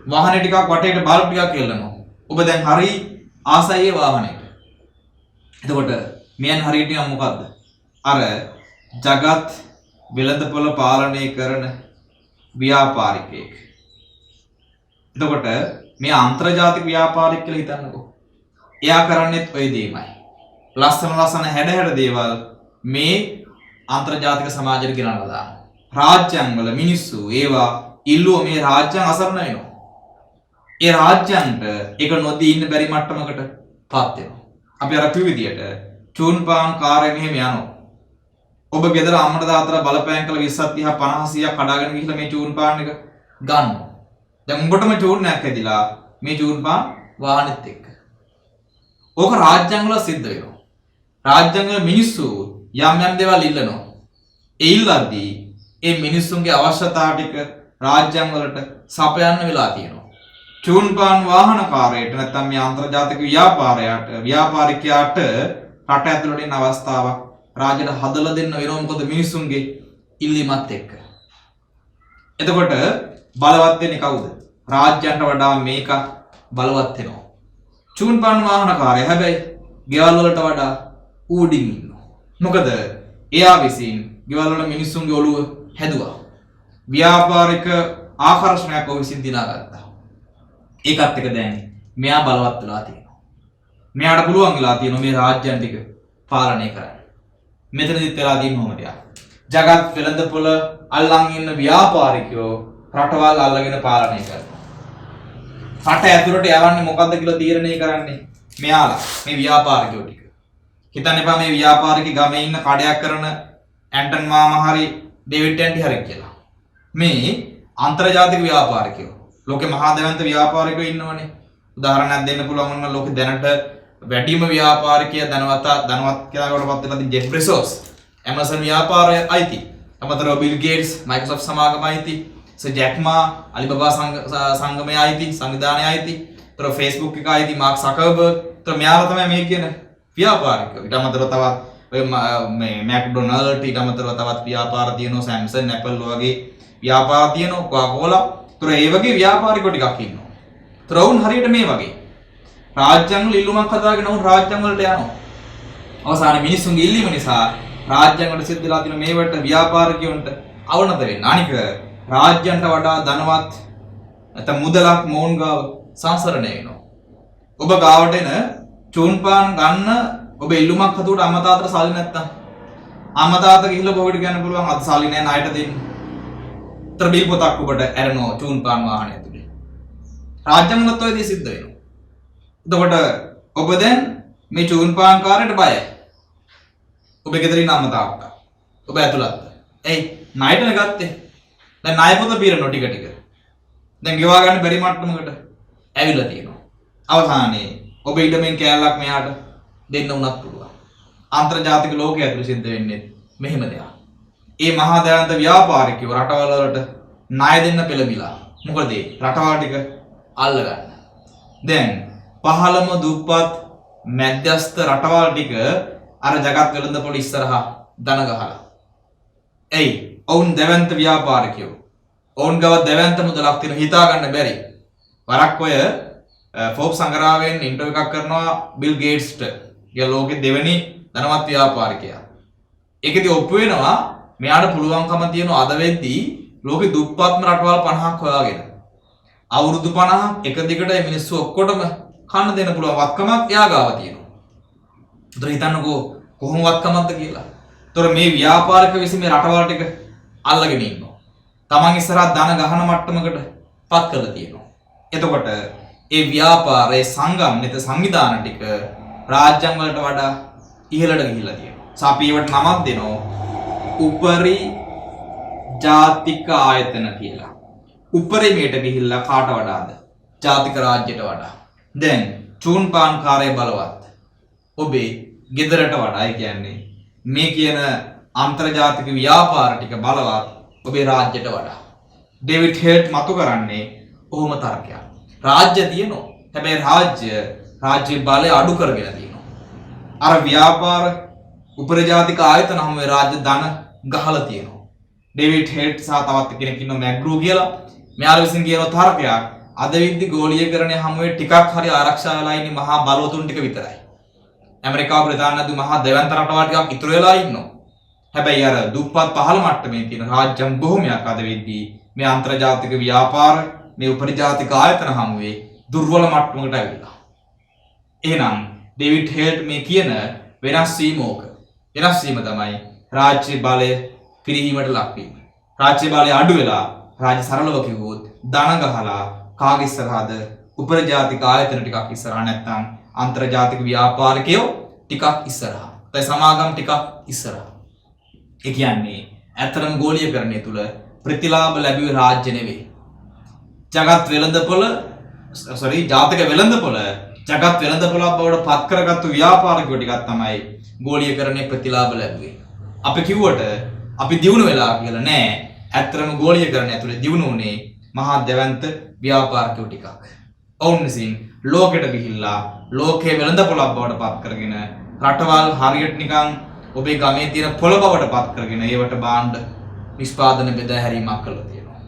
Speaker 1: වාහනේ ටිකක් වටේට බල්බ් ටිකක් එල්ලනවා. ඔබ දැන් හරි ආසයි ඒ වාහනේට. එතකොට මෙයන් හරියට නිකන් මොකද්ද? අර జగත් වෙළඳපොළ පාලනය කරන ව්‍යාපාරිකයෙක්. එතකොට මේ අන්තර්ජාතික ව්‍යාපාරික කියලා හිතන්නකෝ. එයා කරන්නේත් ওই දෙයමයි. ලස්සන හැඩ දේවල් මේ අන්තර්ජාතික සමාජයට ගෙනල්ලා දානවා. රාජ්‍යයන් වල මිනිස්සු ඒවා ඉල්ලුව මේ රාජ්‍යයන් අසරණ වෙනවා. ඒ රාජ්‍යයන්ට ඒක නොදී ඉන්න බැරි මට්ටමකට පත් වෙනවා. අපි අර කිව්ව විදියට චූන් පාන් කාර්යය මෙහෙම යනවා. ඔබ ගෙදර අම්මට තාත්තට බලපෑම් කළ 20ක් 30ක් 50ක් කඩාගෙන ගිහිල්ලා මේ චූන් පාන් එක ගන්නවා. දැන් උඹටම චූන් එකක් ඇදිලා මේ චූන් පාන් වාහනෙත් එක්ක. ඕක රාජ්‍යයන් වල සිද්ධ වෙනවා. රාජ්‍යයන් වල මිනිස්සු යම් දේවල් ඉල්ලනවා. ඒ ඉල්ලද්දී ඒ මිනිස්සුන්ගේ අවශ්‍යතා ටික රාජ්‍යයන් වලට සපයන්න වෙලා තියෙනවා. චූන් පාන් වාහනකාරයට නැත්නම් මේ අන්තර්ජාතික ව්‍යාපාරිකයාට රට ඇතුළට එන අවස්ථාවක් රාජ්‍යයට හදලා දෙන්න වෙනවා. මොකද මිනිස්සුන්ගේ ඉල්ලීමත් එක්ක. එතකොට බලවත් වෙන්නේ කවුද? රාජ්‍යයන්ට වඩා මේක බලවත් වෙනවා. චූන් පාන් වාහනකාරය හැබැයි ගෙවල් වලට වඩා ඌඩින් ඉන්නවා. මොකද එයා විසින් ගෙවල් වල මිනිස්සුන්ගේ ඔළුව හැදුවා. ව්‍යාපාරික ආකර්ෂණයක් ඔහු විසින් දිනාගත්තා. ඒකත් එක දැන් මෙයා බලවත් වෙලා තියෙනවා. මෙයාට පුළුවන් වෙලා තියෙනවා මේ රාජ්‍යයන් ටික පාලනය කරන්න. මෙතනදිත් වෙලා තියෙන මොහොමද යා. జగත් වෙළඳපොළ අල්ලන් ඉන්න ව්‍යාපාරිකයෝ රටවල් අල්ලගෙන පාලනය කරනවා. රට ඇතුළට යවන්නේ මොකද්ද කියලා තීරණය කරන්නේ මෙයාලා මේ ව්‍යාපාරිකයෝ ටික. හිතන්න එපා මේ ව්‍යාපාරිකී ගමේ ඉන්න කඩයක් කරන ඇන්ටන් මාමා හරි ඩේවිඩ් ඇන්ටි හරි කියලා. මේ අන්තර්ජාතික ව්‍යාපාරිකයෝ. ලෝකේ මහා දැවැන්ත ව්‍යාපාරිකයෝ ඉන්නවනේ. උදාහරණයක් දෙන්න පුළුවන් වුණා ලෝකේ දැනට වැඩිම ව්‍යාපාරිකයා ධනවත් කියලා කොටපත් වෙලා තියෙන ජෙෆ් බෙසෝස්. Amazon ව්‍යාපාරය අයිති. අමතරව බිල් ගේට්ස් Microsoft සමාගම අයිති. ජැක් මා අලිබබා සංගමය අයිති, සංවිධානය අයිති. ඒතර Facebook එක අයිති මාක් සකර්බර්ග්. ඒතර මෙයාලා තමයි මේ කියන ව්‍යාපාරිකයෝ. ඊට අමතරව තවත් ඔය මේ McDonald ඊට අමතරව තවත් ව්‍යාපාර තියෙනවා Samsung, Apple වගේ ව්‍යාපාර තියෙනවා Coca-Cola. ඒතර ඒ වගේ ව්‍යාපාරිකයෝ ටිකක් ඉන්නවා. ඒතර වුන් හරියට මේ වගේ රාජ්‍යංග වල ඉල්ලුමක් හදාගෙන උන් රාජ්‍යංග වලට යනවා. අවසානයේ මිනිස්සුන්ගේ ඉල්ලීම නිසා රාජ්‍යංග වල සිද්ධ වෙලා තියෙන මේවට ව්‍යාපාරිකයන්ට අවනත වෙන්න. අනික රාජ්‍යන්ට වඩා ධනවත් නැත්නම් මුදලක් මොවුන් ගාව සංසරණය වෙනවා. ඔබ ගාවට එන චූන්පාන් ගන්න ඔබ ඉල්ලුමක් හදුවට අම්මා තාත්තට සල්ලි නැත්තම් අම්මා තාත්තා ගිහිල්ලා ඔබට කියන්න පුළුවන් අද සල්ලි නැහැ ණයට දෙන්න. උත්තර බිල් පොතක් ඔබට ඇරෙනවා චූන්පාන් වාහනය ඇතුලේ. රාජ්‍යංගලත් ඔය දේ සිද්ධ වෙනවා. එතකොට ඔබ දැන් මේ චූන්පාන් කාරයට බයයි. ඔබේ ගෙදර ඉන්න අම්මා තාත්තා. ඔබ ඇතුළත්. එයි ණයටනේ ගත්තේ. දැන් ණය පොත පිරෙනවා ටික ටික. දැන් ගෙවා ගන්න බැරි මට්ටමකට ඇවිල්ලා තියෙනවා. අවසානයේ ඔබ ඊටමෙන් කෑල්ලක් මෙයාට දෙන්න උනත් පුළුවන්. අන්තර්ජාතික ලෝකයේ ඇතුළේ සිද්ධ වෙන්නේ මෙහෙම දෙයක්. මේ මහා දයාන්ත ව්‍යාපාරිකයෝ රටවල් වලට ණය දෙන්න පෙළඹිලා. මොකද ඒ රටවල් ටික අල්ල ගන්න. දැන් පහළම දුප්පත් මැද්දස්ත රටවල් ටික අර జగත් වෙළඳපොළ ඉස්සරහා දන ගහලා. එයි ඔවුන් දැවැන්ත ව්‍යාපාරිකයෝ. ඔවුන් ගාව දැවැන්ත මුදලක් තියෙන හිතා ගන්න බැරි. වරක් ඔය ෆෝබ්ස් සංග්‍රහයෙන් ඉන්ටර්විව් එකක් කරනවා බිල් ගේට්ස්ට. යා ලෝකේ දෙවෙනි ධනවත් ව්‍යාපාරිකයා. ඒකෙදි ඔප්පු වෙනවා මෙයාට පුළුවන්කම තියෙන අද වෙද්දී ලෝකේ දුප්පත්ම රටවල් 50ක් හොයාගෙන. අවුරුදු 50ක් එක දිගට මේ මිනිස්සු ඔක්කොටම කන්න දෙන්න පුළුවන් වත්කමක් එයා ගාව තියෙනවා. උතර හිතන්නකෝ කොහොම වත්කමක්ද කියලා. උතර මේ ව්‍යාපාරික විසින් මේ රටවල් ටික අල්ලගෙන ඉන්නවා. තමන් ඉස්සරහා ධන ගහන මට්ටමකට පත් කරලා තියෙනවා. එතකොට ඒ ව්‍යාපාරයේ සංගම් නැත සංවිධාන ටික රාජ්‍යංග වලට වඩා ඉහළට ගිහිල්ලා තියෙනවා. අපි ඒවට නමක් දෙනවා උපරි ජාතික ආයතන කියලා. උපරිමයට ගිහිල්ලා කාට වඩාද? ජාතික රාජ්‍යයට වඩා. දැන් චූන්පාන් කාර්ය බලවත්. ඔබේ ගෙදරට වඩා ඒ කියන්නේ මේ කියන අන්තර්ජාතික ව්‍යාපාර ටික බලවත් ඔබේ රාජ්‍යයට වඩා. ඩේවිඩ් හේට් මතු කරන්නේ ඔහොම තර්කයක්. රාජ්‍ය තියෙනවා. හැබැයි රාජ්‍ය බලය අඩු කරගෙන තියෙනවා. අර ව්‍යාපාර උපරජාතික ආයතන හැම රාජ්‍ය ධන ගහලා තියෙනවා. ඩේවිඩ් හේට් සහ තවත් කෙනෙක් ඉන්නවා මැග්‍රූ කියලා. මෙයාලා විසින් කියන තර්කයක් අද විද්දි ගෝලීයකරණය හැමුවේ ටිකක් හරි ආරක්ෂා වෙලා ඉන්නේ මහා බලවතුන් ටික විතරයි. ඇමරිකාව බ්‍රිතාන්‍යය මහා දෙවන්ත රටවල් ටිකක් ඉතුරු වෙලා ඉන්නවා. හැබැයි අර දුප්පත් පහළ මට්ටමේ තියෙන රාජ්‍යම් බොහොමයක් අද වෙද්දී මේ අන්තර්ජාතික ව්‍යාපාර මේ උපරිජාතික ආයතන හැමුවේ දුර්වල මට්ටමකට ඇවිල්ලා. එහෙනම් ඩේවිඩ් හේට් මේ කියන වෙනස් වීම ඕක. වෙනස් වීම තමයි රාජ්‍ය බලය පිරිහීමට ලක් වීම. රාජ්‍ය බලය අඩු වෙලා රාජ්‍ය සරලව කිව්වොත් ධන ගහලා කාගේ ඉස්සරහද උපරිජාතික ආයතන ටිකක් ඉස්සරහා නැත්නම් අන්තර්ජාතික ව්‍යාපාරිකයෝ ටිකක් ඉස්සරහා. ඒ සමාගම් ටිකක් ඉස්සරහා. ඒ කියන්නේ ඇත්තටම ගෝලීයකරණය තුල ප්‍රතිලාභ ලැබුවේ රාජ්‍ය නෙවෙයි. ජගත් වෙළඳපොළ ජාතික වෙළඳපොළ ජගත් වෙළඳපොළක් බවට පත් කරගත්තු ව්‍යාපාරිකයෝ ටිකක් තමයි ගෝලීයකරණයේ ප්‍රතිලාභ ලැබුවේ. අපි කිව්වට අපි දියුණු වෙලා කියලා නෑ. ඇත්තටම ගෝලීයකරණය ඇතුලේ දියුණු වුණේ මහා දැවැන්ත ව්‍යාපාරිකයෝ ටිකක්. ඔවුන් විසින් ලෝකෙට ගිහිල්ලා ලෝකයේ වෙළඳපොළක් බවට පත් කරගෙන රටවල් හරියට නිකන් ඔබේ ගමේ තියෙන පොළ බවට පත් කරගෙන ඒවට භාණ්ඩ නිෂ්පාදන බෙදා හැරීමක් කළා තියෙනවා.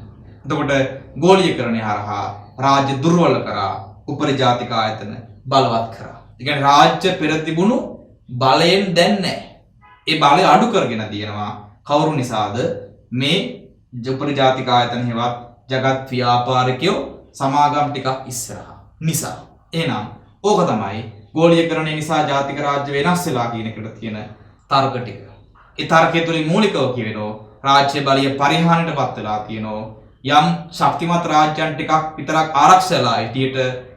Speaker 1: එතකොට ගෝලීයකරණය හරහා රාජ්‍ය දුර්වල කරා උපරිජාතික ආයතන බලවත් කරා. ඒ කියන්නේ රාජ්‍ය පෙර තිබුණු බලයෙන් දැන් නැහැ. ඒ බලය අඩු කරගෙන තියෙනවා. කවුරු නිසාද? මේ උපරිජාතික ආයතන හේවත් ජගත් ව්‍යාපාරිකයෝ සමාගම් ටිකක් ඉස්සරහා නිසා. එහෙනම් ඕක තමයි ගෝලීයකරණය නිසා ජාතික රාජ්‍ය වෙනස් වෙලා කියන එකට තියෙන තර්ක ටික. ඒ තර්කයේ තුලින් මූලිකව කියවෙනවා රාජ්‍ය බලය පරිහානියටපත් වෙලා තියෙනවා. යම් ශක්තිමත් රාජ්‍යයන් ටිකක් විතරක් ආරක්ෂාලා හිටියට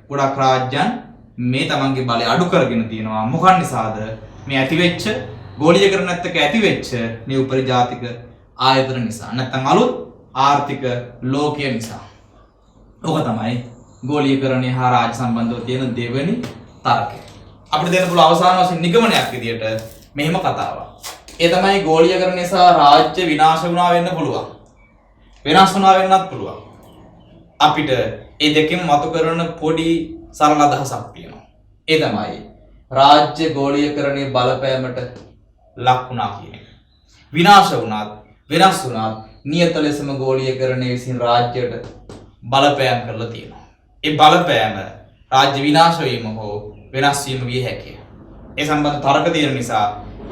Speaker 1: ගොඩක් රාජ්‍යයන් මේ තමන්ගේ බලය අඩු කරගෙන තියෙනවා. මොකක් නිසාද? මේ ඇතිවෙච්ච ගෝලීයකරණයත් එක්ක ඇතිවෙච්ච මේ උපරිජාතික ආයතන නිසා. නැත්නම් අලුත් ආර්ථික ලෝකය නිසා. ඕක තමයි ගෝලීයකරණය හා රාජ්‍ය සම්බන්ධව තියෙන දෙවෙනි තර්කය. අපිට දෙන්න පුළුවන් අවසාන වශයෙන් නිගමනයක් විදියට මෙහෙම කතාවක්. ඒ තමයි ගෝලීයකරණය සහ රාජ්‍ය විනාශ වුණා වෙන්න පුළුවන්. වෙනස් වුණා වෙන්නත් පුළුවන්. අපිට මේ දෙකෙන් මතු කරන පොඩි සරල අදහසක් තියෙනවා. ඒ තමයි රාජ්‍ය ගෝලීයකරණයේ බලපෑමට ලක් වුණා කියන එක. විනාශ වුණත් වෙනස් වුණත් නියත ලෙසම ගෝලීයකරණය විසින් රාජ්‍යයට බලපෑම් කරලා තියෙනවා. ඒ බලපෑම රාජ්‍ය විනාශ වීම හෝ වෙනස් වීම විය හැකිය. ඒ සම්බන්ධ තර්ක තියෙන නිසා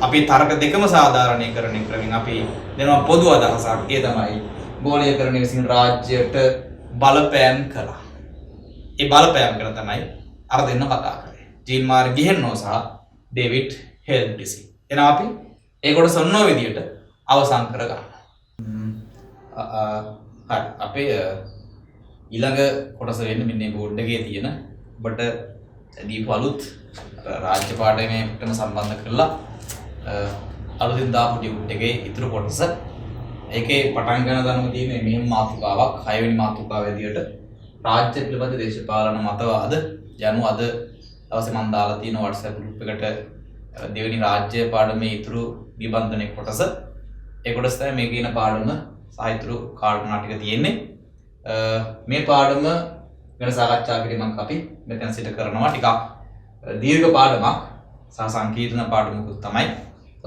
Speaker 1: අපි තර්ක දෙකම සාධාරණීකරණය කරමින් අපි දෙනවා පොදු අදහසක්. ඒ තමයි ගෝලීකරණය විසින් රාජ්‍යයට බලපෑම් කළා. ඒ බලපෑම් කළ තමයි අර දෙන්න කතා කරේ. ජීන් මාර් ගිහෙන්නෝ සහ ඩේවිඩ් හෙල්ඩ්සි. එහෙනම් අපි ඒ කොටස ඔන්නෝ විදියට අවසන් කර ගන්න. හරි අපේ ඊළඟ කොටස වෙන්නේ මෙන්න මේ බෝඩ් එකේ තියෙන ඔබට දීපු අලුත් රාජ්‍ය පාඩමේටම සම්බන්ධ කරලා අලුතින් දාපු ටියුට් එකේ ඉතුරු කොටස. ඒකේ පටන් ගන්න දනුම තියෙන්නේ මෙහෙම මාතෘකාවක් 6 වෙනි මාතෘකාව විදියට රාජ්‍ය පිළිබඳ දේශපාලන මතවාද යනු අද දවසේ මම දාලා තියෙන WhatsApp group එකට දෙවෙනි රාජ්‍ය පාඩමේ ඉතුරු නිබන්ධනයේ කොටස. ඒ කොටස තමයි මේ කියන පාඩම සහ ඉතුරු කාරණා ටික තියෙන්නේ. මේ පාඩම ගැන සාකච්ඡා කිරීමක් අපි මෙතන සිට කරනවා. ටිකක් දීර්ඝ පාඩමක් සහ සංකීර්ණ පාඩමකුත් තමයි.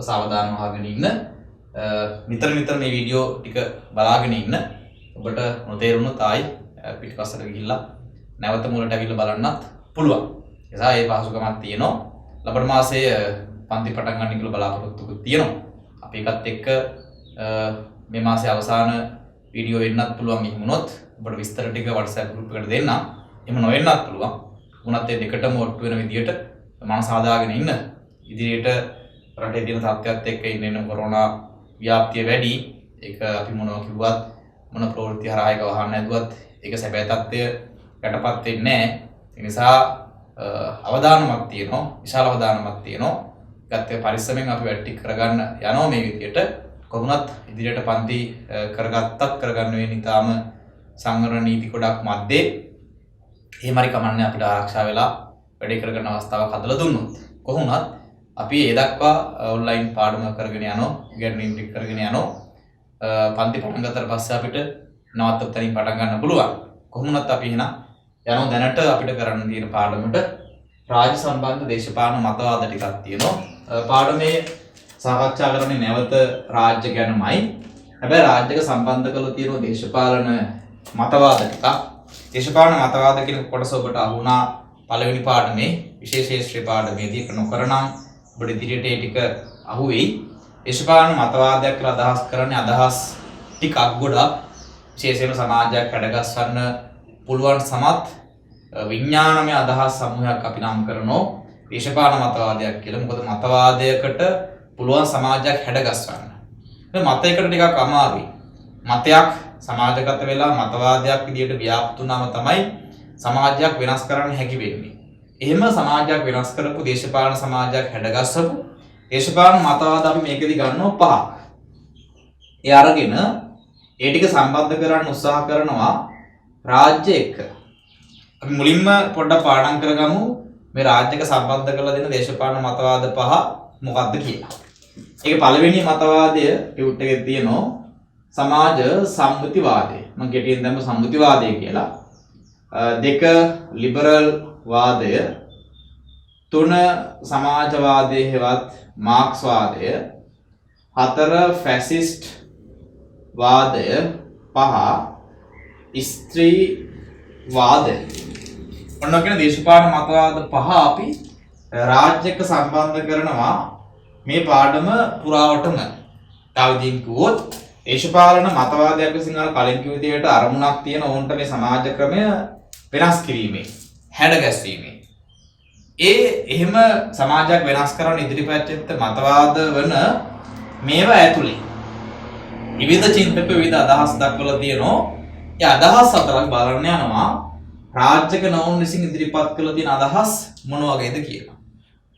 Speaker 1: සාවධානව අහගෙන ඉන්න. නිතර මේ වීඩියෝ ටික බලාගෙන ඉන්න. ඔබට නොතේරුණොත් ආයි පිටපස්සට ගිහිල්ලා නැවත මුලට ඇවිල්ලා බලන්නත් පුළුවන්. එසා ඒ පහසුකමක් තියෙනවා. ලබන මාසයේ පන්ති පටන් ගන්න කියලා බලාපොරොත්තුකුත් තියෙනවා. අපි ඒකත් එක්ක මේ මාසයේ අවසාන වීඩියෝ වෙන්නත් පුළුවන්. එහෙම වුණොත් ඔබට විස්තර ටික WhatsApp group එකට දෙන්නම්. එහෙම නොවෙන්නත් පුළුවන්. වුණත් ඒ දෙකටම ඔට්ටු වෙන විදියට මම සාදාගෙන ඉන්න. ඉදිරියට රටේ තියෙන තත්ත්වයක් එක්ක ඉන්න කොරෝනා ව්‍යාප්තිය වැඩි. ඒක අපි මොනවා කිව්වත් මොන ප්‍රවෘත්ති හරහා එක වහන්න නැදුවත් ඒක සැබෑ තත්ත්වය යටපත් වෙන්නේ නැහැ. ඒ නිසා අවදානමක් තියෙනවා. විශාල අවදානමක් තියෙනවා. ඒකත් පරිස්සමෙන් අපි වැඩ ටික කරගන්න යනවා මේ විදියට. කොහොමත් ඉදිරියට පන්ති කරගත්තත් කරගන්න වෙන්නේ ඊටාම සංවර නීති කොටක් මැද්දේ. එහෙම හරි කමන්නේ අපිට ආරක්ෂා වෙලා වැඩේ කරගන්න අවස්ථාවක් හදලා දුන්නොත්. කොහොමත් අපි ඒ දක්වා ඔන්ලයින් පාඩම කරගෙන යනවා. ඉගෙනීම් ටික කරගෙන යනවා. පන්ති පටන් ගත්තට පස්සේ අපිට නවත්තපු තැනින් පටන් ගන්න පුළුවන්. කොහොමත් අපි එහෙනම් යනවා දැනට අපිට කරන්න තියෙන පාඩමට රාජ්‍ය සම්බන්ධ දේශපාලන මතවාද ටිකක් තියෙනවා. පාඩමේ සාකච්ඡා කරන්නේ නැවත රාජ්‍ය ගැනමයි. හැබැයි රාජ්‍යක සම්බන්ධ කරලා තියෙන දේශපාලන මතවාද ටිකක්. දේශපාලන මතවාද කියන කොටස ඔබට අහුණා පළවෙනි පාඩමේ විශේෂ ශාස්ත්‍රීය පාඩමේදී ඒක නොකරනම් ඔබට ඉදිරියට ඒ ටික අහුවෙයි. දේශපාලන මතවාදයක් කියලා අදහස් කරන්නේ අදහස් ටිකක් ගොඩක් විශේෂයෙන්ම සමාජයක් හැඩගස්වන්න පුළුවන් සමත් විඥානමය අදහස් සමූහයක් අපි නම් කරනවා දේශපාලන මතවාදයක් කියලා. මොකද මතවාදයකට පුළුවන් සමාජයක් හැඩගස්වන්න. මේ මතයකට ටිකක් අමාරුයි. මතයක් සමාජගත වෙලා මතවාදයක් විදියට ව්‍යාප්ත වුණාම තමයි සමාජයක් වෙනස් කරන්න හැකි වෙන්නේ. එහෙම සමාජයක් වෙනස් කරපු දේශපාලන සමාජයක් හැඩගස්සපු දේශපාලන මතවාද අපි මේකෙදි ගන්නවා 5ක්. ඒ අරගෙන ඒ ටික සම්බන්ධ කරන්න උත්සාහ කරනවා රාජ්‍ය එක්ක. අපි මුලින්ම පොඩ්ඩක් පාඩම් කරගමු මේ රාජ්‍යක සම්බන්ධ කරලා දෙන දේශපාලන මතවාද 5 මොකක්ද කියලා. ඒක පළවෙනි මතවාදය ටියුට් එකේ තියෙනවා සමාජ සම්මුතිවාදය. මම කෙටියෙන් දැම්ම සම්මුතිවාදය කියලා. 2 ලිබරල් වාදය, 3 සමාජවාදය හෙවත් මාක්ස්වාදය, 4 ෆැසිස්ට් වාදය, 5 ස්ත්‍රී වාදය. ඔන්න කියන දේශපාලන මතවාද 5 අපි රාජ්‍යක සම්බන්ධ කරනවා මේ පාඩම පුරාවටම. තවදීන් කිව්වොත් දේශපාලන මතවාදයක් විසින් අර කලින් කිව්ව විදිහට අරමුණක් තියෙන ඕන්ට මේ සමාජ ක්‍රමය වෙනස් කිරීමේ, හැඩගැස්වීමේ. එහෙම සමාජයක් වෙනස් කරන්න ඉදිරිපත් වෙච්ච මතවාද වන මේවා ඇතුලේ විවිධ චින්තක විවිධ අදහස් දක්වලා තියෙනවා. ඒ අදහස් අතරක් බලන්න යනවා රාජ්‍යක නවුන් විසින් ඉදිරිපත් කළ තියෙන අදහස් මොන වගේද කියලා.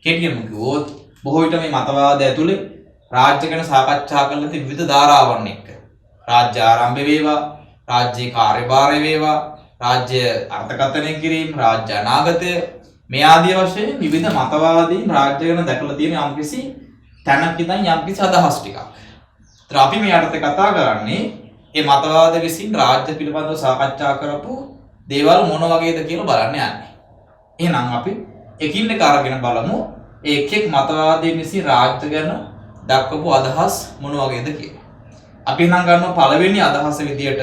Speaker 1: කෙටියෙන්ම කිව්වොත් බොහෝ විට මේ මතවාද ඇතුලේ රාජ්‍ය ගැන සාකච්ඡා කරලා තියෙන විවිධ ධාරාවන් එක්ක රාජ්‍ය ආරම්භ වේවා, රාජ්‍යයේ කාර්යභාරය වේවා, රාජ්‍ය අර්ථකථනය කිරීම, රාජ්‍ය අනාගතය මේ ආදී වශයෙන් විවිධ මතවාදීන් රාජ්‍ය ගැන දැකලා තියෙන යම්කිසි තැනක ඉඳන් යම්කිසි අදහස් ටිකක්. ඒතර අපි මේ යටතේ කතා කරන්නේ මේ මතවාද විසින් රාජ්‍ය පිළිබඳව සාකච්ඡා කරපු දේවල් මොන වගේද කියලා බලන්න යන්නේ. එහෙනම් අපි එකින් එක අරගෙන බලමු එක් එක් මතවාදීන් විසින් රාජ්‍ය ගැන දක්වපු අදහස් මොන වගේද කියලා. අපි නම් ගන්න පළවෙනි අදහස විදියට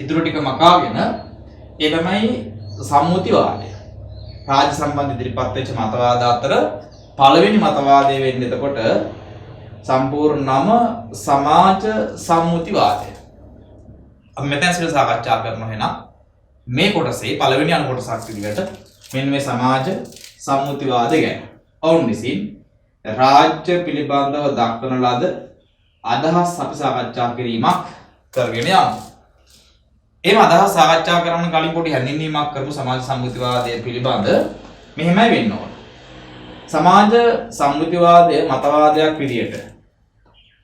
Speaker 1: ඉතුරු ටික මකාගෙන ඒ තමයි සම්මුතිවාදය. රාජ්‍ය සම්බන්ධ ඉදිරිපත් වෙච්ච මතවාද අතර පළවෙනි මතවාදය වෙන්නේ එතකොට සම්පූර්ණම සමාජ සම්මුතිවාදය. අපි මෙතන සිට සාකච්ඡා කරනවා එහෙනම් මේ කොටසේ පළවෙනි අනු කොටසක් විදිහට මෙන්න මේ සමාජ සම්මුතිවාදය ගැන. ඔවුන් විසින් රාජ්‍ය පිළිබඳව දක්වන ලද අදහස් අපි සාකච්ඡා කිරීමක් කරගෙන යමු. එහෙම අදහස් සාකච්ඡා කරන්න කලින් පොඩි හැඳින්වීමක් කරමු සමාජ සම්මුතිවාදය පිළිබඳ. මෙහෙමයි වෙන්න ඕන. සමාජ සම්මුතිවාදය මතවාදයක් විදිහට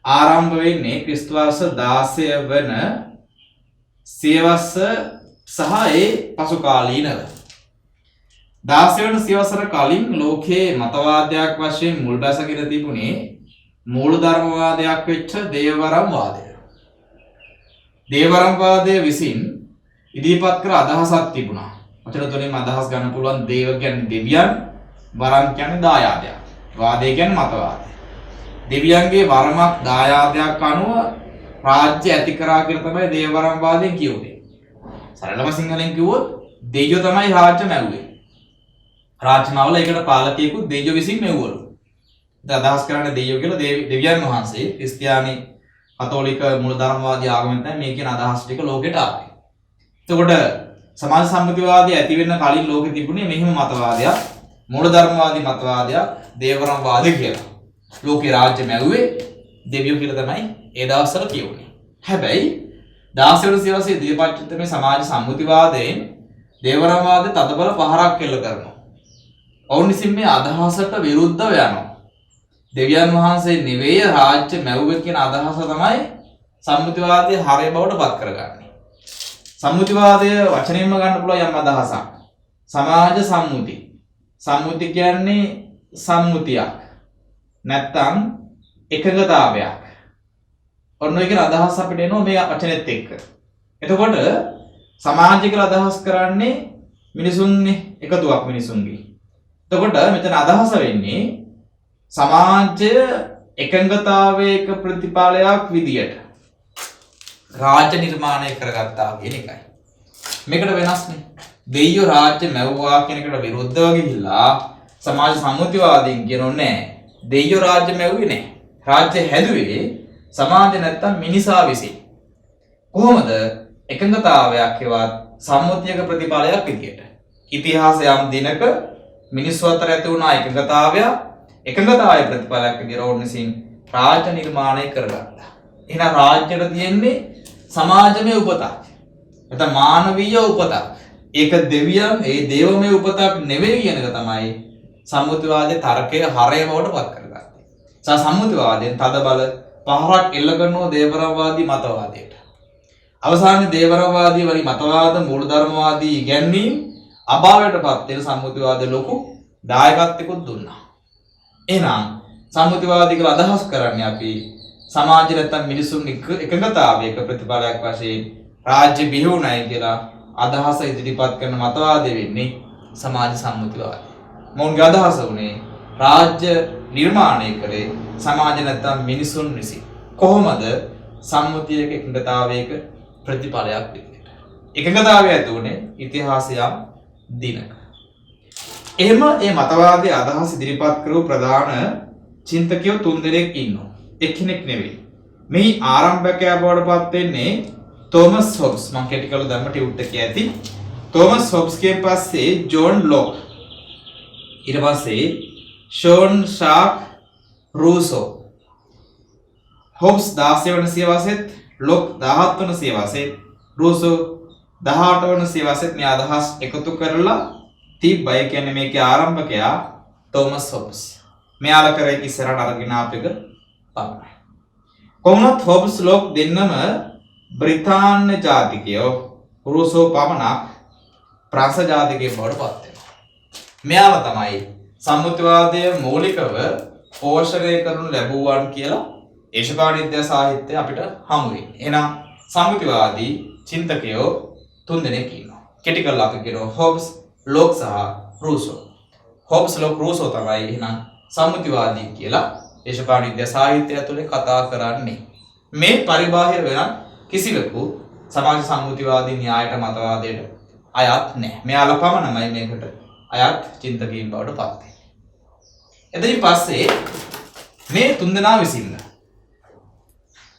Speaker 1: ආරම්භ වෙන්නේ ක්‍රිස්තු වර්ෂ 16 වන සියවස සහ ඒ පසු කාලීනව. 16 වන සියවසට කලින් ලෝකයේ මතවාදයක් වශයෙන් මුල් බැසගෙන තිබුණේ මූලධර්මවාදයක් වෙච්ච දේවවරම් වාදය. දේවවරම් වාදය විසින් ඉදිරිපත් කර අදහසක් තිබුණා. වචන තුනෙන් අදහස් ගන්න පුළුවන් දේව කියන්නේ දෙවියන්, වරම් කියන්නේ දායාදයක්. වාදය කියන්නේ මතවාදය. දෙවියන්ගේ වරමක් දායාදයක් අනුව රාජ්‍ය ඇති කරා කියලා තමයි දේවවරම් වාදයෙන් කියුවේ. සරලව සිංහලෙන් කිව්වොත් දෙවියෝ තමයි රාජ්‍ය මැව්වේ. රාජ්‍යමවල ඒකට පාලකයෙකුත් දෙවියෝ විසින් මෙව්වලු. දැන් අදහස් කරන්නේ දෙවියෝ කියලා දෙවියන් වහන්සේ ක්‍රිස්තියානි කතෝලික මූලධර්මවාදී ආගමෙන් තමයි මේ කියන අදහස් ටික ලෝකෙට ආවේ. එතකොට සමාජ සම්මුතිවාදී ඇති වෙන්න කලින් ලෝකෙ තිබුණේ මෙහිම මතවාදයක් මූලධර්මවාදී මතවාදයක් දේවවරම් වාදය කියලා. ලෝකේ රාජ්‍ය මැව්වේ දෙවියෝ කියලා තමයි ඒ දවස්වල කියුනේ. හැබැයි 16 වෙනි සියවසේ ඉදිරිපත් මේ සමාජ සම්මුතිවාදයෙන් දේවවරම් වාදය තදබල පහරක් එල්ල කරනවා. ඔවුන් විසින් මේ අදහසට විරුද්ධව යනවා. දෙවියන් වහන්සේ නෙවෙයි රාජ්‍ය මැව්වේ කියන අදහස තමයි සම්මුතිවාදයේ හරය බවට පත් කරගන්නේ. සම්මුතිවාදය වචනයෙන්ම ගන්න පුළුවන් යම් අදහසක්. සමාජ සම්මුති. සම්මුති කියන්නේ සම්මුතියක්. නැත්තම් එකඟතාවයක්. ඔන්න ඔය කියන අදහස් අපිට එනවා මේ වචනේත් එක්ක. එතකොට සමාජය කියලා අදහස් කරන්නේ මිනිසුන්ගේ එකතුවක් මිනිසුන්ගේ. එතකොට මෙතන අදහස වෙන්නේ සමාජය එකඟතාවයක ප්‍රතිඵලයක් විදියට රාජ්‍ය නිර්මාණය කරගත්තා කියන එකයි. මේකට වෙනස්නේ. දෙයියෝ රාජ්‍ය මැව්වා කියන එකට විරුද්ධව ගිහිල්ලා සමාජ සම්මුතිවාදීන් කියනෝනේ දෙයියෝ රාජ්‍ය මැව්වේ නැහැ. රාජ්‍ය හැදුවේ සමාජය නැත්තම් මිනිසා විසින්. කොහොමද එකඟතාවයක් හේවත් සම්මුතියක ප්‍රතිඵලයක් විදියට. ඉතිහාසයේ යම් දිනක මිනිස්සු අතර ඇති වුණා එකඟතාවයේ ප්‍රතිඵලයක් විදියට ඕන විසින් රාජ්‍ය නිර්මාණය කරගත්තා. එහෙනම් රාජ්‍යයට තියෙන්නේ සමාජමය උපතක්. නැත්නම් මානවීය උපතක්. ඒක දෙවියන් ඒ දේවමය උපතක් නෙවෙයි කියන එක තමයි සම්මුතිවාදයේ තර්කයේ හරය බවට පත් කරගත්තේ. සම්මුතිවාදයෙන් තදබල පහරක් එල්ල කරනවා දේවවරම්වාදී මතවාදයට. අවසානයේ දේවවරම්වාදී වලි මතවාද මූලධර්මවාදී ඉගැන්වීම් අභාවයටපත් වෙන සම්මුතිවාදයේ ලොකු දායකත්වයක් දුන්නා. එහෙනම් සම්මුතිවාදී කියලා අදහස් කරන්නේ අපි සමාජය නැත්තම් මිනිසුන් එකඟතාවයක ප්‍රතිඵලයක් වශයෙන් රාජ්‍ය බිහිවුණයි කියලා අදහස ඉදිරිපත් කරන මතවාදය වෙන්නේ සමාජ සම්මුතිවාදය. මොවුන්ගේ අදහස උනේ රාජ්‍ය නිර්මාණය කරේ සමාජ නැත්තම් මිනිසුන් විසින්. කොහොමද සම්මුතියක එකඟතාවයක ප්‍රතිඵලයක් විදිහට. එකඟතාවය ඇති උනේ ඉතිහාසයම් දිනක. එහෙම මේ මතවාදයේ අදහස් ඉදිරිපත් කරපු ප්‍රධාන චින්තකයෝ 3 දෙනෙක් ඉන්නවා. එක්කෙනෙක් නෙවෙයි. මේ ආරම්භකයා බවට පත් වෙන්නේ තෝමස් හොබ්ස්. මම කෙටි කරලා දැම්ම ටියුට් එකේ ඇති. තෝමස් හොබ්ස්ගෙන් පස්සේ ජෝන් ලොක්. ඊට පස්සේ ෂෝන් ෂාක් රූසෝ. හොබ්ස් 16 වන සියවසෙත් ලොක් 17 වන සියවසෙත් රූසෝ 18 වන සියවසෙත් මේ අදහස් එකතු කරලා තිබ්බයි. කියන්නේ මේකේ ආරම්භකයා තෝමස් හොබ්ස්. මෙයාලා කරේ ඉස්සරහට අරගෙන ආපු එක තමයි. කොහොමත් හොබ්ස් ලොක් දෙන්නම බ්‍රිතාන්‍ය ජාතිකයෝ රූසෝ පමණක් ප්‍රංශ ජාතිකයෙක් බවට පත් වෙනවා. මෙයාලා තමයි සම්මුතිවාදයේ මූලිකව පෝෂණය කරනු ලැබුවන් කියලා දේශපාලන සාහිත්‍යය අපිට හමු වෙන්නේ. එහෙනම් සම්මුතිවාදී චින්තකයෝ 3 දෙනෙක් ඉන්නවා. කෙටි කරලා අපි කියනවා හොබ්ස් ලොක් සහ රූසෝ. හොබ්ස් ලොක් රූසෝ තමයි එහෙනම් සම්මුතිවාදී කියලා දේශපාලන සාහිත්‍යය තුළ කතා කරන්නේ. මේ පරිබාහිර වෙන කිසිවෙකු සමාජ සම්මුතිවාදී න්‍යායට මතවාදයට අයත් නැහැ. මෙයාලා පමණමයි මේකට අයත් චින්තකයන් බවට පත් වෙනවා. එතනින් පස්සේ මේ තුන්දෙනා විසින්ම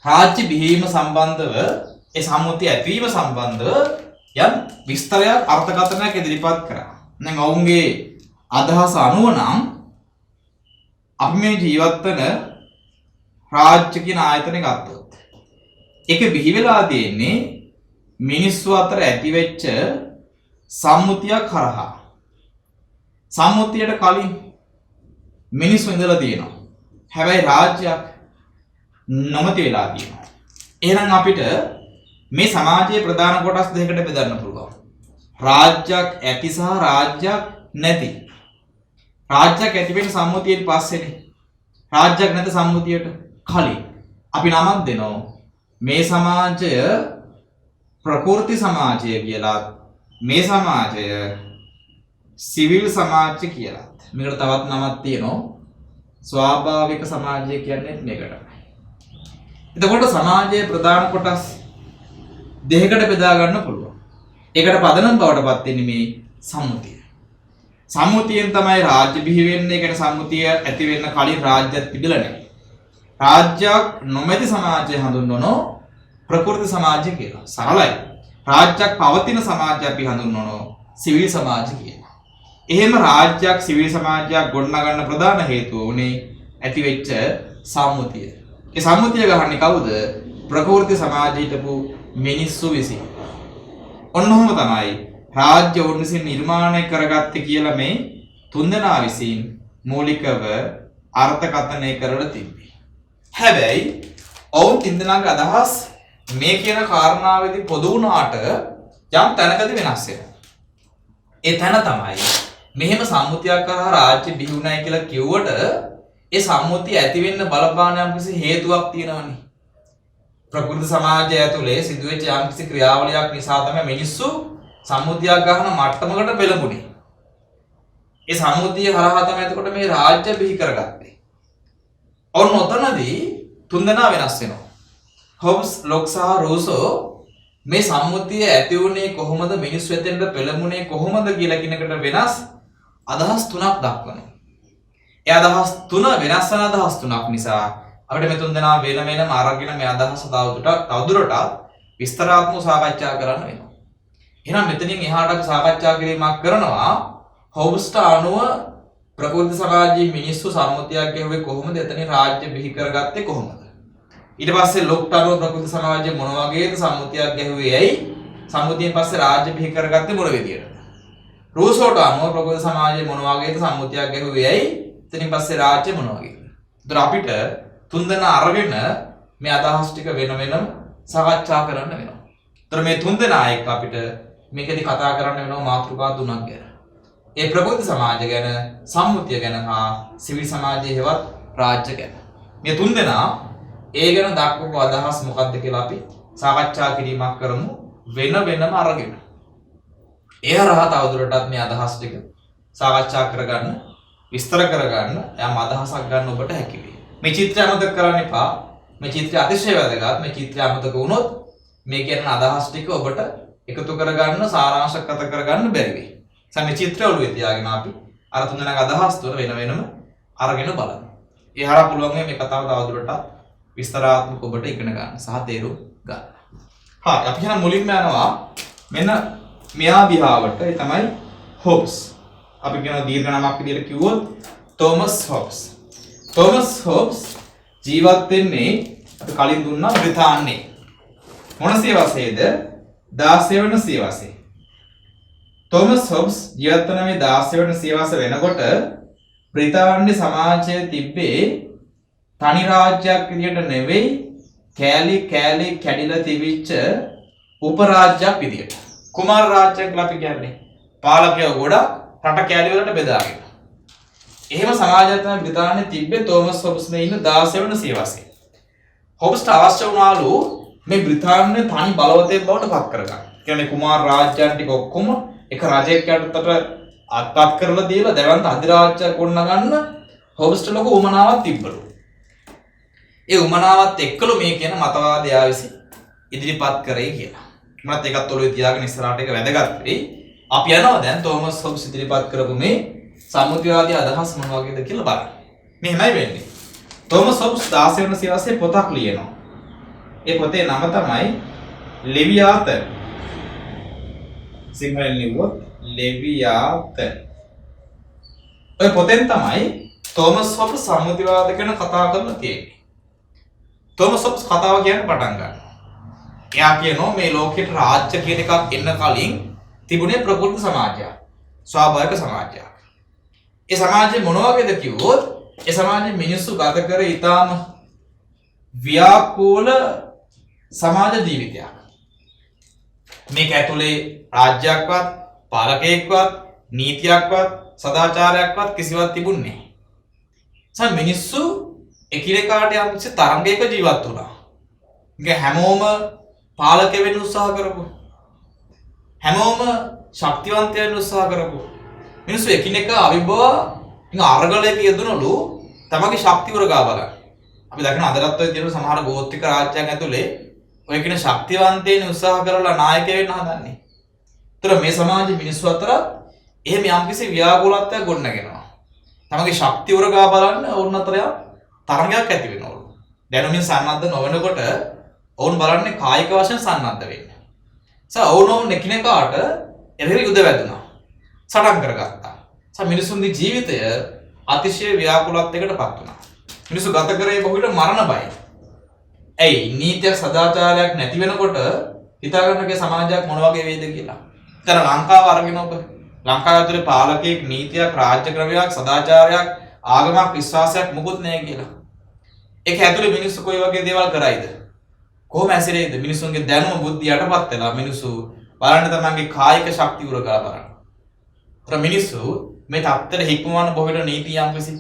Speaker 1: රාජ්‍ය බිහිවීම සම්බන්ධව ඒ සම්මුතිය ඇතිවීම සම්බන්ධව යම් විස්තරයක් අර්ථකථනයක් ඉදිරිපත් කරා. දැන් ඔවුන්ගේ අදහස අනුව නම් අපි මේ ජීවත් වෙන රාජ්‍ය කියන ආයතනය ගත්තොත් ඒක බිහි වෙලා තියෙන්නේ මිනිස්සු අතර ඇතිවෙච්ච සම්මුතියක් කරහා. සම්මුතියට කලින් මිනිස්සු ඉඳලා තියෙනවා. හැබැයි රාජ්‍යයක් නොමැති වෙලා තියෙනවා. එහෙනම් අපිට මේ සමාජයේ ප්‍රධාන කොටස් දෙකකට බෙදන්න පුළුවන්. රාජ්‍යයක් ඇති සහ රාජ්‍යයක් නැති. රාජ්‍යයක් ඇති වෙන සම්මුතියෙන් පස්සේනේ. රාජ්‍යයක් නැති සම්මුතියට කලින් අපි නමක් දෙනවා. මේ සමාජය ප්‍රකෘති සමාජය කියලා, මේ සමාජය සිවිල් සමාජය කියලා. මේකට තවත් නමක් තියෙනවා. ස්වාභාවික සමාජය කියන්නේ මේකට. එතකොට සමාජයේ ප්‍රධාන කොටස් දෙකකට බෙදා ගන්න පුළුවන්. ඒකට පදනම් බවට පත් වෙන්නේ මේ සම්මුතිය. සම්මුතියෙන් තමයි රාජ්‍ය බිහි වෙන්නේ. ඒ කියන්නේ සම්මුතිය ඇති වෙන්න කලින් රාජ්‍යයක් තිබිලා නැහැ. රාජ්‍යයක් නොමැති සමාජය හඳුන්වනෝ ප්‍රකෘති සමාජය කියලා. සරලයි. රාජ්‍යයක් පවතින සමාජය අපි හඳුන්වනෝ සිවිල් සමාජය කියලා. එහෙම රාජ්‍යයක් සිවිල් සමාජයක් ගොඩනගන්න ප්‍රධාන හේතුව උනේ ඇතිවෙච්ච සම්මුතිය. ඒ සම්මුතිය ගහන්නේ කවුද? ප්‍රකෘති සමාජයේ හිටපු මිනිස්සු විසින්. ඔන්නෝම තමයි රාජ්‍ය වුන් විසින් නිර්මාණය කරගත්තේ කියලා මේ තුන්දෙනා විසින් මූලිකව අර්ථකථනය කරලා තිබේ. හැබැයි ඔවුන් තින්දෙනාගේ අදහස් මේ කියන කාරණාවේදී පොදු වුණාට යම් තැනකදී වෙනස් වෙනවා. ඒ තැන තමයි මෙහෙම සම්මුතියක් කරා රාජ්‍ය බිහි වුණයි කියලා කිව්වට ඒ සම්මුතිය ඇති වෙන්න බලපාන යම්කිසි හේතුවක් තියෙනවනේ. ප්‍රකෘති සමාජය ඇතුලේ සිදුවෙච්ච යම්කිසි ක්‍රියාවලියක් නිසා තමයි මිනිස්සු සම්මුතියක් ගන්න මට්ටමකට පෙළඹුණේ. ඒ සම්මුතිය හරහා තමයි එතකොට මේ රාජ්‍ය බිහි කරගත්තේ. ඔන්න ඔතනදී තුන්දෙනා වෙනස් වෙනවා. හොබ්ස්, ලොක් සහ රූසෝ මේ සම්මුතිය ඇති වුණේ කොහොමද, මිනිස්සු එතෙන්ට පෙළඹුණේ කොහොමද කියලා කිනකට වෙනස් අදහස් තුනක් දක්වනවා. ඒ අදහස් තුන වෙනස් වෙන අදහස් තුනක් නිසා අපිට මේ තුන්දෙනා වෙන වෙනම අරගෙන මේ අදහස් තවදුරටත් විස්තරාත්මක සාකච්ඡා කරන්න වෙනවා. එහෙනම් මෙතනින් එහාට අපි සාකච්ඡා කිරීමක් කරනවා හොබ්ස්ට අනුව ප්‍රකෘති සමාජයේ මිනිස්සු සම්මුතියක් ගැහුවේ කොහොමද, එතනින් රාජ්‍ය බිහි කරගත්තේ කොහොමද. ඊට පස්සේ ලොක්ට අනුව ප්‍රකෘති සමාජයේ මොන වගේද සම්මුතියක් ගැහුවේ ඇයි, සම්මුතියෙන් පස්සේ රාජ්‍ය බිහි කරගත්තේ මොන විදියටද. රූසෝට අනුව ප්‍රකෘති සමාජයේ මොන වගේද සම්මුතියක් ගැහුවේ ඇයි, එතනින් පස්සේ රාජ්‍ය මොන වගේද. ඒතර අපිට තුන්දෙනා අරගෙන මේ අදහස් ටික වෙන වෙනම සාකච්ඡා කරන්න වෙනවා. ඒතර මේ තුන්දෙනා එක්ක අපිට මේකෙදි කතා කරන්න වෙනවා මාතෘකා තුනක් ගැන. ඒ ප්‍රකෘති සමාජ ගැන, සම්මුතිය ගැන හා සිවිල් සමාජයේ හෙවත් රාජ්‍ය ගැන. මේ තුන්දෙනා ඒ ගැන දක්වපු අදහස් මොකක්ද කියලා අපි සාකච්ඡා කිරීමක් කරමු වෙන වෙනම අරගෙන. ඒ හරහා තවදුරටත් මේ අදහස් ටික සාකච්ඡා කරගන්න, විස්තර කරගන්න, යම් අදහසක් ගන්න ඔබට හැකි වෙයි. මේ චිත්‍රය අමතක කරන්න එපා. මේ චිත්‍රය අතිශය වැදගත්. මේ චිත්‍රය අමතක වුණොත් මේ කියන අදහස් ටික ඔබට එකතු කරගන්න, සාරාංශගත කරගන්න බැරි වෙයි. මේ චිත්‍රය ඔළුවේ තියාගෙන අපි අර තුන්දෙනාගේ අදහස් තුන වෙන වෙනම අරගෙන බලමු. ඒ හරහා පුළුවන් මේ කතාව තවදුරටත් විස්තරාත්මක ඔබට ඉගෙන ගන්න සහ තේරුම් ගන්න. හා අපි කියන මුලින්ම යනවා මෙන්න මෙයා දිහාවට. ඒ තමයි හොබ්ස්. අපි කියන දීර්ඝ නමක් විදිහට කිව්වොත් තෝමස් හොබ්ස්. තෝමස් හොබ්ස් ජීවත් වෙන්නේ අපි කලින් දුන්නා බ්‍රිතාන්‍යයේ. මොන සියවසේද? 16 වෙනි සියවසේ. තෝමස් හොබ්ස් ජීවත් වන මේ 16 වෙනි සියවස වෙනකොට බ්‍රිතාන්‍ය සමාජයේ තිබ්බේ තනි රාජ්‍යයක් විදියට නෙවෙයි, කෑලි කෑලි කැඩිලා තිබිච්ච උපරාජ්‍යයක් විදියට. කුමාර රාජ්‍යයක් කියලා අපි කියන්නේ. පාලකයෝ ගොඩක් රට කෑලි වලට බෙදාගෙන. එහෙම සමාජයක් තමයි බ්‍රිතාන්‍යයේ තිබ්බේ තෝමස් හොබ්ස් මේ ඉන්න 16 වෙනි සියවසේ. හොබ්ස්ට අවශ්‍ය වුණාලු මේ බ්‍රිතාන්‍ය තනි බලවතෙක් බවට පත් කරගන්න. කියන්නේ කුමාර රාජ්‍යයන් ටික ඔක්කොම එක රජෙක් යටතට අත්පත් කරලා දීලා දැවන්ත අධිරාජ්‍යයක් ගොඩනගන්න හොබ්ස්ට ලොකු උමනාවක් තිබ්බලු. ඒ උමනාවත් එක්කලු මේ කියන මතවාදය ආවිසි ඉදිරිපත් කරේ කියලා. මමත් ඒකත් ඔළුවේ තියාගෙන ඉස්සරහට ඒක වැදගත් වෙයි. අපි යනවා දැන් තෝමස් හොබ්ස් ඉදිරිපත් කරපු මේ සම්මුතිවාදී අදහස් මොන වගේද කියලා බලන්න. මෙහෙමයි වෙන්නේ. තෝමස් හොබ්ස් 16 වෙනි සියවසේ පොතක් ලියනවා. ඒ පොතේ නම තමයි ලෙවියාතන්. සිංහලෙන් ලිව්වොත් ලෙවියාතන්. ඔය පොතෙන් තමයි තෝමස් හොබ්ස් සම්මුතිවාද ගැන කතා කරලා තියෙන්නේ. තෝමස් හොබ්ස් කතාව කියන්න පටන් ගන්නවා. එයා කියනවා මේ ලෝකෙට රාජ්‍ය කියන එකක් එන්න කලින් තිබුණේ ප්‍රකෘති සමාජයක්. ස්වාභාවික සමාජයක්. ඒ සමාජය මොන වගේද කිව්වොත් ඒ සමාජයේ මිනිස්සු ගත කර ඊටාම ව්‍යාකූල සමාජ ජීවිතයක්. මේක ඇතුලේ රාජ්‍යයක්වත් පාලකයෙක්වත් නීතියක්වත් සදාචාරයක්වත් කිසිවක් තිබුණේ නැහැ. මිනිස්සු එකිනෙකාට යම්කිසි තරංගයක ජීවත් වුණා. ඒක හැමෝම පාලක වෙන්න උත්සාහ කරපො. හැමෝම ශක්තිවන්ත වෙන්න උත්සාහ කරපො. මිනිස්සු එකිනෙකා අවිභව අරගලයක යෙදුණලු තමගේ ශක්තිය උරගා බලන්න. අපි දකින අදටත් ඔය තියෙන සමහර ගෝත්‍රික රාජ්‍යයන් ඇතුලේ ඔය කියන ශක්තිවන්තයින් උත්සාහ කරලා නායකයෙක් වෙන්න හදන්නේ. ඒතර මේ සමාජයේ මිනිස්සු අතර එහෙම යම්කිසි ව්‍යාකූලත්වයක් ගොඩනගෙනවා. තමගේ ශක්තිය උරගා බලන්න ඕන අතර තරංගයක් ඇති වෙනවලු. දැනුමින් සන්නද්ධ නොවනකොට ඔවුන් බලන්නේ කායික වශයෙන් සන්නද්ධ වෙන්න. ඔවුන් එකිනෙකාට එරෙහි යුද වැදුනා. සටන් කරගත්තා. මිනිසුන්ගේ ජීවිතය අතිශය ව්‍යාකූලත්වයකට පත් වුණා. මිනිස්සු ගත කරේ බොහෝ විට මරණ බයයි. ඇයි නීතියක් සදාචාරයක් නැති වෙනකොට හිතාගන්නකේ සමාජයක් මොන වගේ වේද කියලා. ඒතර ලංකාව අරගෙන ඔබ ලංකාව ඇතුලේ පාලකයෙක් නීතියක් රාජ්‍ය ක්‍රමයක් සදාචාරයක් ආගමක් විශ්වාසයක් මොකුත් නැහැ කියලා. ඒක ඇතුලේ මිනිස්සු කොයි වගේ දේවල් කරයිද? කොහොම ඇසිරෙයිද? මිනිස්සුන්ගේ දැනුම බුද්ධිය යටපත් වෙලා මිනිස්සු බලන්න තමන්ගේ කායික ශක්තිය උරගා බලන්න. ඒතර මිනිස්සු මේ තත්ත්වයට හික්මවන්න බොහෝ විට නීති යම්කිසි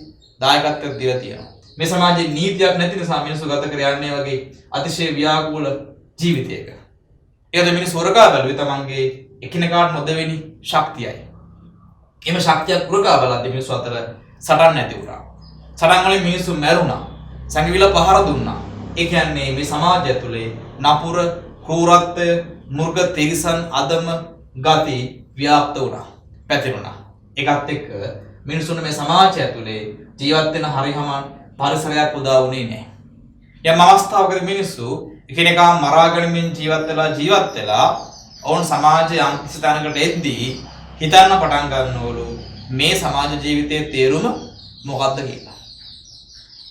Speaker 1: දායකත්වයක් දීලා තියෙනවා. මේ සමාජයේ නීතියක් නැති නිසා මිනිස්සු ගත කර යන්නේ වගේ අතිශය ව්‍යාකූල ජීවිතයක. ඒකද මිනිස්සු උරගා බැලුවේ තමන්ගේ එකිනෙකාට නොදෙවෙනි ශක්තියයි. එම ශක්තිය උරගා බලද්දී මිනිස්සු අතර සටන් නැති වුණා. සටන් වලින් මිනිස්සු මැරුණා. සංගවිල පහර දුන්නා. ඒ කියන්නේ මේ සමාජය තුළේ නපුර, ක්‍රූරත්වය, මෘග තිරිසන් අදම ගති ව්‍යාප්ත වුණා. පැතිරුණා. ඒකත් එක්ක මිනිසුන් මේ සමාජය තුළේ ජීවත් වෙන හරිහමන් පරිසරයක් උදා වුණේ නැහැ. යම් අවස්ථාවකදී මිනිස්සු එකිනෙකා මරා ගනිමින් ජීවත් වෙලා ඔවුන් සමාජයේ යම් කිසි තැනකට එද්දී හිතන්න පටන් ගන්නවලු මේ සමාජ ජීවිතයේ තේරුම මොකක්ද කියලා.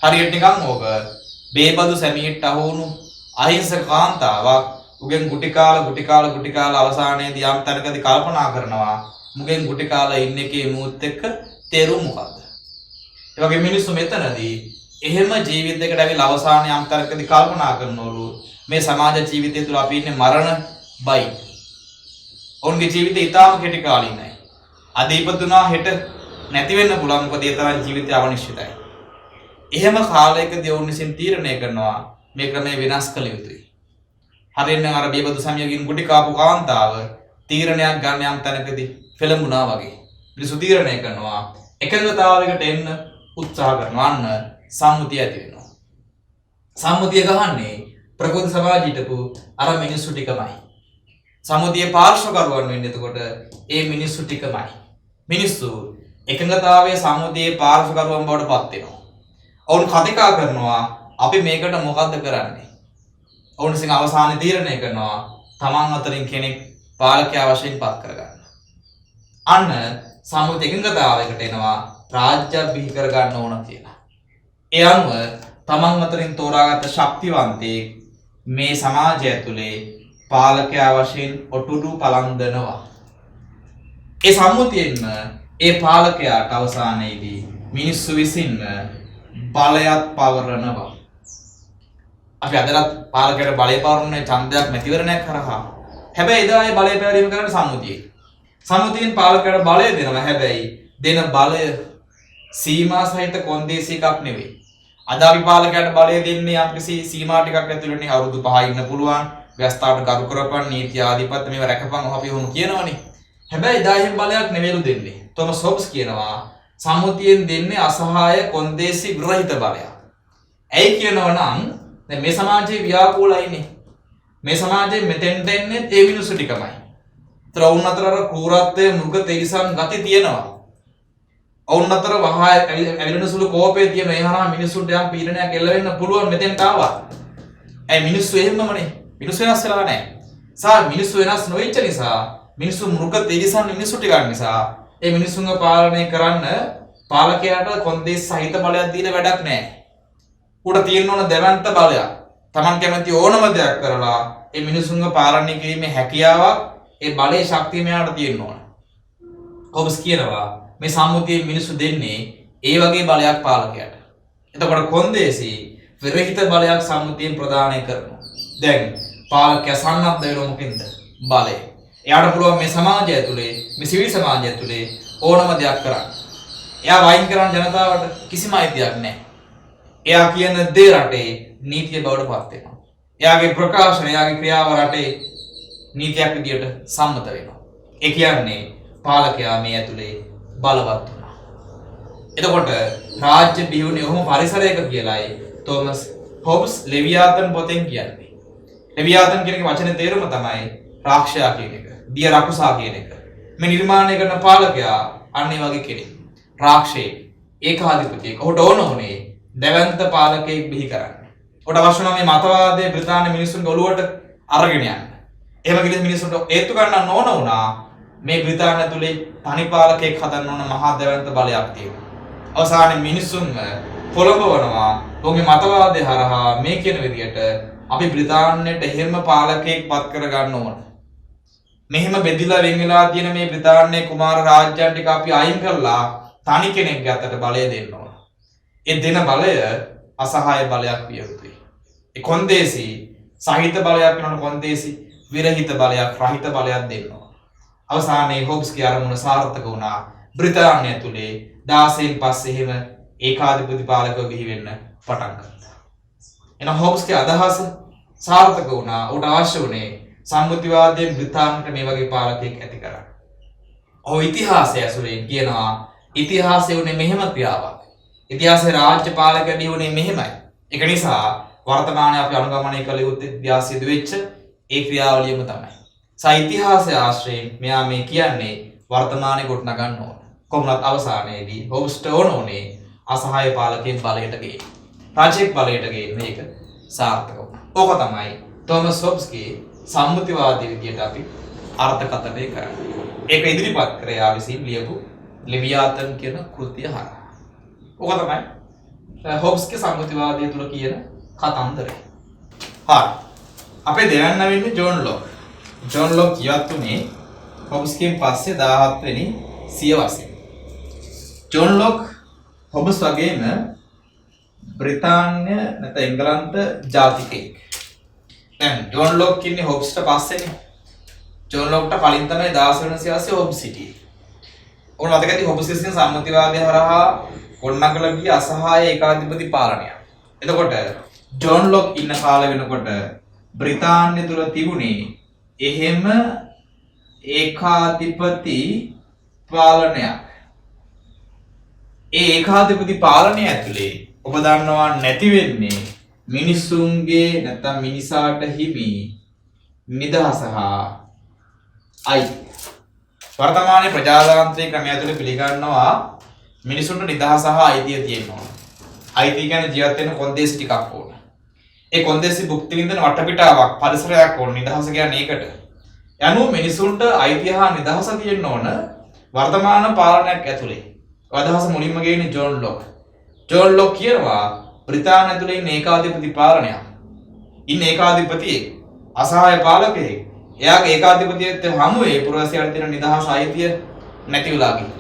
Speaker 1: හරියට නිකන් ඕක බේබදු සැමියෙක්ට අහුණු අහිංසක කාන්තාවක් උගෙන් ගුටි කාලා අවසානයේදී යම් තැනකදී කල්පනා කරනවා මුගෙන් ගුටි කාලා ඉන්න එකේ මූත් එක්ක තේරුම මොකක්ද? ඒ වගේ මිනිස්සු මෙතනදී එහෙම ජීවිතයකට ඇවිල්ලා අවසාන යම් තැනකදී කල්පනා කරනවලු මේ සමාජ ජීවිතය තුළ අපි ඉන්නේ මරණ බයි. ඔවුන්ගේ ජීවිතය ඉතාම කෙටි කාලිනයි. අද ඉපදුනා හෙට නැති වෙන්න පුළුවන් මොකද ඒ තරම් ජීවිතය අනිශ්චිතයි. එහෙම කාලයකදී ඔවුන් විසින් තීරණය කරනවා මේ ක්‍රමය වෙනස් කළ යුතුයි. හරියට අර බේබදු සමියකින් ගුටි කාපු කාන්තාව තීරණයක් ගන්න යම් තැනකදී පෙළඹුණා වගේ. මිනිස්සු තීරණය කරනවා එකඟතාවයකට එන්න උත්සාහ කරනවා අන්න සම්මුතිය ඇති වෙනවා. සම්මුතිය ගහන්නේ ප්‍රකෘති සමාජ හිටපු අර මිනිස්සු ටිකමයි. සම්මුතියේ පාර්ශ්වකරුවන් වෙන්නේ එතකොට ඒ මිනිස්සු ටිකමයි. මිනිස්සු එකඟතාවයේ සම්මුතියේ පාර්ශ්වකරුවන් බවට පත් වෙනවා. ඔවුන් කතිකා කරනවා අපි මේකට මොකද්ද කරන්නේ? ඔවුන් සිං අවසානයේ තීරණය කරනවා තමන් අතරින් කෙනෙක් පාලකයා වශයෙන් පත් කරගන්න. අන්න සම්මුති එකඟතාවයකට එනවා රාජ්‍ය බිහි කරගන්න ඕන කියලා. ඒ අනුව තමන් අතරින් තෝරාගත් ශක්තිවන්තයෙක් මේ සමාජය ඇතුලේ පාලකයා වශයෙන් ඔටුඩු පලන්දනවා. ඒ සම්මුතියෙන්ම ඒ පාලකයාට අවසානයේදී මිනිස්සු විසින් බලයත් පවරනවා. අපි අදටත් පාලකයට බලය පවරන්නේ ඡන්දයක් මැතිවරණයක් කරහා. හැබැයි එදා ඒ බලය පැවරීම කරන්නේ සම්මුතියෙන්. සම්මුතියෙන් පාලකයට බලය දෙනවා. හැබැයි දෙන බලය සීමා සහිත කොන්දේසි එකක් නෙවෙයි. අද අපි පාලකයට බලය දෙන්නේ යම්කිසි සීමා ටිකක් ඇතුළේ අවුරුදු 5 ඉන්න පුළුවන්. ව්‍යවස්ථාවට කරු කරපන් නීති ආධිපත්‍ය මේව රැකපන් අපි වුණ කියනවනේ. හැබැයි එදා එහෙම බලයක් නෙවෙයිලු දෙන්නේ. තොමස් හොබ්ස් කියනවා සම්මුතියෙන් දෙන්නේ අසහාය කොන්දේසි විරහිත බලයක්. ඇයි කියනවනම් දැන් මේ සමාජයේ ව්‍යාකූලයිනේ. මේ සමාජයේ මෙතෙන්ට එන්නේ ඒ මිනිස්සු ටිකමයි. ඒතර ඔවුන් අතර අර කෝරත්වයේ මෘග තේරිසම් ගති තියෙනවා. ඔවුන් අතර වහා ඇවිලෙන සුළු කෝපය තියෙන. ඒ හරහා මිනිසුන්ට යම් පීඩනයක් එල්ල වෙන්න පුළුවන් මෙතෙන්ට ආවා. මිනිස්සු එහෙමමනේ. මිනිස්සු වෙනස් වෙලා නැහැ. මිනිස්සු වෙනස් නොවෙච්ච නිසා මිනිස්සු මෘග තේරිසම් මිනිස්සු ටිකක් නිසා ඒ මිනිස්සුන්ව පාලනය කරන්න පාලකයාට කොන්දේස් සහිත බලයක් දීලා වැඩක් නැහැ. උඩ තියෙන ඕන දැවැන්ත බලයක්. Taman කැමති ඕනම දෙයක් කරලා ඒ මිනිස්සුන්ව පාලනය කිරීමේ හැකියාවක් ඒ බලයේ ශක්තිය මෙයාට තියෙන්න ඕන. කොබස් කියනවා මේ සම්මුතියේ මිනිස්සු දෙන්නේ ඒ වගේ බලයක් පාලකයාට. එතකොට කොන්දේසි විරහිත බලයක් සම්මුතියෙන් ප්‍රදානය කරනවා. දැන් පාලකයා සන්නද්ධ වෙන මොකෙන්ද? බලය. එයාට පුළුවන් මේ සමාජය ඇතුලේ, මේ සිවිල් සමාජය ඇතුලේ ඕනම දෙයක් කරන්න. එයා වයින් කරන ජනතාවට කිසිම අයිතියක් නැහැ. එයා කියන දේ රටේ නීතිය බවට පත් වෙනවා. එයාගේ ප්‍රකාශන, එයාගේ ක්‍රියාව රටේ නීතියක් විදියට සම්මත වෙනවා. ඒ කියන්නේ පාලකයා මේ ඇතුලේ බලවත් වුණා. එතකොට රාජ්‍ය බිහිවුනේ ඔහොම පරිසරයක කියලායි තෝමස් හොබ්ස් ලෙවියාතන් පොතෙන් කියන්නේ. ලෙවියාතන් කියන වචනේ තේරුම තමයි රාක්ෂයා කියන එක. දිය රකුසා කියන එක. මේ නිර්මාණය කරන පාලකයා අන්න ඒ වගේ කෙනෙක්. රාක්ෂේ ඒකාධිපතියෙක්. ඔහුට ඕනේ දැවැන්ත පාලකයෙක් බිහි කරන්න. ඔහුට අවශ්‍ය නම් මේ මතවාදයේ බ්‍රිතාන්‍ය මිනිසුන්ගේ ඔළුවට අරගෙන යන්න. එහෙම කිව්ව මිනිසුන්ට ඒත්තු ගන්න ඕන වුණා. මේ බ්‍රිතාන්‍ය තුලේ තනි පාලකයෙක් හදන්න ඕන මහා දැවැන්ත බලයක් තියෙනවා. අවසානයේ මිනිසුන්ව පොළඹවනවා. ඔහුගේ මතවාදය හරහා මේ කියන විදියට අපි බ්‍රිතාන්‍යයට එහෙම පාලකයෙක් පත් කර ගන්න ඕන. මෙහෙම බෙදිලා වෙන් වෙලා තියෙන මේ බ්‍රිතාන්‍ය කුමාර රාජ්‍යයන් ටික අපි අයින් කරලා තනි කෙනෙක්ගේ අතට බලය දෙන්න ඕන. ඒ දෙන බලය අසහාය බලයක් විය යුතුයි. ඒ කොන්දේසි සහිත බලයක් වෙනකොට කොන්දේසි විරහිත බලයක් රහිත බලයක් දෙන්න ඕන. අවසානයේ හොබ්ස්ගේ අරමුණ සාර්ථක වුණා. බ්‍රිතාන්‍ය තුලේ 16න් පස්සේ එහෙම ඒකාධිපති පාලකව බිහි වෙන්න පටන් ගත්තා. එන හොබ්ස්ගේ අදහස සාර්ථක වුණා. උට අවශ්‍ය වුණේ සම්මුතිවාදයෙන් බ්‍රිතාන්‍යයට මේ වගේ පාලකයෙක් ඇති කරන්න. ඔහු ඉතිහාසය ඇසුරෙන් කියනවා ඉතිහාසය උනේ මෙහෙම ක්‍රියාවක්. ඉතිහාසයේ රාජ්‍ය පාලකයෙක් වුණේ මෙහෙමයි. ඒක නිසා වර්තමානයේ අපි අනුගමනය කළ යුත්තේ ඉතිහාසයේදී වෙච්ච ඒ ක්‍රියාවලියම තමයි. ඉතිහාසය ආශ්‍රයෙන් මෙයා මේ කියන්නේ වර්තමානයේ ගොඩනගන්න ඕන. කොහොමවත් අවසානයේදී හොබ්ස්ට ඕනේ අසහාය පාලකයෙක් බලයට ගේන්න. රාජ්‍යයක් බලයට ගේන්න මේක සාර්ථක වුණා. ඕක තමයි තෝමස් හොබ්ස්ගේ සම්මුතිවාදී විදියට අපි අර්ථකථනය කරන්නේ. ඒක ඉදිරිපත් කරේ යා විසින් ලියපු ලෙවියාතන් කියන කෘතිය හරහා. ඕක තමයි හොබ්ස්ගේ සම්මුතිවාදය තුල කියන කතන්දරය. හරි. අපේ දෙවන්න වෙන්නේ ජෝන් ලොක්. ජෝන් ලොක් ජීවත් වුණේ හොබ්ස්ගෙන් පස්සේ 17 වෙනි සියවසේ. ජෝන් ලොක් හොබ්ස් වගේම බ්‍රිතාන්‍ය නැත්නම් එංගලන්ත ජාතිකයෙක්. දැන් ජෝන් ලොක් ඉන්නේ හොබ්ස්ට පස්සේනේ. ජෝන් ලොක්ට කලින් තමයි 16 වෙනි සියවසේ හොබ්ස් හිටියේ. ඕන අතකදී හොබ්ස් කියන සම්මුතිවාදය හරහා ගොඩනගලා ගිය අසහාය ඒකාධිපති පාලනය. එතකොට ජෝන් ලොක් ඉන්න කාලේ වෙනකොට බ්‍රිතාන්‍ය තුල තිබුණේ එහෙම ඒකාධිපති පාලනයක්. ඒ ඒකාධිපති පාලනය ඇතුලේ ඔබ දන්නවා නැති වෙන්නේ මිනිසුන්ගේ නැත්නම් මිනිසාට හිමි නිදහස හා අයිතිය. වර්තමානයේ ප්‍රජාතාන්ත්‍රික ක්‍රමය ඇතුලේ පිළිගන්නවා මිනිසුන්ට නිදහස හා අයිතිය තියෙනවා. අයිතිය කියන්නේ ජීවත් වෙන කොන්දේසි ටිකක් ඕන. ඒ කොන්දේසි භුක්ති විඳින වටපිටාවක් පරිසරයක් ඕන. නිදහස කියන්නේ ඒකට. යනුව මිනිසුන්ට අයිතිය හා නිදහස තියෙන්න ඕන වර්තමාන පාලනයක් ඇතුලේ. අදහස මුලින්ම ගේන්නේ ජෝන් ලොක්. ජෝන් ලොක් කියනවා බ්‍රිතාන්‍ය ඇතුලේ ඉන්න ඒකාධිපති පාලනයක්. ඉන්න ඒකාධිපතියෙක් අසහාය පාලකයෙක්. එයාගේ ඒකාධිපතියත් හමුවේ පුරවැසියන්ට තියෙන නිදහස අයිතිය නැති වෙලා ගිහින්.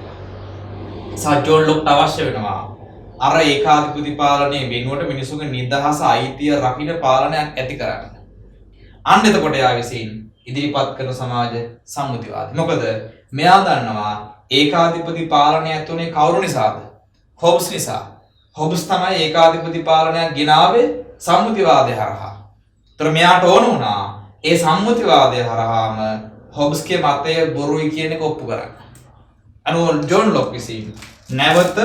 Speaker 1: ජෝන් ලොක්ට අවශ්‍ය වෙනවා අර ඒකාධිපති පාලනයේ වෙනුවට මිනිසුන්ගේ නිදහස අයිතිය රකින්න පාලනයක් ඇති කරන්න. අන්න එතකොට යා විසින් ඉදිරිපත් කරන සමාජ සම්මුතිවාදී. මොකද මෙයා දන්නවා ඒකාධිපති පාලනය ඇතුලේ කවුරු නිසාද? හොබ්ස් නිසා. හොබ්ස් තමයි ඒකාධිපති පාලනයක් ගෙනාවේ සම්මුතිවාදය හරහා. ඒතර මෙයාට ඕන වුණා ඒ සම්මුතිවාදය හරහාම හොබ්ස්ගේ මතය බොරුයි කියන එක ඔප්පු කරන්න. අනුව ජෝන් ලොක් විසින් නැවත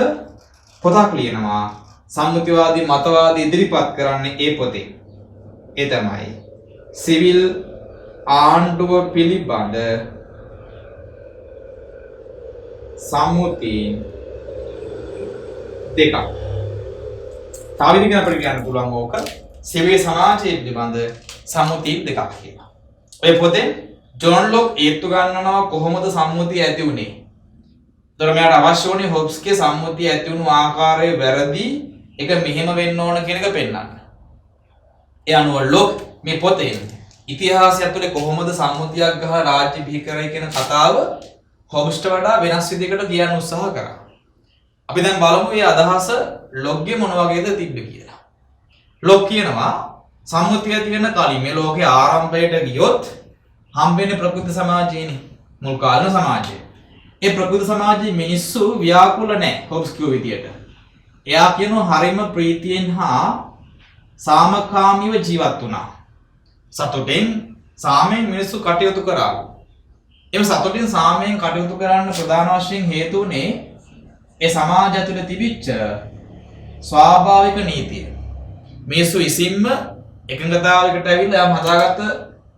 Speaker 1: පොතක් ලියනවා සම්මුතිවාදී මතවාදී ඉදිරිපත් කරන්නේ ඒ පොතේ. ඒ තමයි සිවිල් ආණ්ඩුව පිළිබඳ සම්මුතීන් දෙකක්. තව විදිහකට අපිට කියන්න පුළුවන් ඕක සිවිල් සමාජයේ පිළිබඳ සම්මුතීන් දෙකක් කියලා. ඔය පොතේ ජොන් ලොක් ඒත්තු ගන්නවා කොහොමද සම්මුතිය ඇති වුනේ? ඒතර මෙයාට අවශ්‍ය වුණේ හොබ්ස්ගේ සම්මුතිය ඇති වුණු ආකාරය වැරදි ඒක මෙහෙම වෙන්න ඕන කියන එක පෙන්වන්න. ඒ අනුව ලොක් මේ පොතේ ඉතිහාසය ඇතුලේ කොහොමද සම්මුතියක් ගහ රාජ්‍ය බිහි කරයි කියන කතාව හොබ්ස්ට වඩා වෙනස් විදිහකට කියන්න උත්සාහ කරා. අපි දැන් බලමු මේ අදහස ලොක්ගේ මොන වගේද තිබ්බේ කියලා. ලොක් කියනවා සම්මුතිය තියෙන කලින් මේ ලෝකේ ආරම්භයට ගියොත් හම්බෙන්නේ ප්‍රකෘති සමාජයනේ. මුල් කාලන සමාජය. ඒ ප්‍රකෘති සමාජයේ මිනිස්සු ව්‍යාකූල නැහැ හොබ්ස් කියෝ විදියට. එයා කියනවා හරිම ප්‍රීතියෙන් හා සාමකාමීව ජීවත් වුණා. සතුටින් සාමයෙන් මිනිස්සු කටයුතු කරා. එම සතුටින් සාමයෙන් කටයුතු කරන්න ප්‍රධාන වශයෙන් හේතු උනේ ඒ සමාජය තුළ තිබිච්ච ස්වාභාවික නීතිය. මිනිස්සු ඉසින්ම එකඟතාවයකට ඇවිල්ලා යම් හදාගත්ත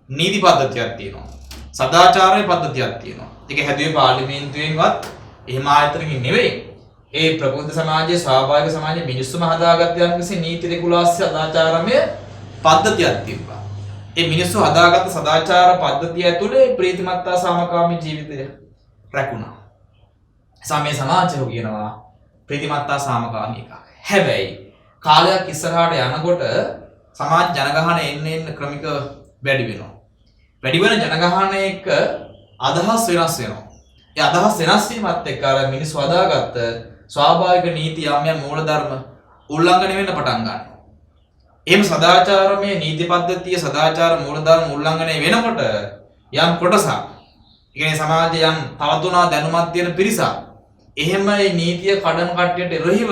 Speaker 1: නීති පද්ධතියක් තියෙනවා. සදාචාරයේ පද්ධතියක් තියෙනවා. ඒක හැදුවේ පාර්ලිමේන්තුවෙන්වත් එහෙම ආයතනකින් නෙවෙයි. ඒ ප්‍රකෘති සමාජයේ ස්වාභාවික සමාජයේ මිනිස්සුම හදාගත්ත යම්කිසි නීති රෙගුලාසි සදාචාරමය පද්ධතියක් තිබ්බා. ඒ මිනිස්සු හදාගත්ත සදාචාර පද්ධතිය ඇතුලේ ප්‍රීතිමත්තා සාමකාමී ජීවිතය රැකුණා. සමේ සමාජය කියනවා ප්‍රීතිමත්තා සාමකාමී එකක්. හැබැයි කාලයක් ඉස්සරහට යනකොට සමාජ ජනගහනය එන්න ක්‍රමික වැඩි වෙනවා. වැඩි වෙන ජනගහනය එක්ක අදහස් වෙනස් වෙනවා. ඒ අදහස් වෙනස් වීමත් එක්ක අර මිනිස්සු හදාගත්ත ස්වාභාවික නීති යම් මූලධර්ම උල්ලංඝනය වෙන්න පටන් ගන්නවා. එහෙම සදාචාරමය නීති පද්ධතිය සදාචාර මූලධර්ම උල්ලංඝනය වෙනකොට යම් කොටසක් ඒ කියන්නේ සමාජයේ යම් තවතුනා දැනුමක් තියෙන පිරිසක් එහෙම මේ නීතිය කඩන කට්ටියට එරෙහිව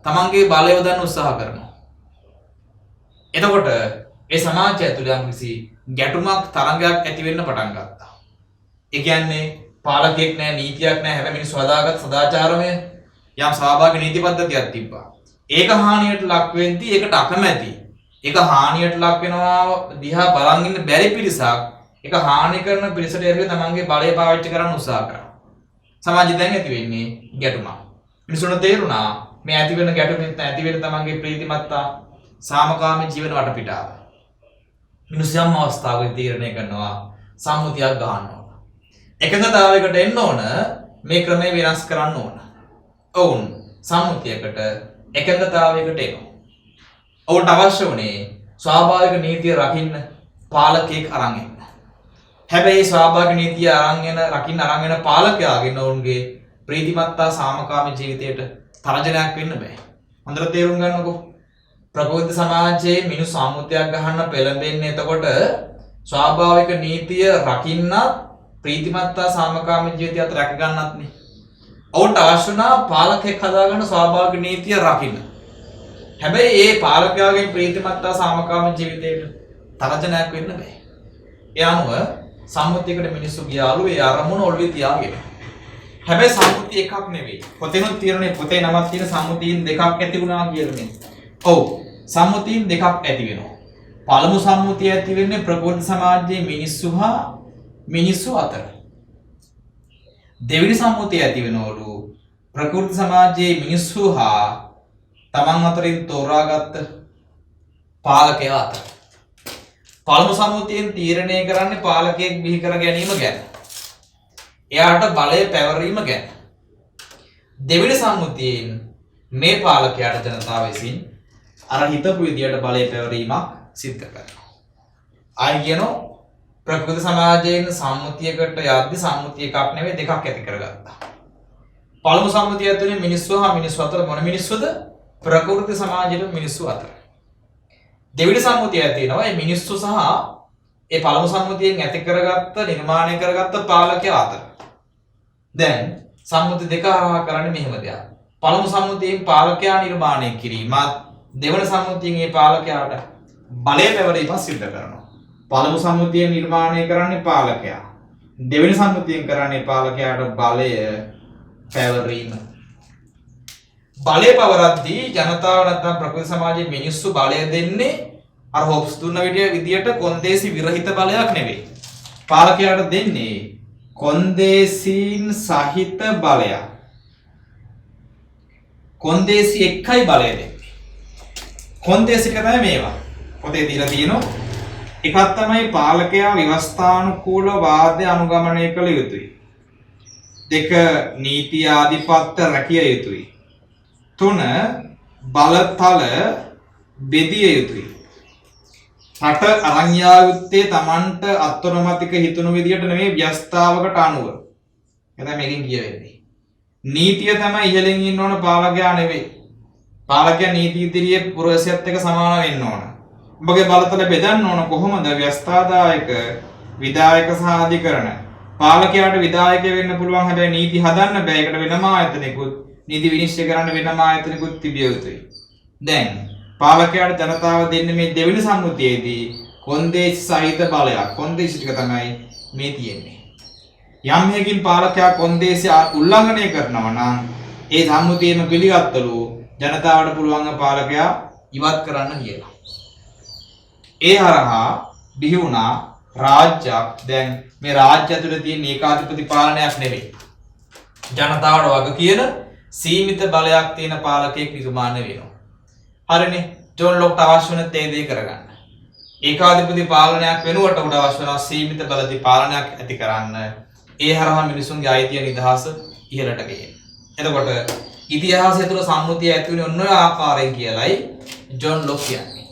Speaker 1: තමන්ගේ බලය යොදන්න උත්සාහ කරනවා. එතකොට ඒ සමාජය ඇතුළේ යම් කිසි ගැටුමක් තරංගයක් ඇති වෙන්න පටන් ගත්තා. ඒ කියන්නේ පාලකෙක් නැහැ නීතියක් නැහැ හැබැයි මිනිස්සු හදාගත් සදාචාරමය යම් ස්වාභාවික නීති පද්ධතියක් තිබ්බා. ඒක හානියට ලක් වෙද්දී ඒකට අකමැති. ඒක හානියට ලක් වෙනවා දිහා බලන් ඉන්න බැරි පිරිසක් ඒක හානි කරන පිරිසට එරෙහිව තමන්ගේ බලය පාවිච්චි කරන්න උත්සාහ කරනවා. සමාජය දැන් ඇති වෙන්නේ ගැටුමක්. මිනිසුන්ට තේරුණා මේ ඇති වෙන ගැටුමෙන් ඇති වෙන තමන්ගේ ප්‍රීතිමත්තා සාමකාමී ජීවන වටපිටාව. මිනිස්සු යම් අවස්ථාවක තීරණය කරනවා සම්මුතියක් ගන්න ඕන. එකඟතාවයකට එන්න ඕන මේ ක්‍රමය වෙනස් කරන්න ඕන. ඔවුන් සම්මුතියකට එකඟතාවයකට එනවා. ඔවුන්ට අවශ්‍ය වුණේ ස්වාභාවික නීතිය රකින්න පාලකයෙක් අරන් එන්න. හැබැයි ස්වාභාවික නීතිය රකින්න අරන් එන පාලකයාගෙන් ඔවුන්ගේ ප්‍රීතිමත්තා සාමකාමී ජීවිතයට තරජනයක් වෙන්න බෑ. හොඳට තේරුම් ගන්නකෝ. ප්‍රකෘති සමාජයේ මිනිස් සම්මුතියක් ගහන්න පෙළඹෙන්නේ එතකොට ස්වාභාවික නීතිය රකින්න ප්‍රීතිමත්තා සාමකාමී ජීවිතයත් රැක ගන්නත් නේ. ඔවුන්ට අවශ්‍ය වුණා පාලකයෙක් හදාගන්න ස්වාභාවික නීතිය රකින්න. හැබැයි ඒ පාලකයාගෙන් ප්‍රීතිමත්තා සාමකාමී ජීවිතයට තරජනයක් වෙන්න බෑ. ඒ අනුව සම්මුතියකට මිනිස්සු ගියාලු ඒ අරමුණ ඔළුවේ තියාගෙන. හැබැයි සම්මුතිය එකක් නෙවෙයි. පොතේනොත් තියෙනනේ පොතේ නමක් තියෙන සම්මුතීන් දෙකක් ඇති වුණා කියලානේ. ඔව් සම්මුතීන් දෙකක් ඇති වෙනවා. පළමු සම්මුතිය ඇති වෙන්නේ ප්‍රකෘති සමාජයේ මිනිස්සු හා මිනිස්සු අතර. දෙවෙනි සම්මුතිය ඇති වෙනවලු ප්‍රකෘති සමාජයේ මිනිස්සු හා තමන් අතරින් තෝරාගත්ත පාලකයා අතර. පළමු සම්මුතියෙන් තීරණය කරන්නේ පාලකයෙක් බිහි කර ගැනීම ගැන. එයාට බලය පැවරීම ගැන. දෙවෙනි සම්මුතියෙන් මේ පාලකයාට ජනතාව විසින් අර හිතපු විදියට බලය පැවරීමක් සිද්ධ කරනවා. ආයි කියනවා ප්‍රකෘති සමාජයෙන් සම්මුතියකට යද්දි සම්මුතිය එකක් නෙවෙයි දෙකක් ඇති කරගත්තා. පළමු සම්මුතිය ඇතුලේ මිනිස්සු හා මිනිස්සු අතර මොන මිනිස්සුද? ප්‍රකෘති සමාජයේ මිනිස්සු අතර. දෙවෙනි සම්මුතිය ඇති වෙනවා මේ මිනිස්සු සහ ඒ පළමු සම්මුතියෙන් ඇති කරගත්ත නිර්මාණය කරගත්ත පාලකයා අතර. දැන් සම්මුති දෙක හරහා කරන්නේ මෙහෙම දෙයක්. පළමු සම්මුතියෙන් පාලකයා නිර්මාණය කිරීම දෙවන සම්මුතියෙන් මේ පාලකයාට බලය පැවරීම සිද්ධ කරනවා. පළමු සම්මුතිය නිර්මාණය කරන්නේ පාලකයා. දෙවෙනි සම්මුතියෙන් කරන්නේ පාලකයාට බලය පැවරීම. බලය පවරද්දී ජනතාව නැත්නම් ප්‍රකෘති සමාජයේ මිනිස්සු බලය දෙන්නේ අර හොබ්ස් දුන්න විදියට කොන්දේසි විරහිත බලයක් නෙවෙයි. පාලකයාට දෙන්නේ කොන්දේසීන් සහිත බලය. කොන්දේසි එකයි බලය දෙන්නේ. කොන්දේසික තමයි මේවා. පොතේ දීලා තියෙනවා. එකක් තමයි පාලකයා ව්‍යවස්ථානුකූල වාද්‍ය අනුගමනය කළ යුතුයි. දෙක නීති ආධිපත්‍ය රැකිය යුතුයි. තුන බලතල බෙදිය යුතුයි. රට අරන් යා යුත්තේ Tamanට අත්නොමතික හිතුණු විදියට නෙමෙයි ව්‍යවස්ථාවකට අනුව. එතන මේකෙන් කියවෙන්නේ. නීතිය තමයි ඉහළින් ඉන්න ඕන පාලකයා නෙවෙයි. පාලකයා නීති ඉදිරියේ පුරවැසියත් එක්ක සමාන වෙන්න ඕන. ඔබගේ බලතල බෙදන්න ඕන කොහොමද? ව්‍යවස්ථාදායක, විධායක සහ අධිකරණ. පාලකයාට විධායක වෙන්න පුළුවන් හැබැයි නීති හදන්න බෑ. ඒකට වෙනම ආයතනෙකුත්, නීති විනිශ්චය කරන්න වෙනම ආයතනෙකුත් තිබිය යුතුයි. දැන් පාලකයාට ජනතාව දෙන්නේ මේ දෙවෙනි සම්මුතියේදී කොන්දේසි සහිත බලයක්. කොන්දේසි ටික තමයි මේ තියෙන්නේ. යම් හේකින් පාලකයා කොන්දේසි උල්ලංඝනය කරනවා නම් ඒ සම්මුතියේම පිළිගත්තලු ජනතාවට පුළුවන් පාලකයා ඉවත් කරන්න කියලා. ඒ හරහා බිහි වුණා රාජ්‍යයක්. දැන් මේ රාජ්‍ය ඇතුළේ තියෙන ඒකාධිපති පාලනයක් නෙවෙයි. ජනතාවට වග කියන සීමිත බලයක් තියෙන පාලකයෙක් නිර්මාණය වෙනවා. හරිනේ. ජෝන් ලොක්ට අවශ්‍ය වෙන තේ දේ කරගන්න. ඒකාධිපති පාලනයක් වෙනුවට උඩ අවශ්‍ය වෙන සීමිත බලති පාලනයක් ඇති කරන්න. ඒ හරහා මිනිසුන්ගේ අයිතිය නිදහස ඉහළට ගේන්න. එතකොට ඉතිහාසය තුළ සම්මුතිය ඇති වෙන්නේ ඔන්න ඔය ආකාරයෙන් කියලයි ජෝන් ලොක් කියන්නේ.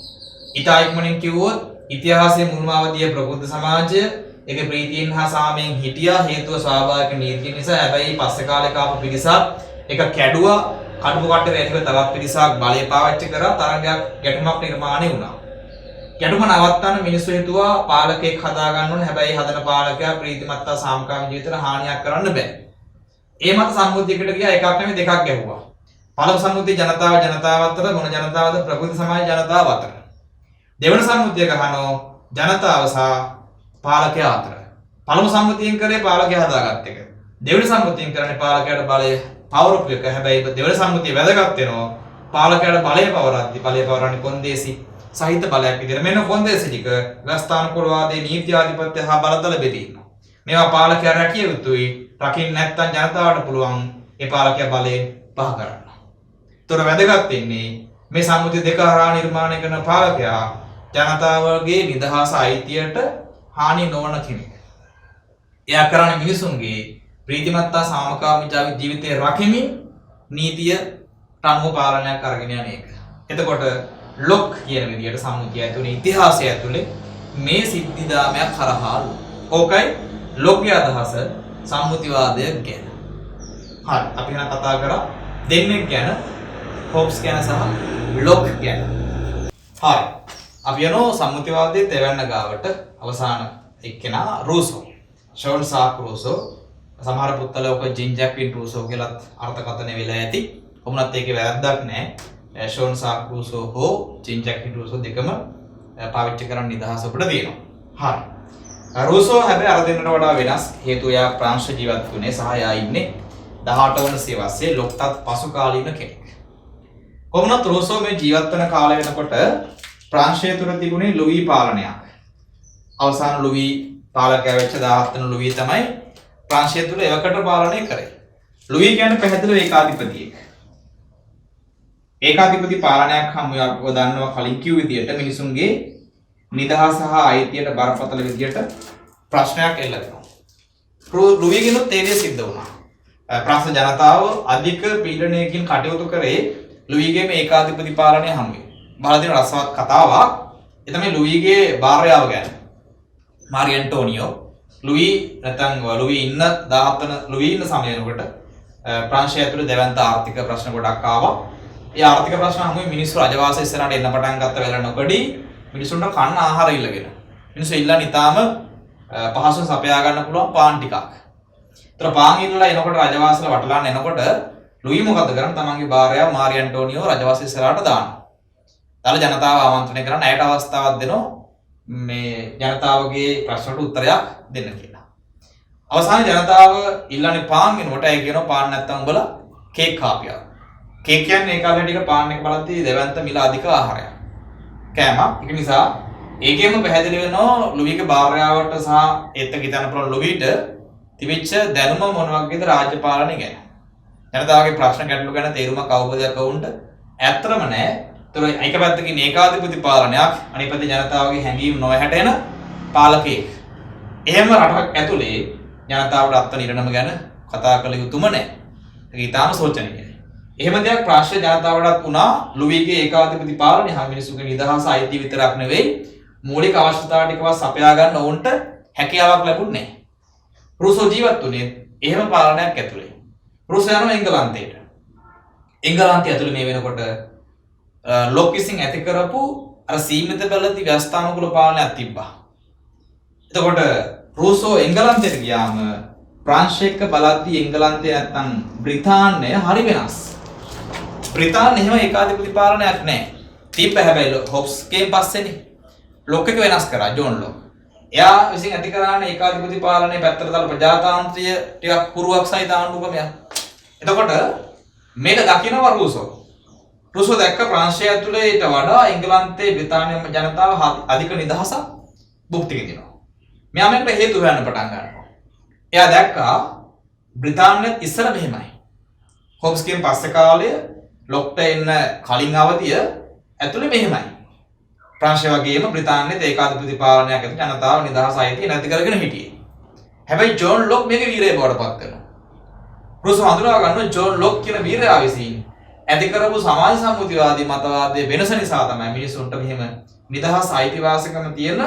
Speaker 1: ඊට ඉක්මනින් කිව්වොත් ඉතිහාසයේ මුල්ම අවධිය ප්‍රබුද්ධ සමාජය ඒක ප්‍රීතියෙන් හා සාමයෙන් හිටියා. හේතුව ස්වාභාවික නීතිය නිසා. හැබැයි පස්සේ කාලේ කාපු පිරිසක් ඒක කැඩුවා. කඩපු කට්ටේ රැඳිව තවත් පිරිසක් බලය පාවිච්චි කරලා තරගයක් ගැටුමක් නිර්මාණය වුණා. ගැටුම නවත්තන්න මිනිස්සු හිතුවා පාලකයෙක් හදා ගන්න ඕනේ. හැබැයි හදන පාලකයා ප්‍රීතිමත් සාමකාමී ජීවිතේට හානියක් කරන්න බෑ. ඒ මත සම්මුතියකට ගියා. එකක් නෙමෙයි දෙකක් ගැහුවා. පළමු සම්මුතිය ජනතාව අතර, මොන ජනතාවද? ප්‍රබුද්ධ සමාජ ජනතාව අතර. දෙවන සම්මුතිය ගහනෝ ජනතාව සහ පාලකයා අතර. පළමු සම්මුතියෙන් කරේ පාලකයා හදාගත්ත එක. දෙවන සම්මුතියෙන් කරන්නේ පාලකයාට බලය පවරපු එක. හැබැයි දෙවන සම්මුතිය වැදගත් වෙනවා. පාලකයාට බලය පවරන්නේ කොන්දේසි සහිත බලයක් විදිහට. මෙන්න කොන්දේසි ටික ව්‍යවස්ථානුකූලවාදී නීති ආධිපත්‍ය හා බලතල බෙදීම. මේවා පාලකයා රැකිය යුතුයි. රකින්න නැත්නම් ජනතාවට පුළුවන් ඒ පාලකයා බලයෙන් පහ කරන්න. ඒතර වැදගත් වෙන්නේ මේ සම්මුතිය දෙක හරහා නිර්මාණය කරන පාලකයා ජනතාවගේ නිදහස අයිතියට හානි නොවන කෙනෙක්. එයා කරන්නේ මිනිසුන්ගේ ප්‍රීතිමත් සාමකාමී ජීවිතය රකිමින් නීතිය අනුව පාලනයක් අරගෙන යන එක. එතකොට ලොක් කියන විදිහට සම්මුතිය ඇතුලේ ඉතිහාසය ඇතුලේ මේ සිද්ධිදාමයක් හරහා ඕකයි ලොක්ගේ අදහස සම්මුතිවාදය ගැන. හරි අපි හන කතා කරා දෙන්නෙක් ගැන, හොබ්ස් ගැන සහ ලොක් ගැන. හරි අපි යනවා සම්මුතිවාදයේ දෙවැන්න ගාවට. අවසාන එක්කෙනා රූසෝ. ෂෝන් සාක් රූසෝ. සමහර පුත්තල ඔක ජින් ජැක්වින් රූසෝ කියලාත් අර්ථකථනය වෙලා ඇති. කොහොමවත් ඒකේ වැරද්දක් නැහැ. ෂෝන් සාක් රූසෝ හෝ ජින් ජැක්වින් රූසෝ දෙකම පාවිච්චි කරන්න නිදහස අපිට තියෙනවා. හරි. රූසෝ හැබැයි අර දෙන්නට වඩා වෙනස්. හේතුව එයා ප්‍රංශ ජීවත් වුණේ සහ එයා ඉන්නේ 18 වන සියවසේ ලොක්ටත් පසු කාලීන කෙනෙක්. කොහොමවත් රූසෝ මේ ජීවත් වෙන කාලය වෙනකොට ප්‍රංශය තුර තිබුණේ ලුවී පාලනයක්. අවසාන ලුවී පාලකයා වෙච්ච 17 වන ලුවී තමයි ප්‍රංශය තුල එවකට පාලනය කරේ. ලුවී කියන්නේ පැහැදිලිව ඒකාධිපතියෙක්. ඒකාධිපති පාලනයක් හමුවක් දන්නවා කලින් කිව් විදියට මිනිසුන්ගේ නිදහස සහ අයිතියට බරපතල විදියට ප්‍රශ්නයක් එල්ල වෙනවා. ලුවීගෙනුත් ඒ දේ සිද්ධ වුණා. ප්‍රංශ ජනතාව අධික පීඩනයකින් කටයුතු කරේ ලුවීගේ මේ ඒකාධිපති පාලනය හමුවේ. බලලා තියෙන රසවත් කතාවක්. ඒ තමයි ලුවීගේ භාර්යාව ගැන. මාරි ඇන්ටෝනියෝ ලුවී නැත්නම් ලුවී ඉන්න 17 වන ලුවී ඉන්න සමය වෙනකොට ප්‍රංශය ඇතුළේ දෙවන්ත ආර්ථික ප්‍රශ්න ගොඩක් ආවා. ඒ ආර්ථික ප්‍රශ්න හමුවේ මිනිස්සු රජවාසය ඉස්සරහට එන්න පටන් ගත්ත වෙලාව නොකඩි මිනිසුන්ට කන්න ආහාර ඉල්ලගෙන. මිනිස්සු ඉල්ලන ඉතාලම පහසුවෙන් සපයා ගන්න පුළුවන් පාන් ටිකක්. ඒතර පාන් ඉල්ලලා එනකොට රජවාසල වටලාන එනකොට ලුවී මොකද කරන්නේ? තමන්ගේ භාර්යාව මාරි ඇන්ටෝනියෝ රජවාසය ඉස්සරහට දානවා. දාලා ජනතාව ආමන්ත්‍රණය කරන ඇයට අවස්ථාවක් දෙනවා මේ ජනතාවගේ ප්‍රශ්නට උත්තරයක් දෙන්න කියලා. අවසානයේ ජනතාව ඉල්ලන්නේ පාන් වෙනකොට ඇයි කියනවා පාන් නැත්තම් උඹලා කේක් කාපියා. කේක් කියන්නේ ඒ කාලේ ටික පාන් එක බලද්දී දෙවන්ත මිල අධික ආහාරයක්. කෑමක්. ඒක නිසා ඒකෙම පැහැදිලි වෙනවා ලුවීගේ භාර්යාවට සහ ඒත් ගිතන පුළුවන් ලුවීට තිබිච්ච දැනුම මොන වගේද රාජ්‍ය පාලනය ගැන. ජනතාවගේ ප්‍රශ්න ගැටලු ගැන තේරුමක් අවබෝධයක් වුණට ඇත්තම නෑ. ඒතර එක පැත්තකින් ඒකාධිපති පාලනයක් අනිත් පැත්තේ ජනතාවගේ හැඟීම් නොහැටෙන පාලකයෙක්. එහෙම රටක් ඇතුලේ ජනතාවට අත්ත නිරණම ගැන කතා කළ යුතුම නෑ. ඒක ඊටාම සෝචනීයයි. එහෙම දෙයක් ප්‍රාශ්‍ය ජනතාවටත් වුණා ලුවිගේ ඒකාධිපති පාලනය හැම මිනිසුන්ගේ නිදහස අයිතිය විතරක් නෙවෙයි මූලික අවශ්‍යතා ටිකවත් සපයා ගන්න ඕන්ට හැකියාවක් ලැබුණේ නැහැ. රුසෝ ජීවත් වුණේ එහෙම පාලනයක් ඇතුලේ. රුසෝ යනවා එංගලන්තයට. එංගලන්තය ඇතුලේ මේ වෙනකොට ලොක් විසින් ඇති කරපු අර සීමිත බලති ව්‍යවස්ථානුකූල පාලනයක් තිබ්බා. එතකොට රුසෝ එංගලන්තයට ගියාම ප්‍රංශ එක්ක බලද්දී එංගලන්තය නැත්තම් බ්‍රිතාන්‍යය හරි වෙනස්. බ්‍රිතාන්‍ය එහෙම ඒකාධිපති පාලනයක් නැහැ. තිබ්බ හැබැයි හොබ්ස්ගෙන් පස්සේනේ. ලොක් එක වෙනස් කරා ජෝන් ලොක්. එයා විසින් ඇති කරානේ ඒකාධිපති පාලනයේ පැත්තට දාලා ප්‍රජාතාන්ත්‍රීය ටිකක් පුරුවක් සහිත ආණ්ඩුක්‍රමයක්. එතකොට මේක දකිනවා රුසෝ. රුසෝ දැක්ක ප්‍රංශය ඇතුලේ ඊට වඩා එංගලන්තයේ බ්‍රිතාන්‍ය ජනතාව අධික නිදහසක් භුක්ති විඳිනවා. මෙයා මේකට හේතු හොයන්න පටන් ගන්නවා. එයා දැක්කා බ්‍රිතාන්‍යත් ඉස්සර මෙහෙමයි. හොබ්ස්ගෙන් පස්සේ කාලය ලොක්ට එන්න කලින් අවධිය ඇතුලේ මෙහෙමයි. ප්‍රංශය වගේම බ්‍රිතාන්‍යයේ ඒකාධිපති පාලනයක් ඇතුළත ජනතාව නිදහස අයිතිය නැති කරගෙන හිටියේ. හැබැයි ජෝන් ලොක් මේක වීරයෙක් බවට පත් වෙනවා. රුසෝ හඳුනා ගන්නවා ජෝන් ලොක් කියන වීරයා විසින් ඇති කරපු සමාජ සම්මුතිවාදී මතවාදයේ වෙනස නිසා තමයි මිනිසුන්ට මෙහෙම නිදහස් අයිතිවාසිකම තියෙන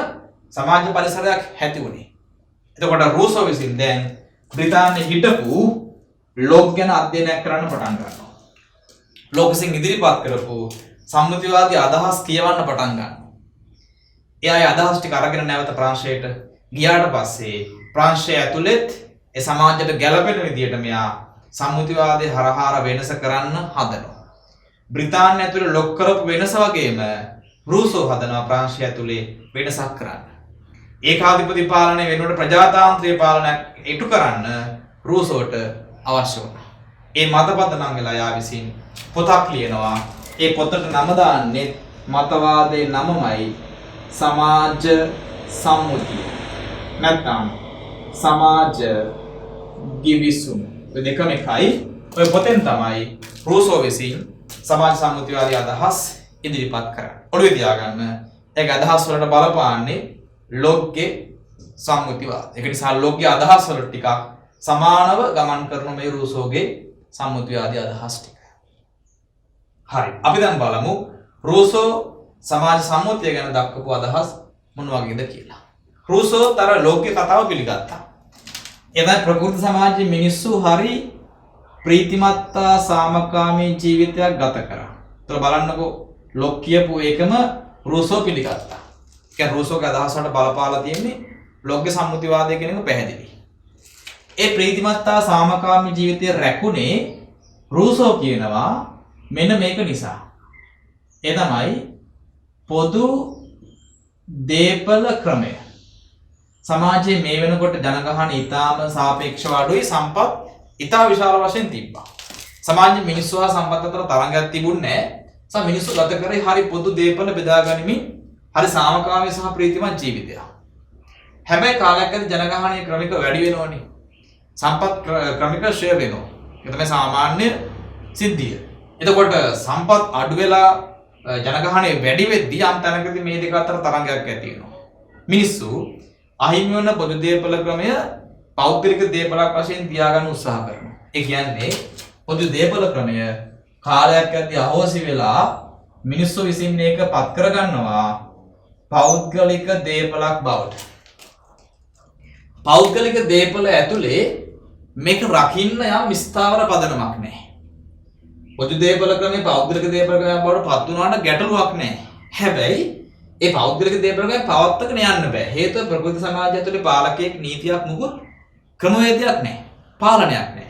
Speaker 1: සමාජ පරිසරයක් ඇති වුණේ. එතකොට රුසෝ විසින් දැන් බ්‍රිතාන්‍යයේ හිටපු ලොක් ගැන අධ්‍යයනය කරන්න පටන් ගන්නවා. ලොක් විසින් ඉදිරිපත් කරපු සම්මුතිවාදී අදහස් කියවන්න පටන් ගන්නවා. එයා ඒ අදහස් ටික අරගෙන නැවත ප්‍රංශයට ගියාට පස්සේ ප්‍රංශය ඇතුළෙත් ඒ සමාජයට ගැළපෙන විදියට මෙයා සම්මුතිවාදී හරහාර වෙනස කරන්න හදනවා. බ්‍රිතාන්‍ය ඇතුළේ ලොක් කරපු වෙනස වගේම රුසෝ හදනවා ප්‍රංශය ඇතුළේ වෙනසක් කරන්න. ඒකාධිපති පාලනය වෙනුවට ප්‍රජාතාන්ත්‍රීය පාලනයක් ඉටු කරන්න රුසෝට අවශ්‍ය වුණා. ඒ මතපද නම් වෙලා යා විසින් පොතක් ලියනවා. ඒ පොතට නම දාන්නේ මතවාදයේ නමමයි සමාජ සම්මුතිය. නැත්නම් සමාජ ගිවිසුම. ඔය දෙකම එකයි. ඔය පොතෙන් තමයි රුසෝ විසින් සමාජ සම්මුතිවාදී අදහස් ඉදිරිපත් කරන්නේ. ඔළුවේ තියාගන්න. ඒක අදහස් වලට බලපාන්නේ ලොක්ගේ සම්මුතිවාද. ඒක නිසා ලොක්ගේ අදහස් වලට ටිකක් සමානව ගමන් කරන මේ රුසෝගේ සම්මුතිවාදී අදහස් ටික. හරි. අපි දැන් බලමු රුසෝ සමාජ සම්මුතිය ගැන දක්වපු අදහස් මොන වගේද කියලා. රුසෝ තර ලෝකේ කතාව පිළිගත්තා. එදා ප්‍රකෘති සමාජයේ මිනිස්සු හරි ප්‍රීතිමත් සාමකාමී ජීවිතයක් ගත කරා. ඒතර බලන්නකෝ ලොක් කියපු එකම රුසෝ පිළිගත්තා. ඒ කියන්නේ රුසෝගේ අදහස් වලට බලපාලා තියෙන්නේ ලොක්ගේ සම්මුතිවාදය කියන එක පැහැදිලි. ඒ ප්‍රීතිමත් සාමකාමී ජීවිතය රැකුනේ රුසෝ කියනවා මෙන්න මේක නිසා. ඒ තමයි පොදු දේපල ක්‍රමය. සමාජයේ මේ වෙනකොට ජනගහන ඉතාම සාපේක්ෂව අඩුයි, සම්පත් ඉතා විශාල වශයෙන් තිබ්බා. සමාජයේ මිනිස්සු හා සම්පත් අතර තරංගයක් තිබුණේ නැහැ. මිනිස්සු ගත කරේ හරි පොදු දේපල බෙදා ගනිමින් හරි සාමකාමී සහ ප්‍රීතිමත් ජීවිතයක්. හැබැයි කාලයක් යද්දී ජනගහනයේ ක්‍රමික වැඩි වෙනවනේ. සම්පත් ක්‍රමික ෂෙයා වෙනවා. ඒක තමයි සාමාන්‍ය සිද්ධිය. එතකොට සම්පත් අඩු වෙලා ජනගහනය වැඩි වෙද්දී යම් තැනකදී මේ දෙක අතර තරංගයක් ඇති වෙනවා. මිනිස්සු අහිමි වන පොදු දේපල ක්‍රමය පෞද්ගලික දේපලක් වශයෙන් තියාගන්න උත්සාහ කරනවා. ඒ කියන්නේ පොදු දේපල ක්‍රමය කාලයක් යද්දී අහෝසි වෙලා මිනිස්සු විසින් මේක පත් කරගන්නවා පෞද්ගලික දේපලක් බවට. පෞද්ගලික දේපල ඇතුලේ මේක රකින්න යම් ස්ථාවර පදනමක් නැහැ. පොදු දේපල ක්‍රමයේ පෞද්ගලික දේපල ක්‍රමයක් බවට පත් වුණාට ගැටලුවක් නැහැ. හැබැයි ඒ පෞද්ගලික දේපල ක්‍රමය පවත්වාගෙන යන්න බෑ. හේතුව ප්‍රකෘති සමාජය ඇතුලේ පාලකයෙක් නීතියක් මුකුත් ක්‍රමවේදයක් නැහැ. පාලනයක් නැහැ.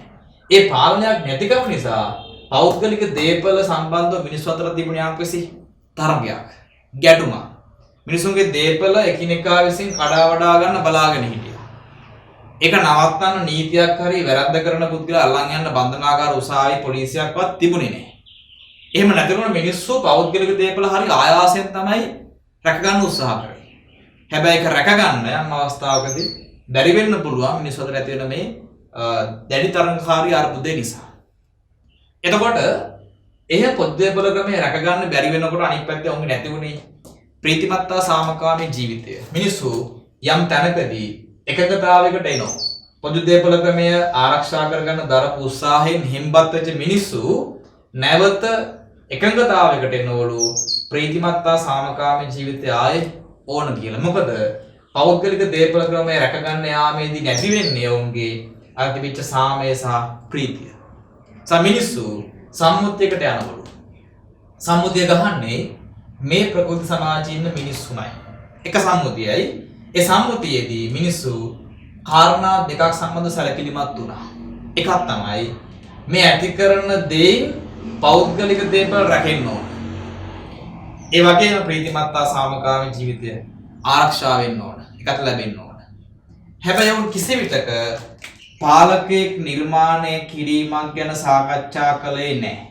Speaker 1: ඒ පාලනයක් නැතිකම නිසා පෞද්ගලික දේපල සම්බන්ධව මිනිස්සු අතර තිබුණ යම්කිසි තරගයක්, ගැටුමක්. මිනිසුන්ගේ දේපල එකිනෙකා විසින් කඩා වඩා ගන්න බලාගෙන හිටියා. ඒක නවත්තන්න නීතියක් හරි වැරද්ද කරන පුද්ගලයා අල්ලන් යන්න බන්ධනාගාර උසාවි පොලිසියක්වත් තිබුණේ නැහැ. එහෙම නැතිවම මිනිස්සු පෞද්ගලික දේපල හරි ආයාසයෙන් තමයි රැක ගන්න උත්සාහ කරේ. හැබැයි ඒක රැක ගන්න යම් අවස්ථාවකදී බැරි වෙන්න පුළුවන් මිනිස්සු අතර ඇති වෙන මේ දැඩි තරංගකාරී අර්බුදේ නිසා. එතකොට එහෙ පොද්දේපල ක්‍රමය රැක ගන්න බැරි වෙනකොට අනිත් පැත්තේ ඔවුන් නැති වුණේ ප්‍රීතිමත්තා සාමකාමී ජීවිතය. මිනිස්සු යම් තැනකදී එකඟතාවයකට එනවා. පොද්දේපල ක්‍රමය ආරක්ෂා කරගන්න දරපු උත්සාහයෙන් හිම්බත් වෙච්ච මිනිස්සු නැවත එකඟතාවයකට එනවලු ප්‍රීතිමත්තා සාමකාමී ජීවිතය ආයේ ඕන කියලා. මොකද පෞද්ගලික දේපල ක්‍රමය රැක ගන්න යාමේදී නැති වෙන්නේ ඔවුන්ගේ අර තිබිච්ච සාමය සහ ප්‍රීතිය. මිනිස්සු සම්මුතියකට යනවලු. සම්මුතිය ගහන්නේ මේ ප්‍රකෘති සමාජයේ ඉන්න මිනිස්සුමයි. එක සම්මුතියයි. ඒ සම්මුතියේදී මිනිස්සු කාරණා දෙකක් සම්බන්ධ සැලකිලිමත් වුණා. එකක් තමයි මේ ඇති කරන දේෙන් පෞද්ගලික දේපල රැකෙන්න ඕන. ඒ වගේම ප්‍රීතිමත්තා සාමකාමී ජීවිතය ආරක්ෂා වෙන්න ඕන. ඒකට ලැබෙන්න ඕන. හැබැයි උන් කිසි විටක පාලකයෙක් නිර්මාණය කිරීමක් ගැන සාකච්ඡා කළේ නැහැ.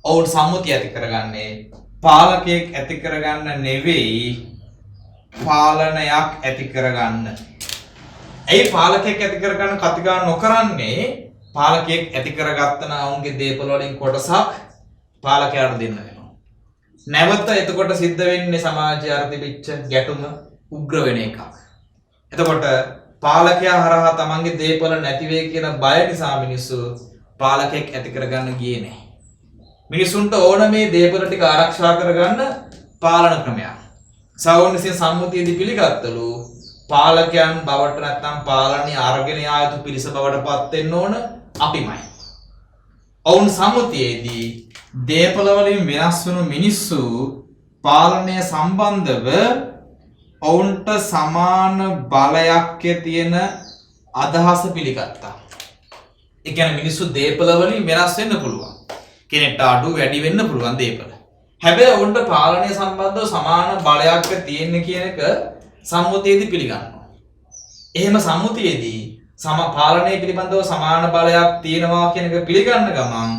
Speaker 1: ඔවුන් සම්මුතිය ඇති කරගන්නේ පාලකයෙක් ඇති කරගන්න නෙවෙයි පාලනයක් ඇති කරගන්න. ඒ පාලකයෙක් ඇති කරගන්න කතිකා නොකරන්නේ පාලකයෙක් ඇති කරගත්තන ඔවුන්ගේ දේපල වලින් කොටසක් පාලකයාට දෙන්න වෙනවා. නැවත එතකොට සිද්ධ වෙන්නේ සමාජයේ අර තිබිච්ච ගැටුම උග්‍ර වෙන එකක්. එතකොට පාලකයා හරහා තමන්ගේ දේපල නැති වෙයි කියන බය නිසා මිනිස්සු පාලකෙක් ඇති කරගන්න ගියේ නැහැ. මිනිසුන්ට ඕන මේ දේපල ටික ආරක්ෂා කරගන්න පාලන ක්‍රමයක්. සවුන් විසින් සම්මුතියදී පිළිගත්තලු පාලකයන් බවට නැත්නම් පාලනය අරගෙන ආයතු පිරිස බවට පත් වෙන්න ඕන අපිමයි. ඔවුන් සම්මුතියේදී දේපල වලින් වෙනස් වුණු මිනිස්සු පාලනය සම්බන්ධව ඔවුන්ට සමාන බලයක් තියෙන අදහස පිළිගත්තා. ඒ කියන්නේ මිනිස්සු දේපල වලින් වෙනස් වෙන්න පුළුවන්. කෙනෙක්ට අඩු වැඩි වෙන්න පුළුවන් දේපල. හැබැයි ඔවුන්ට පාලනය සම්බන්ධව සමාන බලයක් තියෙන කියන එක සම්මුතියේදී පිළිගන්නවා. එහෙම සම්මුතියේදී පාලනය පිළිබඳව සමාන බලයක් තියෙනවා කියන එක පිළිගන්න ගමන්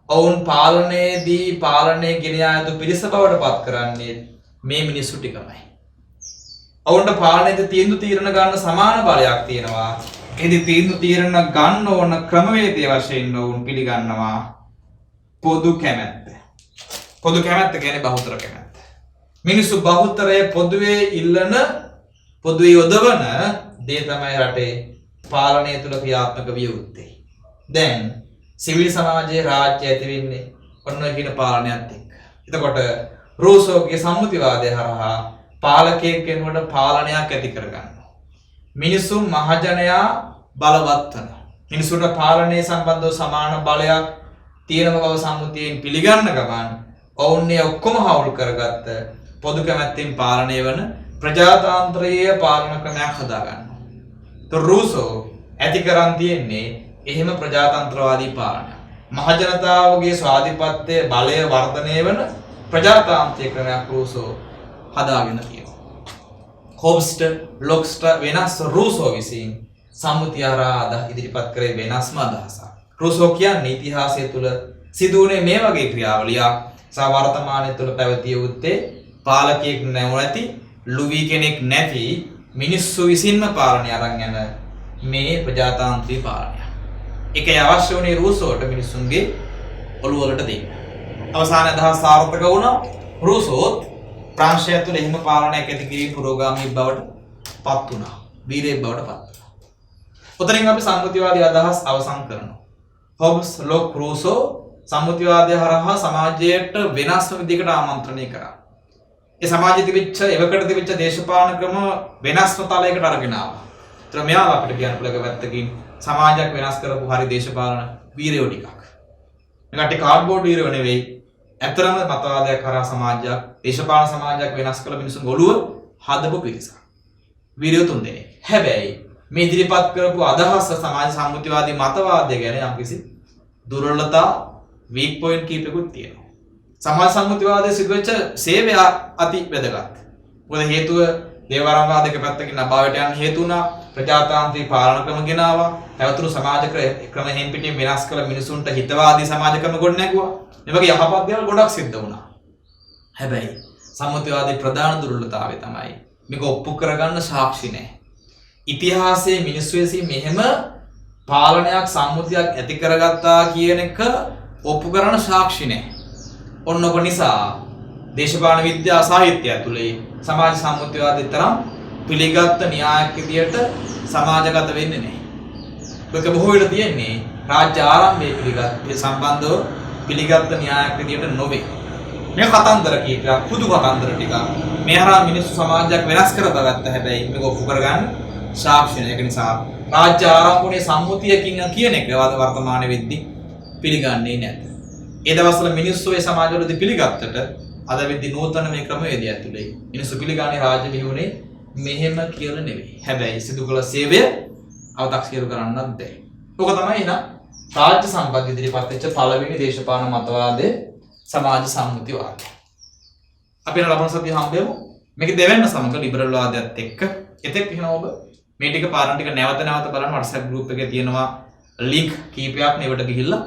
Speaker 1: ඔවුන් පාලනයේදී පාලනය ගෙන යා යුතු පිරිස බවට පත් කරන්නේ මේ මිනිස්සු ටිකමයි. ඔවුන්ට පාලනයේදී තීරණ ගන්න සමාන බලයක් තියෙනවා. එහිදී තීරණ ගන්න ඕන ක්‍රමවේදයේ වශයෙන් ඔවුන් පිළිගන්නවා පොදු කැමැත්ත. පොදු කැමැත්ත කියන්නේ බහුතර කැමැත්ත. මිනිස්සු බහුතරයේ පොදුවේ ඉල්ලන පොදුවේ යොදවන දේ තමයි රටේ පාලනය තුළ ක්‍රියාත්මක විය යුත්තේ. දැන් සිවිල් සමාජයේ රාජ්‍ය ඇති වෙන්නේ ඔන්න ඔය කියන පාලනයත් එක්ක. එතකොට රූසෝගේ සම්මුතිවාදය හරහා පාලකයෙක් කෙනෙකුට පාලනයක් ඇති කරගන්නවා. මිනිසුන් මහජනයා බලවත් වෙනවා. මිනිසුන්ට පාලනය සම්බන්ධව සමාන බලයක් තියෙන බව සම්මුතියෙන් පිළිගන්න ගමන් ඔවුන් මේ ඔක්කොම හවුල් කරගත්ත පොදු කැමැත්තෙන් පාලනය වන ප්‍රජාතාන්ත්‍රීය පාලන ක්‍රමයක් හදා ගන්නවා. රූසෝ ඇති කරන් තියෙන්නේ එහෙම ප්‍රජාතන්ත්‍රවාදී පාලනයක්. මහජනතාවගේ ස්වාධිපත්‍ය බලය වර්ධනය වන ප්‍රජාතාන්ත්‍රික ක්‍රමයක් රූසෝ හදාගෙන තියෙනවා. හොබ්ස්ට ලොක්ස්ට වෙනස් රූසෝ විසින් සම්මුතිය හරහා ඉදිරිපත් කරේ වෙනස්ම අදහසක්. රූසෝ කියන්නේ ඉතිහාසය තුළ සිදුවුනේ මේ වගේ ක්‍රියාවලියක් සහ වර්තමානයේ තුළ පැවතිය යුත්තේ පාලකයෙක් නැවති ලුවි කෙනෙක් නැති මිනිස්සු විසින්ම පාලනය අරන් යන මේ ප්‍රජාතාන්ත්‍රික පාලනය. ඒකයි අවශ්‍ය වුණේ රූසෝට මිනිස්සුන්ගේ ඔළුව වලට දෙන්න. අවසාන අදහස් සාර්ථක වුණා. රූසෝත් ප්‍රංශය තුළ එහෙම පාලනයක් ඇති කිරීම පුරෝගාමී බවට පත් වුණා. වීරයෙක් බවට පත් වුණා. උතරින් අපි සම්මුතිවාදී අදහස් අවසන් කරනවා. හොබ්ස් ලොක් රූසෝ සම්මුතිවාදය හරහා සමාජයට වෙනස්ම විදිහකට ආමන්ත්‍රණය කරා. ඒ සමාජයේ තිබිච්ච එවකට තිබිච්ච දේශපාලන ක්‍රම වෙනස්ම තලයකට අරගෙන ආවා. ඒතර මෙයාලා අපිට කියන්න පුළුවන් පැත්තකින් සමාජයක් වෙනස් කරපු හරි දේශපාලන වීරයෝ ටිකක්. මේකට කාඩ්බෝඩ් වීරයෝ නෙවෙයි. ඇත්තරම මතවාදයක් කරා සමාජයක් දේශපාලන සමාජයක් වෙනස් කළ මිනිසුන් ගොළුව හදපු පිරිසක්. වීරයෝ තුන් දෙනෙක්. හැබැයි මේ ඉදිරිපත් කරපු අදහස සමාජ සම්මුතිවාදී මතවාදය ගැන යම්කිසි දුර්වලතා වීක් පොයින්ට් කීපයකුත් තියෙනවා. සමාජ සම්මුතිවාදයේ සිදුවෙච්ච සේවය අති වැදගත්. මොකද හේතුව දේවාරම්වාදයක පැත්තකින් අභාවයට යන හේතු වුණා. ප්‍රජාතාන්ත්‍රික පාලන ක්‍රම ගෙනාවා. පැවතුණු සමාජ ක්‍රම හෙන් පිටින් වෙනස් කළ මිනිසුන්ට හිතවාදී සමාජ ක්‍රම ගොඩ නැගුවා. මේ වගේ යහපත් දේවල් ගොඩක් සිද්ධ වුණා. හැබැයි සම්මුතිවාදී ප්‍රධාන දුර්වලතාවය තමයි මේක ඔප්පු කරගන්න සාක්ෂි නැහැ. ඉතිහාසයේ මිනිස්සු විසින් මෙහෙම පාලනයක් සම්මුතියක් ඇති කරගත්තා කියන එක ඔප්පු කරන සාක්ෂි නැහැ. ඔන්න ඔබ නිසා දේශපාලන විද්‍යා සාහිත්‍යය ඇතුලේ සමාජ සම්මුතියවාදී තරම් පිළිගත් න්‍යායක් විදියට සමාජගත වෙන්නේ නැහැ. ඒක බොහෝ විට තියෙන්නේ රාජ්‍ය ආරම්භයේ පිළිගත් සම්බන්ධව පිළිගත් න්‍යායක් විදියට නොවේ. මේ කතන්දර කීපයක් පුදු කතන්දර ටික මේ හරහා මිනිස්සු සමාජයක් වෙනස් කරගත්ත හැබැයි මේක ඔප්පු කරගන්න සාක්ෂි නැහැ. ඒක නිසා රාජ්‍ය ආරම්භයේ සම්මුතියකින් කියන එක වර්තමාන වෙද්දී පිළිගන්නේ නැත. ඒ දවස්වල මිනිස්සු ඒ සමාජවලදී පිළිගත්තට අද වෙද්දී නූතන මේ ක්‍රමවේදය ඇතුලේ මිනිස්සු පිළිගන්නේ රාජ්‍ය බිහිවුනේ මෙහෙම කියලා නෙවෙයි. හැබැයි සිදු කළ සේවය අව탁සිරු කරන්නත් බැහැ. ඔක තමයි එහෙනම් රාජ්‍ය සම්පත් ඉදිරිපත් වෙච්ච පළවෙනි දේශපාලන මතවාදයේ සමාජ සම්මුතිවාදය. අපි ලබන සතිය හම්බෙමු. මේක දෙවෙනි සමක ලිබරල් වාදයත් එක්ක. එතෙක් එහෙනම් ඔබ මේ ටික පාරණ ටික නැවත බලන්න WhatsApp group එකේ තියෙනවා link කීපයක් මේවට ගිහිල්ලා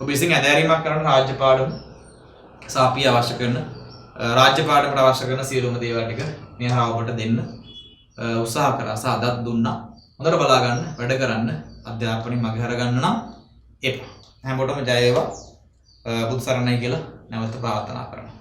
Speaker 1: ඔබ විසින් ඇදහිරීමක් කරන රාජ්‍ය පාඩම සාපිය අවශ්‍ය කරන රාජ්‍ය පාඩමට අවශ්‍ය කරන සියලුම දේවල් ටික මේ හරහා ඔබට දෙන්න උත්සාහ කරා සාදත් දුන්නා. හොඳට බලා ගන්න, වැඩ කරන්න, අධ්‍යාපනයේ මග හර ගන්න නම් එපා. හැමෝටම ජය වේවා. බුදු සරණයි කියලා නැවත ප්‍රාර්ථනා කරනවා.